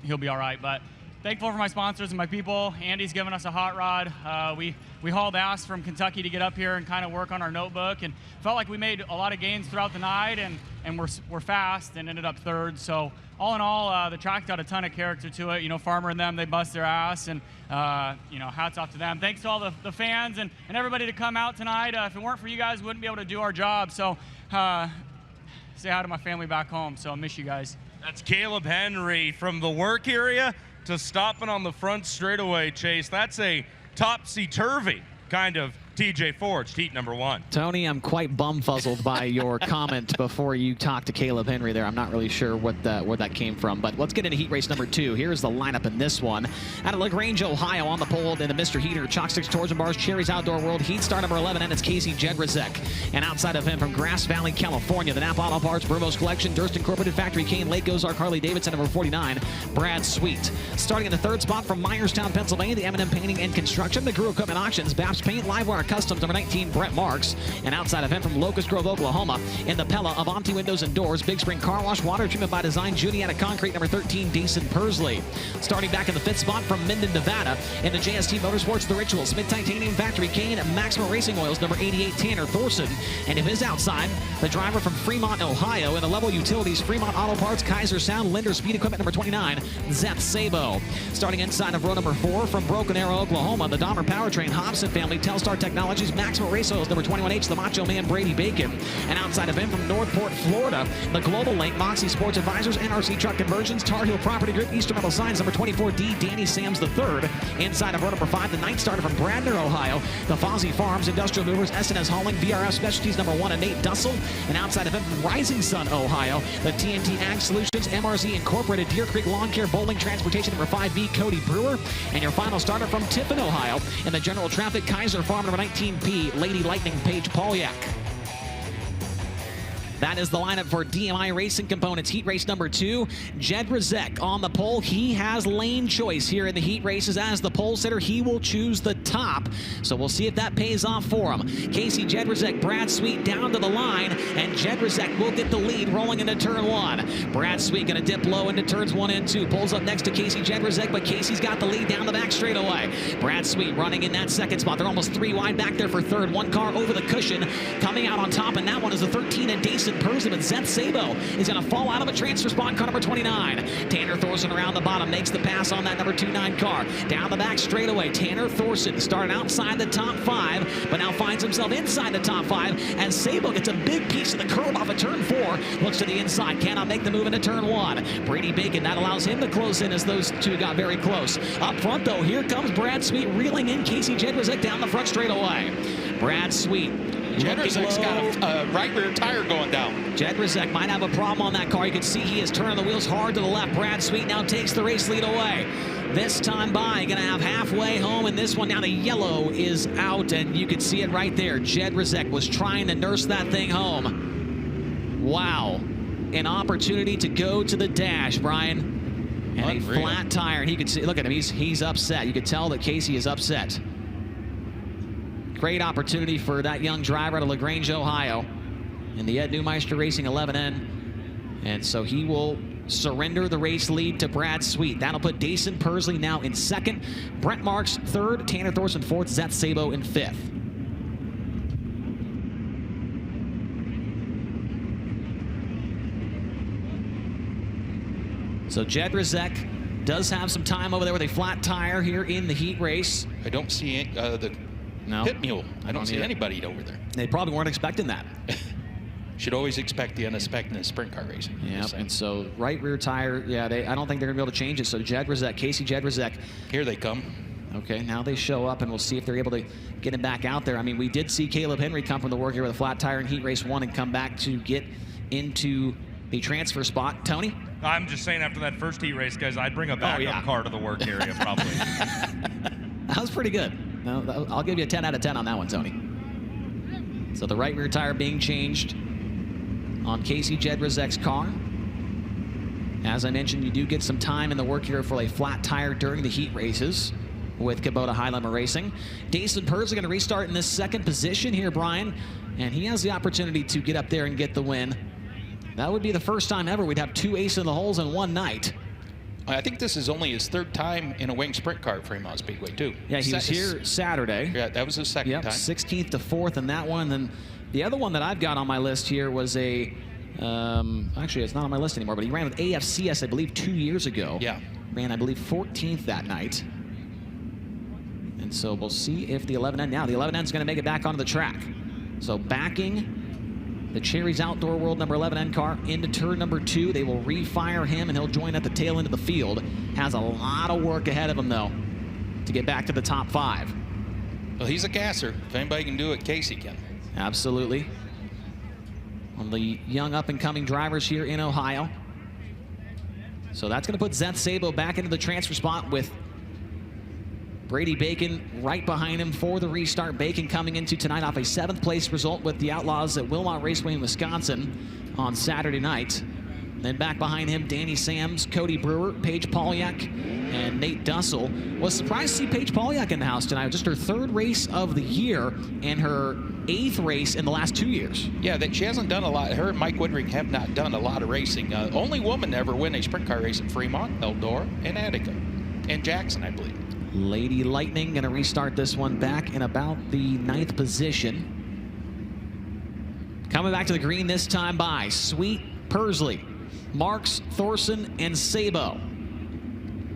Speaker 5: he'll be all right. But thankful for my sponsors and my people. Andy's given us a hot rod. We hauled ass from Kentucky to get up here and kind of work on our notebook, and felt like we made a lot of gains throughout the night, and we're fast and ended up 3rd. So all in all, the track got a ton of character to it. Farmer and them, they bust their ass, and hats off to them. Thanks to all the fans and everybody to come out tonight. If it weren't for you guys, we wouldn't be able to do our job. So say hi to my family back home, so I miss you guys.
Speaker 3: That's Caleb Henry from the work area to stopping on the front straightaway, Chase. That's a topsy-turvy kind of TJ Forged heat number 1.
Speaker 1: Tony, I'm quite bumfuzzled by your comment before you talked to Caleb Henry there. I'm not really sure where that came from, but let's get into heat race number 2. Here's the lineup in this one. Out of LaGrange, Ohio, on the pole in the Mr. Heater, Chalk Sticks Torsion Bars, Cherry's Outdoor World, heat star number 11, and it's Casey Jedrzejek. And outside of him from Grass Valley, California, the Napa Auto Parts, Brumos Collection, Durst Incorporated, Factory Kane, Lake Ozark, Harley Davidson, number 49, Brad Sweet. Starting in the 3rd spot from Myerstown, Pennsylvania, the M&M Painting and Construction, the Guru Equipment Auctions, Babs Paint, Livewire Customs, number 19, Brett Marks. And outside of him from Locust Grove, Oklahoma, in the Pella, Avanti Windows and Doors, Big Spring Car Wash, Water Treatment by Design, Juniata Concrete, number 13, Deason Persley. Starting back in the 5th spot from Minden, Nevada, in the JST Motorsports, The Ritual, Smith Titanium, Factory Kane, Maxima Racing Oils, number 88, Tanner Thorson. And if his outside, the driver from Fremont, Ohio, in the Level Utilities, Fremont Auto Parts, Kaiser Sound, Linder Speed Equipment, number 29, Zeth Sabo. Starting inside of row number 4 from Broken Arrow, Oklahoma, the Dahmer Powertrain, Hobson family, Telstar Technology, Technologies, Maximum Race Oils, number 21H, the Macho Man Brady Bacon. And outside of him from Northport, Florida, the Global Link, Moxie Sports Advisors, NRC Truck Conversions, Tar Heel Property Group, Eastern Metal Signs, number 24D, Danny Sams III. Inside of row number 5, the ninth starter from Bradner, Ohio, the Fozzie Farms, Industrial Movers, S&S Hauling, VRF Specialties, number 1, and Nate Dussel. And outside of him from Rising Sun, Ohio, the TNT Ag Solutions, MRZ Incorporated, Deer Creek Lawn Care, Bowling Transportation, number 5B, Cody Brewer. And your final starter from Tiffin, Ohio, in the General Traffic, Kaiser Farm, number 19P, Lady Lightning, Paige Polyak. That is the lineup for DMI Racing Components. Heat race number 2, Jed Rizek on the pole. He has lane choice here in the heat races. As the pole sitter, he will choose the top. So we'll see if that pays off for him. Casey Jed Rizek, Brad Sweet down to the line, and Jed Rizek will get the lead rolling into turn 1. Brad Sweet going to dip low into turns 1 and 2. Pulls up next to Casey Jed Rizek, but Casey's got the lead down the back straightaway. Brad Sweet running in that second spot. They're almost 3 wide back there for third. One car over the cushion coming out on top, and that one is the 13 and Dason Persley, but Zeth Sabo is going to fall out of a transfer spot, car number 29. Tanner Thorson around the bottom makes the pass on that number 29 car. Down the back straightaway, Tanner Thorson started outside the top 5, but now finds himself inside the top 5 as Sabo gets a big piece of the curb off of turn 4. Looks to the inside, cannot make the move into turn 1. Brady Bacon, that allows him to close in as those two got very close. Up front though, here comes Brad Sweet reeling in Casey Jed Rizek down the front straightaway. Brad Sweet.
Speaker 2: Jed Rizek's got a right rear tire going down.
Speaker 1: Jed Rizek might have a problem on that car. You can see he is turning the wheels hard to the left. Brad Sweet now takes the race lead away. This time by, going to have halfway home in this one. Now the yellow is out, and you can see it right there. Jed Rizek was trying to nurse that thing home. Wow. An opportunity to go to the dash, Brian. And a flat tire, and he could see, look at him, he's upset. You could tell that Casey is upset. Great opportunity for that young driver out of LaGrange, Ohio, in the Ed Neumeister Racing 11N. And so he will surrender the race lead to Brad Sweet. That'll put Dason Persley now in second, Brent Marks third, Tanner Thorson fourth, Zeth Sabo in fifth. So Jed Rizek does have some time over there with a flat tire here in the heat race.
Speaker 2: I don't see the pit mule. I don't see anybody over there.
Speaker 1: They probably weren't expecting that.
Speaker 2: Should always expect the unexpected in sprint car racing.
Speaker 1: Yeah, and so right rear tire, yeah, I don't think they're going to be able to change it. So Jed Rizek, Casey Jed Rizek.
Speaker 2: Here they come.
Speaker 1: Okay, now they show up, and we'll see if they're able to get him back out there. I mean, we did see Caleb Henry come from the work here with a flat tire in heat race 1 and come back to get into the transfer spot. Tony?
Speaker 3: I'm just saying after that first heat race, guys, I'd bring a backup car to the work area probably.
Speaker 1: That was pretty good. No, I'll give you a 10 out of 10 on that one, Tony. So the right rear tire being changed on Casey Jed Rizek's car. As I mentioned, you do get some time in the work here for a flat tire during the heat races with Kubota High Limit Racing. Dason Persley going to restart in this second position here, Brian, and he has the opportunity to get up there and get the win. That would be the first time ever we'd have 2 ace in the holes in one night.
Speaker 2: I think this is only his third time in a wing sprint car at Fremont Speedway, too.
Speaker 1: Yeah, he was here Saturday.
Speaker 2: Yeah, that was his second time.
Speaker 1: 16th to 4th in that one. And then the other one that I've got on my list here was a, actually it's not on my list anymore, but he ran with AFCS, I believe, 2 years ago.
Speaker 2: Yeah.
Speaker 1: Ran, I believe, 14th that night. And so we'll see if the 11N, now the 11N is going to make it back onto the track. So backing the Cherries Outdoor World number 11N car into turn number 2. They will refire him, and he'll join at the tail end of the field. Has a lot of work ahead of him, though, to get back to the top 5.
Speaker 2: Well, he's a gasser. If anybody can do it, Casey can.
Speaker 1: Absolutely. One of the young up-and-coming drivers here in Ohio. So that's going to put Zeth Sabo back into the transfer spot with Brady Bacon right behind him for the restart. Bacon coming into tonight off a 7th place result with the Outlaws at Wilmot Raceway in Wisconsin on Saturday night. Then back behind him, Danny Sams, Cody Brewer, Paige Polyak, and Nate Dussel. Was surprised to see Paige Polyak in the house tonight. Just her 3rd race of the year and her 8th race in the last 2 years.
Speaker 2: Yeah, she hasn't done a lot. Her and Mike Woodring have not done a lot of racing. Only woman to ever win a sprint car race at Fremont, Eldora, and Attica, and Jackson, I believe.
Speaker 1: Lady Lightning going to restart this one back in about the 9th position. Coming back to the green this time by Sweet, Persley, Marks, Thorson, and Sabo.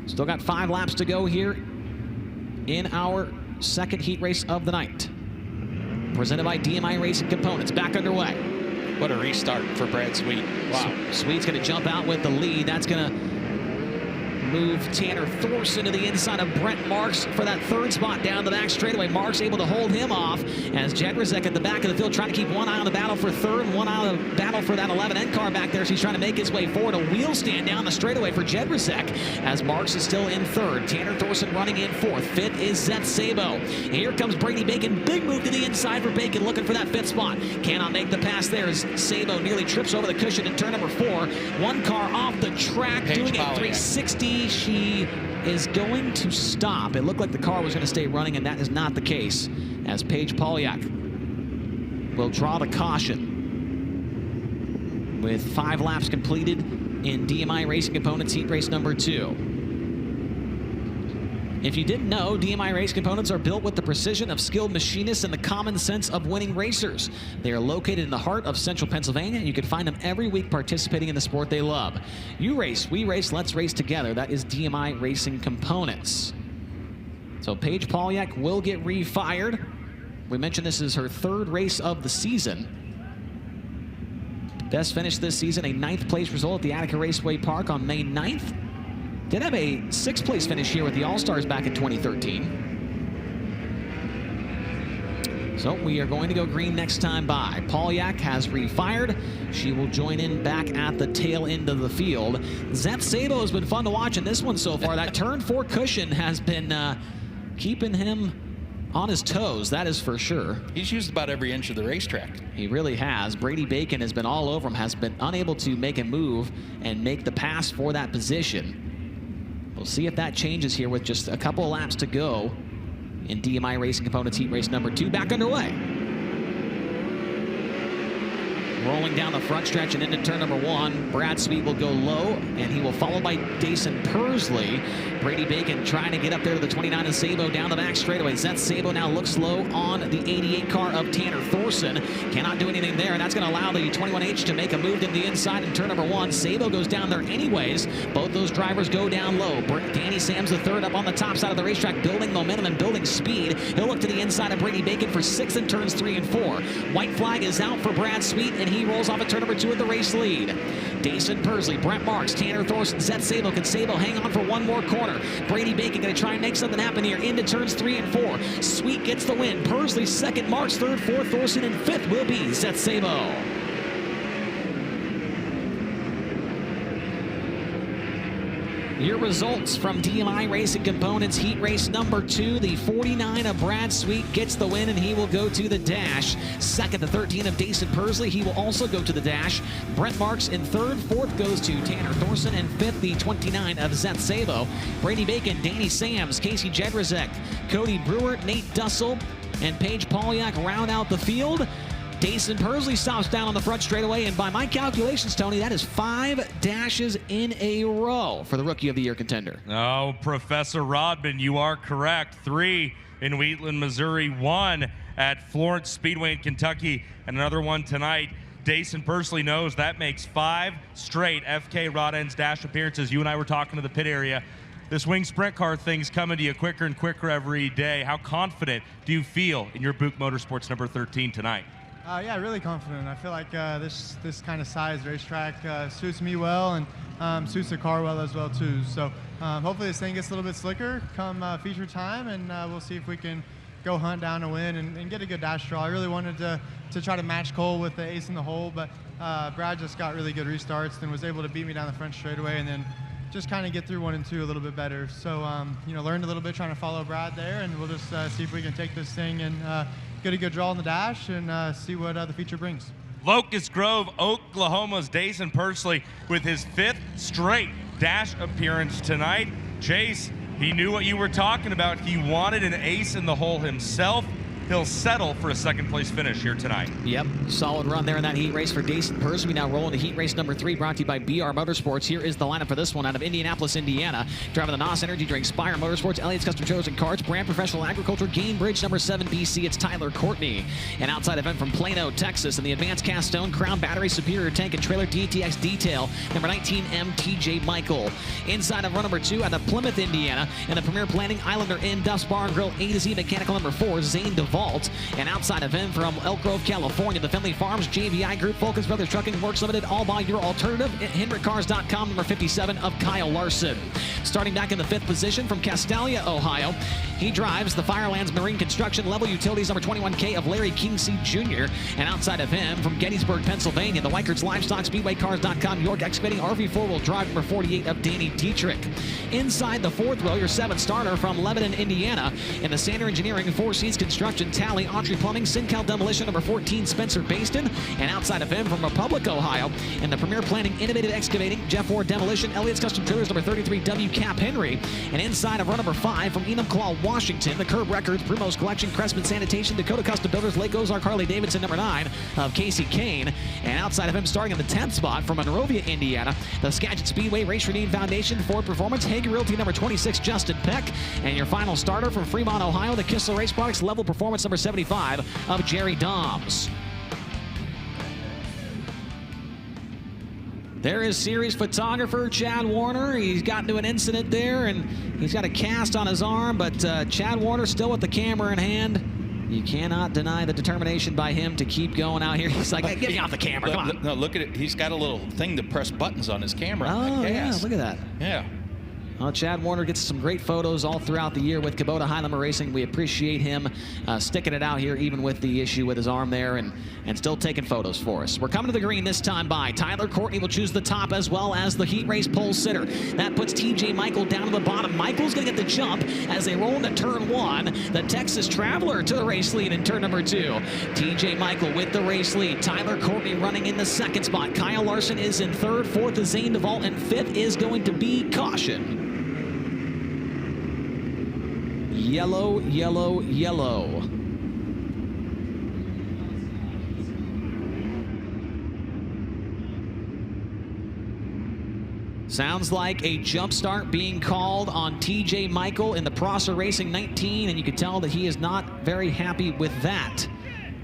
Speaker 1: Still got 5 laps to go here in our second heat race of the night. presented by DMI Racing Components. Back underway.
Speaker 2: What a restart for Brad Sweet. Wow.
Speaker 1: Sweet's going to jump out with the lead. That's going to move Tanner Thorson to the inside of Brent Marks for that third spot down the back straightaway. Marks able to hold him off as Jedrzejczyk at the back of the field trying to keep one eye on the battle for third and one eye on the battle for that 11N car back there. So he's trying to make his way forward. A wheel stand down the straightaway for Jedrzejczyk as Marks is still in third. Tanner Thorson running in fourth. Fifth is Zeth Sabo. Here comes Brady Bacon. Big move to the inside for Bacon, looking for that fifth spot. Cannot make the pass there as Sabo nearly trips over the cushion in turn number 4. One car off the track, doing a 360. She is going to stop. It looked like the car was going to stay running, and that is not the case, as Paige Polyak will draw the caution with 5 laps completed in DMI Racing Components heat race number 2. If you didn't know, DMI Race Components are built with the precision of skilled machinists and the common sense of winning racers. They are located in the heart of central Pennsylvania, and you can find them every week participating in the sport they love. You race, we race, let's race together. That is DMI Racing Components. So Paige Polyak will get refired. We mentioned this is her 3rd race of the season. Best finish this season, a 9th place result at the Attica Raceway Park on May 9th. Did have a 6th place finish here with the All-Stars back in 2013. So we are going to go green next time by. Polyak has refired. She will join in back at the tail end of the field. Zeth Sabo has been fun to watch in this one so far. That turn 4 cushion has been keeping him on his toes, that is for sure.
Speaker 2: He's used about every inch of the racetrack.
Speaker 1: He really has. Brady Bacon has been all over him, has been unable to make a move and make the pass for that position. We'll see if that changes here with just a couple of laps to go in DMI Racing Components heat race number 2. Back underway. Rolling down the front stretch and into turn number 1. Brad Sweet will go low, and he will follow by Dason Persley. Brady Bacon trying to get up there to the 29 of Sabo down the back straightaway. Zeth Sabo now looks low on the 88 car of Tanner Thorson. Cannot do anything there, and that's going to allow the 21H to make a move to the inside in turn number 1. Sabo goes down there anyways. Both those drivers go down low. Danny Sams the third up on the top side of the racetrack, building momentum and building speed. He'll look to the inside of Brady Bacon for 6th in turns 3 and 4. White flag is out for Brad Sweet, and he rolls off at turn number 2 with the race lead. Dason Persley, Brent Marks, Tanner Thorson, Zeth Sabo. Can Sabo hang on for one more corner? Brady Bacon going to try and make something happen here into turns 3 and 4. Sweet gets the win. Persley 2nd, Marks 3rd, 4th, Thorson, and 5th will be Zeth Sabo. Your results from DMI Racing Components heat race number 2. The 49 of Brad Sweet gets the win, and he will go to the dash. 2nd, the 13 of Dason Persley. He will also go to the dash. Brent Marks in 3rd. 4th goes to Tanner Thorson, and 5th, the 29 of Zeth Sabo. Brady Bacon, Danny Sams, Casey Jedrzejczyk, Cody Brewer, Nate Dussel, and Paige Polyak round out the field. Dason Persley stops down on the front straightaway, and by my calculations, Tony, that is 5 dashes in a row for the Rookie of the Year contender.
Speaker 3: Oh, Professor Rodman, you are correct. 3 in Wheatland, Missouri, 1 at Florence Speedway in Kentucky, and another one tonight. Dason Persley knows that makes 5 straight FK Rod Ends dash appearances. You and I were talking to the pit area. This wing sprint car thing's coming to you quicker and quicker every day. How confident do you feel in your Buick Motorsports number 13 tonight?
Speaker 6: Yeah, really confident. I feel like this kind of size racetrack suits me well and suits the car well as well too. So hopefully this thing gets a little bit slicker come feature time, and we'll see if we can go hunt down a win and get a good dash draw. I really wanted to try to match Cole with the ace in the hole, but Brad just got really good restarts and was able to beat me down the front straightaway, and then just kind of get through 1 and 2 a little bit better. So learned a little bit trying to follow Brad there, and we'll just see if we can take this thing and get a good draw on the dash and see what the feature brings.
Speaker 3: Locust Grove, Oklahoma's Dason Persley with his 5th straight dash appearance tonight. Chase, he knew what you were talking about. He wanted an ace in the hole himself. He'll settle for a 2nd place finish here tonight.
Speaker 1: Yep, solid run there in that heat race for Dason Persley. We now roll into heat race number 3, brought to you by BR Motorsports. Here is the lineup for this one out of Indianapolis, Indiana. Driving the NOS Energy Drink, Spire Motorsports, Elliott's Custom Trailers and Carts, Brand Professional Agriculture, Gainbridge number 7 BC. It's Tyler Courtney. An outside event from Plano, Texas, and the Advanced Cast Stone, Crown Battery, Superior Tank, and Trailer DTX Detail, number 19 MTJ Michael. Inside of run number 2 out of Plymouth, Indiana, and the Premier Planning Islander Inn, Duff's Bar and Grill, A to Z Mechanical number 4, Zane Duvall. DeVault. And outside of him from Elk Grove, California, the Finley Farms JVI Group, Focus Brothers Trucking Works Limited, all by your alternative. HendrickCars.com, number 57 of Kyle Larson. Starting back in the 5th position from Castalia, Ohio, he drives the Firelands Marine Construction Level Utilities, number 21K of Larry Kingseed Jr. And outside of him from Gettysburg, Pennsylvania, the Weikert's Livestock, SpeedwayCars.com, York Excavating RV 4-wheel drive, number 48 of Danny Dietrich. Inside the 4th row, your 7th starter from Lebanon, Indiana, in the Sander Engineering, 4 Seas Construction, Tally, Autry Plumbing, Sincal Demolition, number 14, Spencer Baston. And outside of him from Republic, Ohio, in the Premier Planning, Innovative Excavating, Jeff Ward Demolition, Elliott's Custom Trailers, number 33, W. Cap Henry. And inside of row number 5 from Enumclaw, Washington, the Curb Records, Primos Collection, Crestman Sanitation, Dakota Custom Builders, Lake Ozark, Harley Davidson, number 9 of Casey Kane. And outside of him, starting in the 10th spot from Monrovia, Indiana, the Skagit Speedway, Race Redeem Foundation, Ford Performance, Hager Realty, number 26, Justin Peck. And your final starter from Fremont, Ohio, the Kistler Race Products, Level Performance, number 75 of Jerry Doms. There is series photographer Chad Warner. He's gotten into an incident there, and he's got a cast on his arm, but Chad Warner still with the camera in hand. You cannot deny the determination by him to keep going out here. He's like, get me off the camera, come on.
Speaker 2: No, look at it. He's got a little thing to press buttons on his camera.
Speaker 1: Oh, yeah, look at that.
Speaker 2: Yeah.
Speaker 1: Well, Chad Warner gets some great photos all throughout the year with Kubota High Limit Racing. We appreciate him sticking it out here, even with the issue with his arm there, and still taking photos for us. We're coming to the green this time by Tyler Courtney will choose the top as well as the heat race pole sitter. That puts TJ Michael down to the bottom. Michael's going to get the jump as they roll into turn 1. The Texas Traveler to the race lead in turn number 2. TJ Michael with the race lead. Tyler Courtney running in the 2nd spot. Kyle Larson is in 3rd. 4th is Zane DeVault, and 5th is going to be Caution. Yellow, yellow, yellow. Sounds like a jump start being called on TJ Michael in the Prosser Racing 19, and you can tell that he is not very happy with that,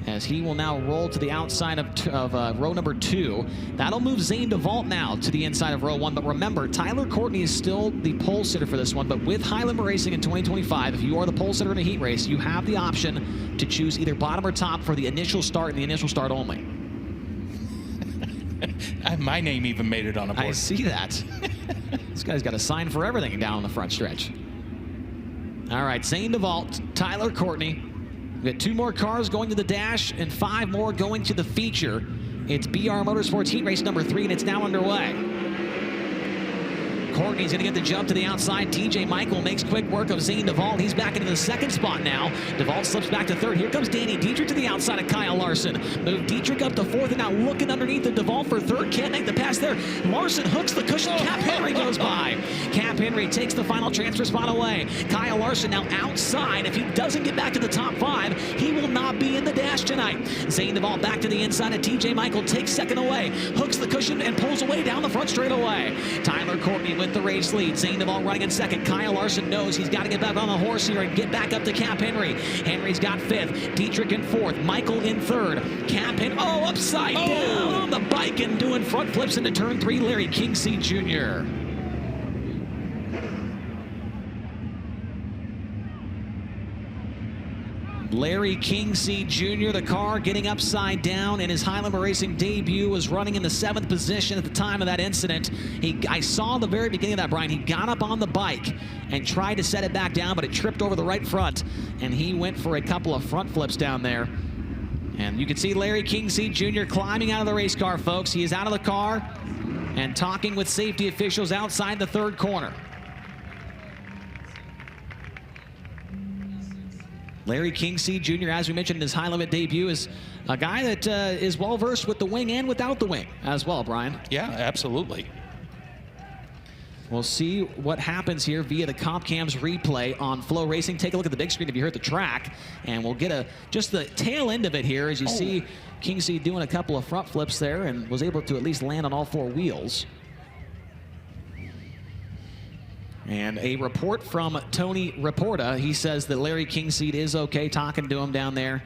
Speaker 1: as he will now roll to the outside of row number 2. That'll move Zane DeVault now to the inside of row 1. But remember, Tyler Courtney is still the pole sitter for this one. But with High Limit Racing in 2025, if you are the pole sitter in a heat race, you have the option to choose either bottom or top for the initial start and the initial start only.
Speaker 2: My name even made it on a board.
Speaker 1: I see that. This guy's got a sign for everything down on the front stretch. All right, Zane DeVault, Tyler Courtney. We've got 2 more cars going to the dash and 5 more going to the feature. It's BR Motorsports Heat Race number 3, and it's now underway. Courtney's going to get the jump to the outside. TJ Michael makes quick work of Zane DeVault. He's back into the 2nd spot now. DeVault slips back to 3rd. Here comes Danny Dietrich to the outside of Kyle Larson. Move Dietrich up to 4th, and now looking underneath the DeVault for 3rd. Can't make the pass there. Larson hooks the cushion. Cap Henry goes by. Cap Henry takes the final transfer spot away. Kyle Larson now outside. If he doesn't get back to the top 5, he will not be in the dash tonight. Zane DeVault back to the inside of TJ Michael. Takes 2nd away. Hooks the cushion and pulls away down the front straightaway. Tyler Courtney with the race lead. Zane DeVault running in 2nd. Kyle Larson knows he's got to get back on the horse here and get back up to Cap Henry. Henry's got 5th. Dietrich in 4th. Michael in 3rd. Cap Henry, upside down on the bike and doing front flips into turn 3. Larry Kingseed Jr. Larry Kingseed Jr., the car getting upside down in his High Limit Racing debut, was running in the 7th position at the time of that incident. I saw the very beginning of that, Brian. He got up on the bike and tried to set it back down, but it tripped over the right front, and he went for a couple of front flips down there. And you can see Larry Kingseed Jr. climbing out of the race car, folks. He is out of the car and talking with safety officials outside the 3rd corner. Larry Kingseed Jr., as we mentioned in his High Limit debut, is a guy that is well-versed with the wing and without the wing as well, Brian.
Speaker 2: Yeah, absolutely.
Speaker 1: We'll see what happens here via the Comp Cams replay on FloRacing. Take a look at the big screen if you heard the track, and we'll get just the tail end of it here as you see Kingseed doing a couple of front flips there and was able to at least land on all 4 wheels. And a report from Tony Reporta. He says that Larry Kingseed is okay, talking to him down there.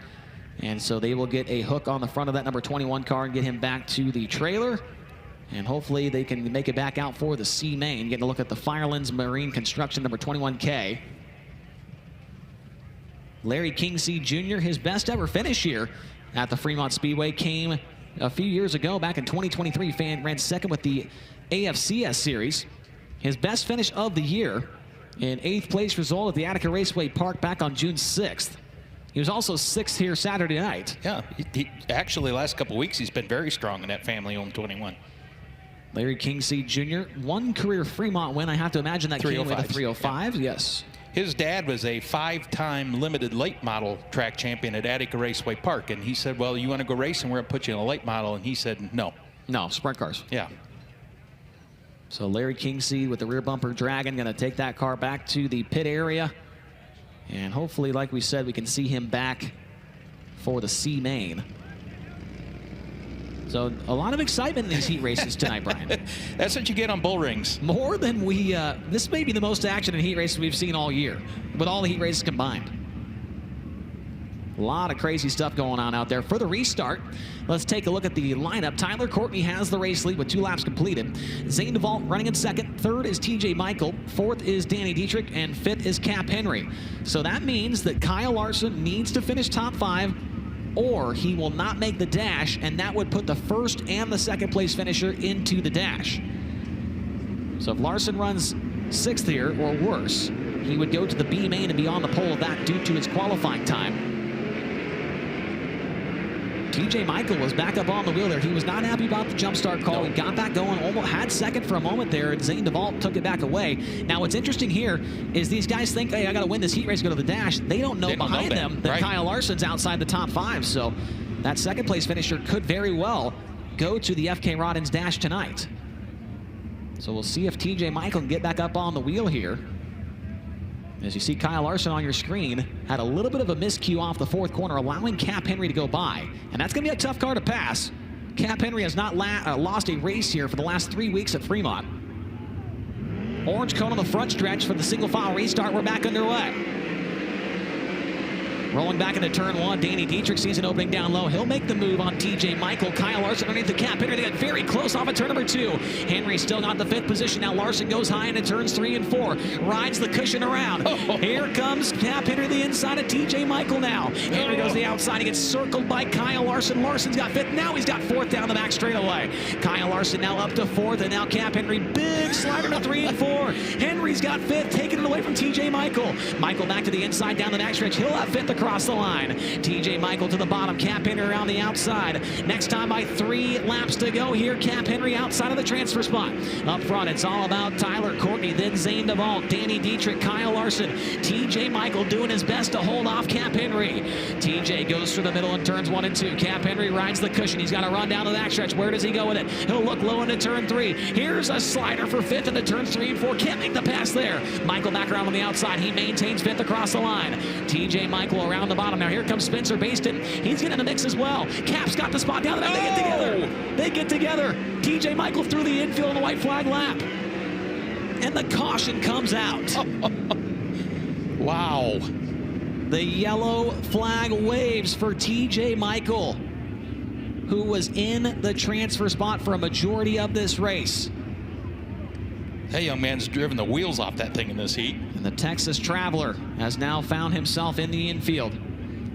Speaker 1: And so they will get a hook on the front of that number 21 car and get him back to the trailer. And hopefully they can make it back out for the C-Main. Getting a look at the Firelands Marine Construction number 21K. Larry Kingseed Jr., his best ever finish here at the Fremont Speedway came a few years ago, back in 2023. Ran second with the AFCS Series. His best finish of the year, an 8th place result at the Attica Raceway Park back on June 6th. He was also 6th here Saturday night.
Speaker 2: Yeah, he actually, last couple weeks, he's been very strong in that family-owned 21.
Speaker 1: Larry Kingseed Jr., one career Fremont win. I have to imagine that came with a 305. Yes.
Speaker 2: His dad was a 5-time limited late model track champion at Attica Raceway Park, and he said, well, you want to go racing? We're going to put you in a late model. And he said, no.
Speaker 1: No, sprint cars.
Speaker 2: Yeah.
Speaker 1: So Larry Kingseed with the rear bumper Dragon going to take that car back to the pit area. And hopefully, like we said, we can see him back for the C main. So a lot of excitement in these heat races tonight, Brian.
Speaker 2: That's what you get on bull rings.
Speaker 1: More than we, this may be the most action in heat races we've seen all year, with all the heat races combined. A lot of crazy stuff going on out there. For the restart, let's take a look at the lineup. Tyler Courtney has the race lead with 2 laps completed. Zane DeVault running in second. Third is TJ Michael. Fourth is Danny Dietrich. And fifth is Cap Henry. So that means that Kyle Larson needs to finish top 5, or he will not make the dash, and that would put the first and the second place finisher into the dash. So if Larson runs 6th here or worse, he would go to the B main and be on the pole of that due to his qualifying time. TJ Michael was back up on the wheel there. He was not happy about the jump start call. He got that going, almost had second for a moment there, and Zane DeVault took it back away. Now, what's interesting here is these guys think, hey, I got to win this heat race, go to the dash. They don't know behind them that Kyle Larson's outside the top 5. So that second place finisher could very well go to the FK Rodden's dash tonight. So we'll see if TJ Michael can get back up on the wheel here. As you see Kyle Larson on your screen, had a little bit of a miscue off the 4th corner, allowing Cap Henry to go by. And that's going to be a tough car to pass. Cap Henry has not lost a race here for the last 3 weeks at Fremont. Orange cone on the front stretch for the single file restart. We're back underway. Rolling back into turn 1, Danny Dietrich sees an opening down low. He'll make the move on TJ Michael. Kyle Larson underneath the Cap Henry. They got very close off of turn number 2. Henry still got the 5th position. Now Larson goes high into turns 3 and 4. Rides the cushion around. Here comes Cap Henry, the inside of TJ Michael now. Henry goes to the outside. He gets circled by Kyle Larson. Larson's got 5th. Now he's got 4th down the back straightaway. Kyle Larson now up to 4th, and now Cap Henry, big slider to 3 and 4. Henry's got 5th, taking it away from TJ Michael. Michael back to the inside down the backstretch. He'll have 5th across the line. TJ Michael to the bottom, Cap Henry around the outside. Next time by 3 laps to go here, Cap Henry outside of the transfer spot. Up front, it's all about Tyler Courtney, then Zane DeVault, Danny Dietrich, Kyle Larson. TJ Michael doing his best to hold off Cap Henry. TJ goes through the middle in turns 1 and 2. Cap Henry rides the cushion. He's got to run down the backstretch. Where does he go with it? He'll look low into turn 3. Here's a slider for 5th into turns 3 and 4. Can't make the pass there. Michael back around on the outside. He maintains 5th across the line. TJ Michael around the bottom. Now here comes Spencer Baston. He's getting in the mix as well. Cap's got the spot down there. They get together. They get together. TJ Michael through the infield in the white flag lap. And the caution comes out.
Speaker 2: Wow.
Speaker 1: The yellow flag waves for TJ Michael, who was in the transfer spot for a majority of this race.
Speaker 2: That young man's driven the wheels off that thing in this heat.
Speaker 1: And the Texas Traveler has now found himself in the infield.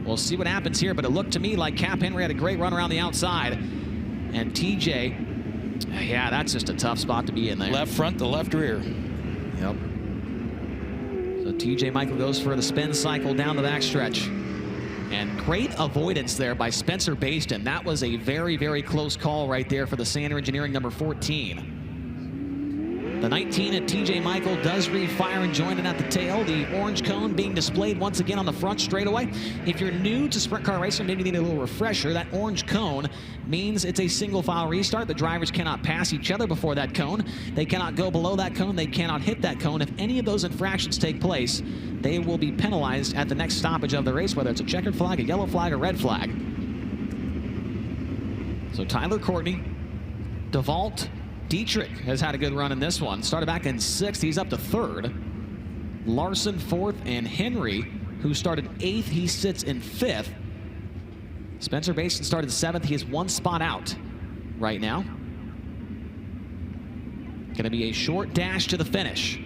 Speaker 1: We'll see what happens here, but it looked to me like Cap Henry had a great run around the outside. And TJ, yeah, that's just a tough spot to be in there.
Speaker 2: Left front to left rear.
Speaker 1: Yep. So TJ Michael goes for the spin cycle down the backstretch. And great avoidance there by Spencer Baston. That was a very, very close call right there for the Sander Engineering number 14. The 19 at TJ Michael does refire and join in at the tail. The orange cone being displayed once again on the front straightaway. If you're new to sprint car racing, maybe you need a little refresher. That orange cone means it's a single file restart. The drivers cannot pass each other before that cone. They cannot go below that cone. They cannot hit that cone. If any of those infractions take place, they will be penalized at the next stoppage of the race, whether it's a checkered flag, a yellow flag, or red flag. So Tyler Courtney, DeVault, Dietrich has had a good run in this one. Started back in 6th. He's up to 3rd. Larson 4th, and Henry, who started 8th, he sits in 5th. Spencer Baston started 7th. He is 1 spot out right now. Going to be a short dash to the finish.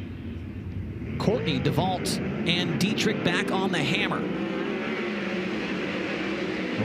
Speaker 1: Courtney, DeVault, and Dietrich back on the hammer.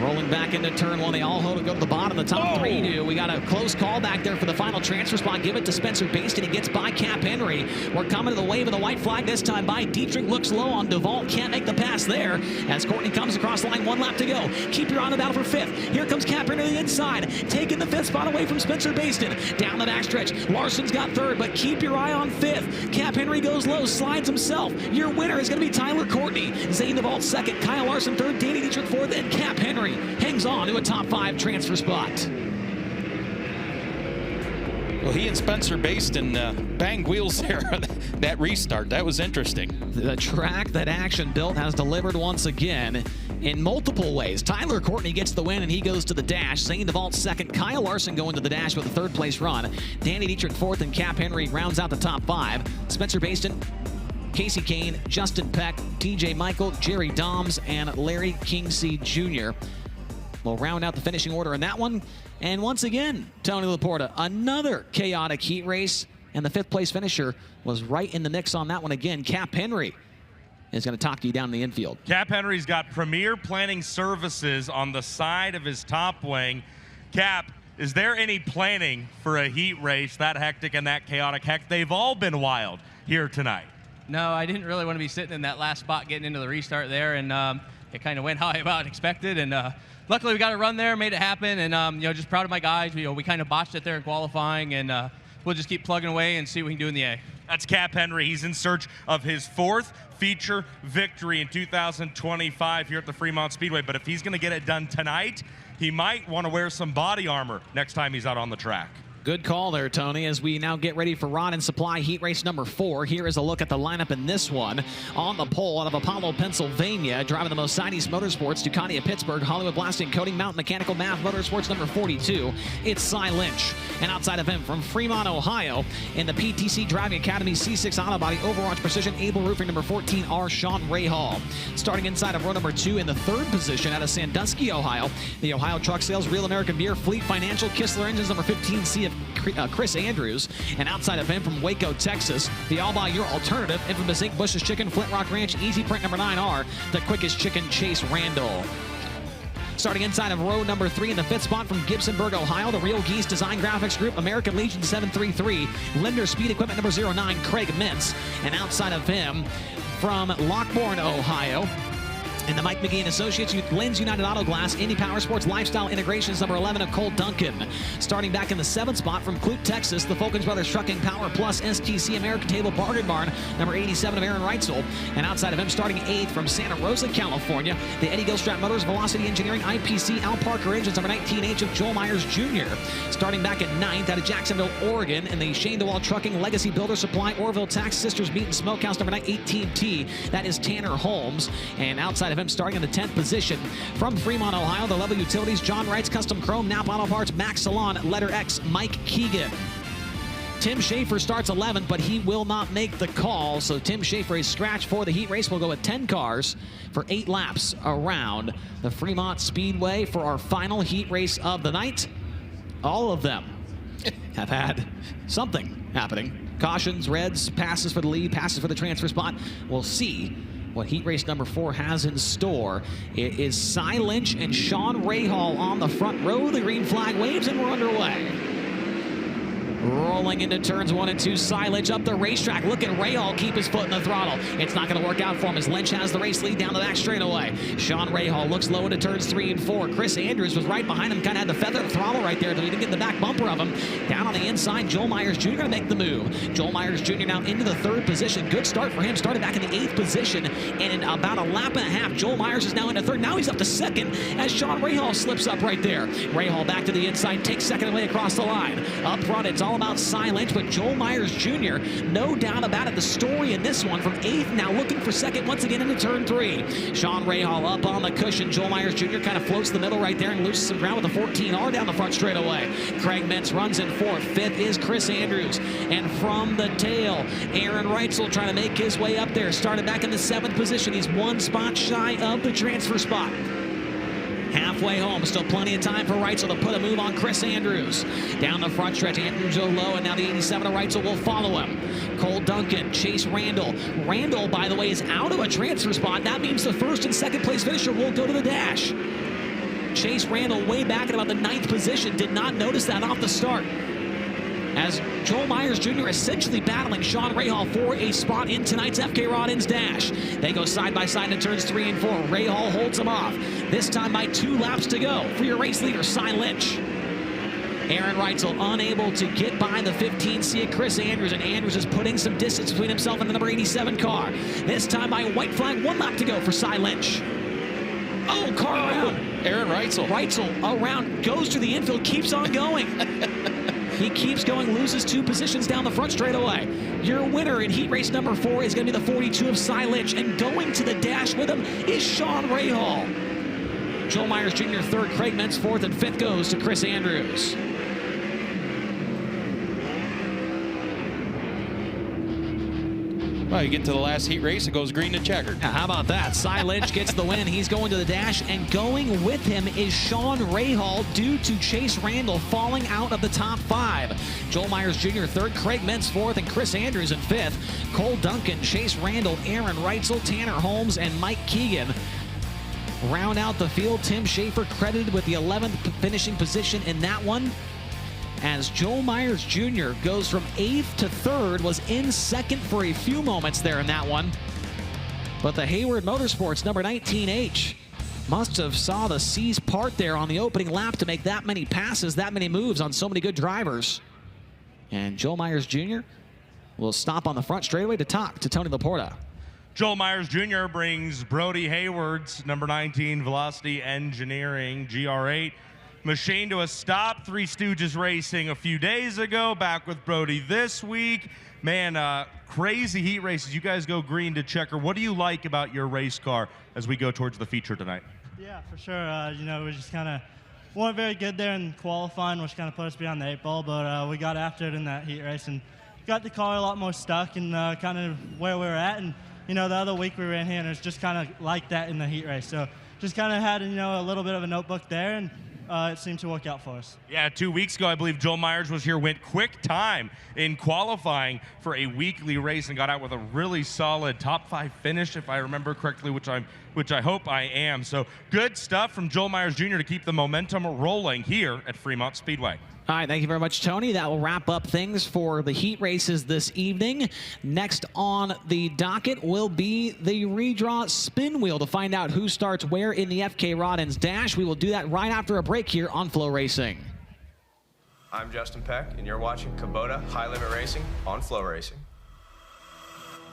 Speaker 1: Rolling back into turn one. They all hold to go to the bottom. The top three do. We got a close call back there for the final transfer spot. Give it to Spencer Baston. He gets by Cap Henry. We're coming to the wave of the white flag this time by Dietrich. Looks low on DeVault. Can't make the pass there as Courtney comes across the line. 1 lap to go. Keep your eye on the battle for fifth. Here comes Cap Henry to the inside. Taking the fifth spot away from Spencer Baston. Down the backstretch. Larson's got third, but keep your eye on fifth. Cap Henry goes low. Slides himself. Your winner is going to be Tyler Courtney. Zane DeVault second. Kyle Larson third. Danny Dietrich fourth. And Cap Henry hangs on to a top 5 transfer spot.
Speaker 2: Well, he and Spencer Baston banged wheels there. That restart, that was interesting.
Speaker 1: The track that Action built has delivered once again in multiple ways. Tyler Courtney gets the win and he goes to the dash. Zane DeVault second. Kyle Larson going to the dash with a third place run. Danny Dietrich fourth and Cap Henry rounds out the top 5. Spencer Baston, Casey Kane, Justin Peck, TJ Michael, Jerry Doms, and Larry Kingsey Jr. will round out the finishing order in that one. And once again, Tony Laporta, another chaotic heat race, and the 5th place finisher was right in the mix on that one again. Cap Henry is going to talk to you down in the infield.
Speaker 3: Cap Henry's got Premier Planning Services on the side of his top wing. Cap, is there any planning for a heat race that hectic and that chaotic? Heck, they've all been wild here tonight.
Speaker 4: No, I didn't really want to be sitting in that last spot getting into the restart there, and it kind of went how I about expected. And luckily, we got a run there, made it happen, and just proud of my guys. We kind of botched it there in qualifying, and we'll just keep plugging away and see what we can do in the A.
Speaker 3: That's Cap Henry. He's in search of his 4th feature victory in 2025 here at the Fremont Speedway. But if he's going to get it done tonight, he might want to wear some body armor next time he's out on the track.
Speaker 1: Good call there, Tony, as we now get ready for Rod and Supply Heat Race number 4. Here is a look at the lineup in this one. On the pole out of Apollo, Pennsylvania, driving the Mercedes Motorsports, Ducati of Pittsburgh, Hollywood Blasting, Coating, Mountain Mechanical, Math Motorsports number 42. It's Cy Lynch. And outside of him, from Fremont, Ohio, in the PTC Driving Academy C6 Auto Body, Overwatch Precision, Able Roofing number 14R, Sean Rahal. Starting inside of row number 2 in the 3rd position out of Sandusky, Ohio, the Ohio Truck Sales, Real American Beer, Fleet Financial, Kistler Engines number 15C of Chris Andrews. And outside of him, from Waco, Texas, the All By Your Alternative, Infamous Inc., Bush's Chicken, Flint Rock Ranch, Easy Print number 9R, the Quickest Chicken, Chase Randall. Starting inside of row number 3 in the 5th spot from Gibsonburg, Ohio, the Real Geese Design Graphics Group, American Legion 733, Linder Speed Equipment number 09, Craig Mintz. And outside of him, from Lockbourne, Ohio, in the Mike McGee & Associates, Lynn's United Auto Glass, Indy Power Sports Lifestyle Integrations, number 11 of Cole Duncan. Starting back in the 7th spot from Clute, Texas, the Falcons Brothers Trucking Power Plus STC American Table Bargain Barn, number 87 of Aaron Reitzel. And outside of him, starting 8th from Santa Rosa, California, the Eddie Gilstrap Motors Velocity Engineering IPC Al Parker Engines, number 19H of Joel Myers Jr. Starting back at 9th out of Jacksonville, Oregon, in the Shane DeWalt Trucking Legacy Builder Supply Orville Tax Sisters Meat and Smokehouse, number 18T. That is Tanner Holmes. And outside of him, starting in the 10th position from Fremont, Ohio, the Level Utilities, John Wright's Custom Chrome, Napa Auto Parts, Max Salon, letter X, Mike Keegan. Tim Schaefer starts 11th, but he will not make the call. So Tim Schaefer is scratched for the heat race. We'll go with 10 cars for 8 laps around the Fremont Speedway for our final heat race of the night. All of them have had something happening. Cautions, reds, passes for the lead, passes for the transfer spot. We'll see what heat race number 4 has in store. It is Cy Lynch and Sean Rahal on the front row. The green flag waves and we're underway. Rolling into turns 1 and 2, Cy Lynch up the racetrack. Look at Rahal keep his foot in the throttle. It's not going to work out for him as Lynch has the race lead down the back straightaway. Sean Rahal looks low into turns 3 and 4. Chris Andrews was right behind him, kind of had the feathered throttle right there, though he didn't get the back bumper of him. Down on the inside, Joel Myers Jr. going to make the move. Joel Myers Jr. now into the 3rd position. Good start for him. Started back in the 8th position, and in about a lap and a half, Joel Myers is now into 3rd. Now he's up to 2nd as Sean Rahal slips up right there. Rahal back to the inside, takes 2nd away across the line. Up front, it's all about Cy Lynch, but Joel Myers Jr., no doubt about it, the story in this one, from 8th, now looking for 2nd once again into turn 3. Sean Rahal up on the cushion. Joel Myers Jr. kind of floats the middle right there and loses some ground with the 14R down the front straightaway. Craig Mintz runs in 4th. 5th is Chris Andrews. And from the tail, Aaron Reitzel trying to make his way up there. Started back in the 7th position. He's 1 spot shy of the transfer spot. Halfway home, still plenty of time for Reitzel to put a move on Chris Andrews. Down the front stretch, Andrews low, and now the 87 of Reitzel will follow him. Cole Duncan, Chase Randall. Randall, by the way, is out of a transfer spot. That means the 1st and 2nd place finisher will go to the dash. Chase Randall way back at about the 9th position. Did not notice that off the start. As Joel Myers Jr. essentially battling Sean Rahal for a spot in tonight's FK Rod-Ins Dash. They go side by side in turns 3 and 4. Rahal holds him off. This time by 2 laps to go for your race leader, Cy Lynch. Aaron Reitzel unable to get by the 15C of Chris Andrews, and Andrews is putting some distance between himself and the number 87 car. This time by white flag, 1 lap to go for Cy Lynch. Oh, car around.
Speaker 2: Aaron Reitzel.
Speaker 1: Reitzel around, goes to the infield, keeps on going. He keeps going, loses 2 positions down the front straightaway. Your winner in heat race number 4 is going to be the 42 of Cy Lynch, and going to the dash with him is Sean Rahal. Joel Myers Jr. 3rd, Craig Mentz 4th, and 5th goes to Chris Andrews.
Speaker 2: Well, you get to the last heat race, it goes green to checkered.
Speaker 1: How about that? Cy Lynch gets the win. He's going to the dash, and going with him is Sean Rahal due to Chase Randall falling out of the top 5. Joel Myers Jr. 3rd, Craig Mentz 4th, and Chris Andrews in 5th. Cole Duncan, Chase Randall, Aaron Reitzel, Tanner Holmes, and Mike Keegan round out the field. Tim Schaefer credited with the 11th finishing position in that one, as Joel Myers Jr. goes from 8th to 3rd, was in 2nd for a few moments there in that one. But the Hayward Motorsports number 19H must have saw the C's part there on the opening lap to make that many passes, that many moves on so many good drivers. And Joel Myers Jr. will stop on the front straightaway to talk to Tony Laporta.
Speaker 3: Joel Myers Jr. brings Brody Hayward's number 19 Velocity Engineering GR8 machine to a stop. Three Stooges Racing a few days ago, back with Brody this week. Man, crazy heat races. You guys go green to checker. What do you like about your race car as we go towards the feature tonight?
Speaker 8: Yeah, for sure. You know, we just kind of weren't very good there in qualifying, which kind of put us behind the 8 ball, but we got after it in that heat race and got the car a lot more stuck and kind of where we were at. And, you know, the other week we ran here and it was just kind of like that in the heat race. So just kind of had, you know, a little bit of a notebook there, and it seemed to work out for us.
Speaker 3: Yeah, 2 weeks ago, I believe Joel Myers was here, went quick time in qualifying for a weekly race and got out with a really solid top 5 finish, if I remember correctly, which I hope I am. So good stuff from Joel Myers Jr. to keep the momentum rolling here at Fremont Speedway.
Speaker 1: All right, thank you very much, Tony. That will wrap up things for the heat races this evening. Next on the docket will be the redraw spin wheel to find out who starts where in the FK Rod-Ins Dash. We will do that right after a break here on FloRacing.
Speaker 9: I'm Justin Peck, and you're watching Kubota High Limit Racing on FloRacing.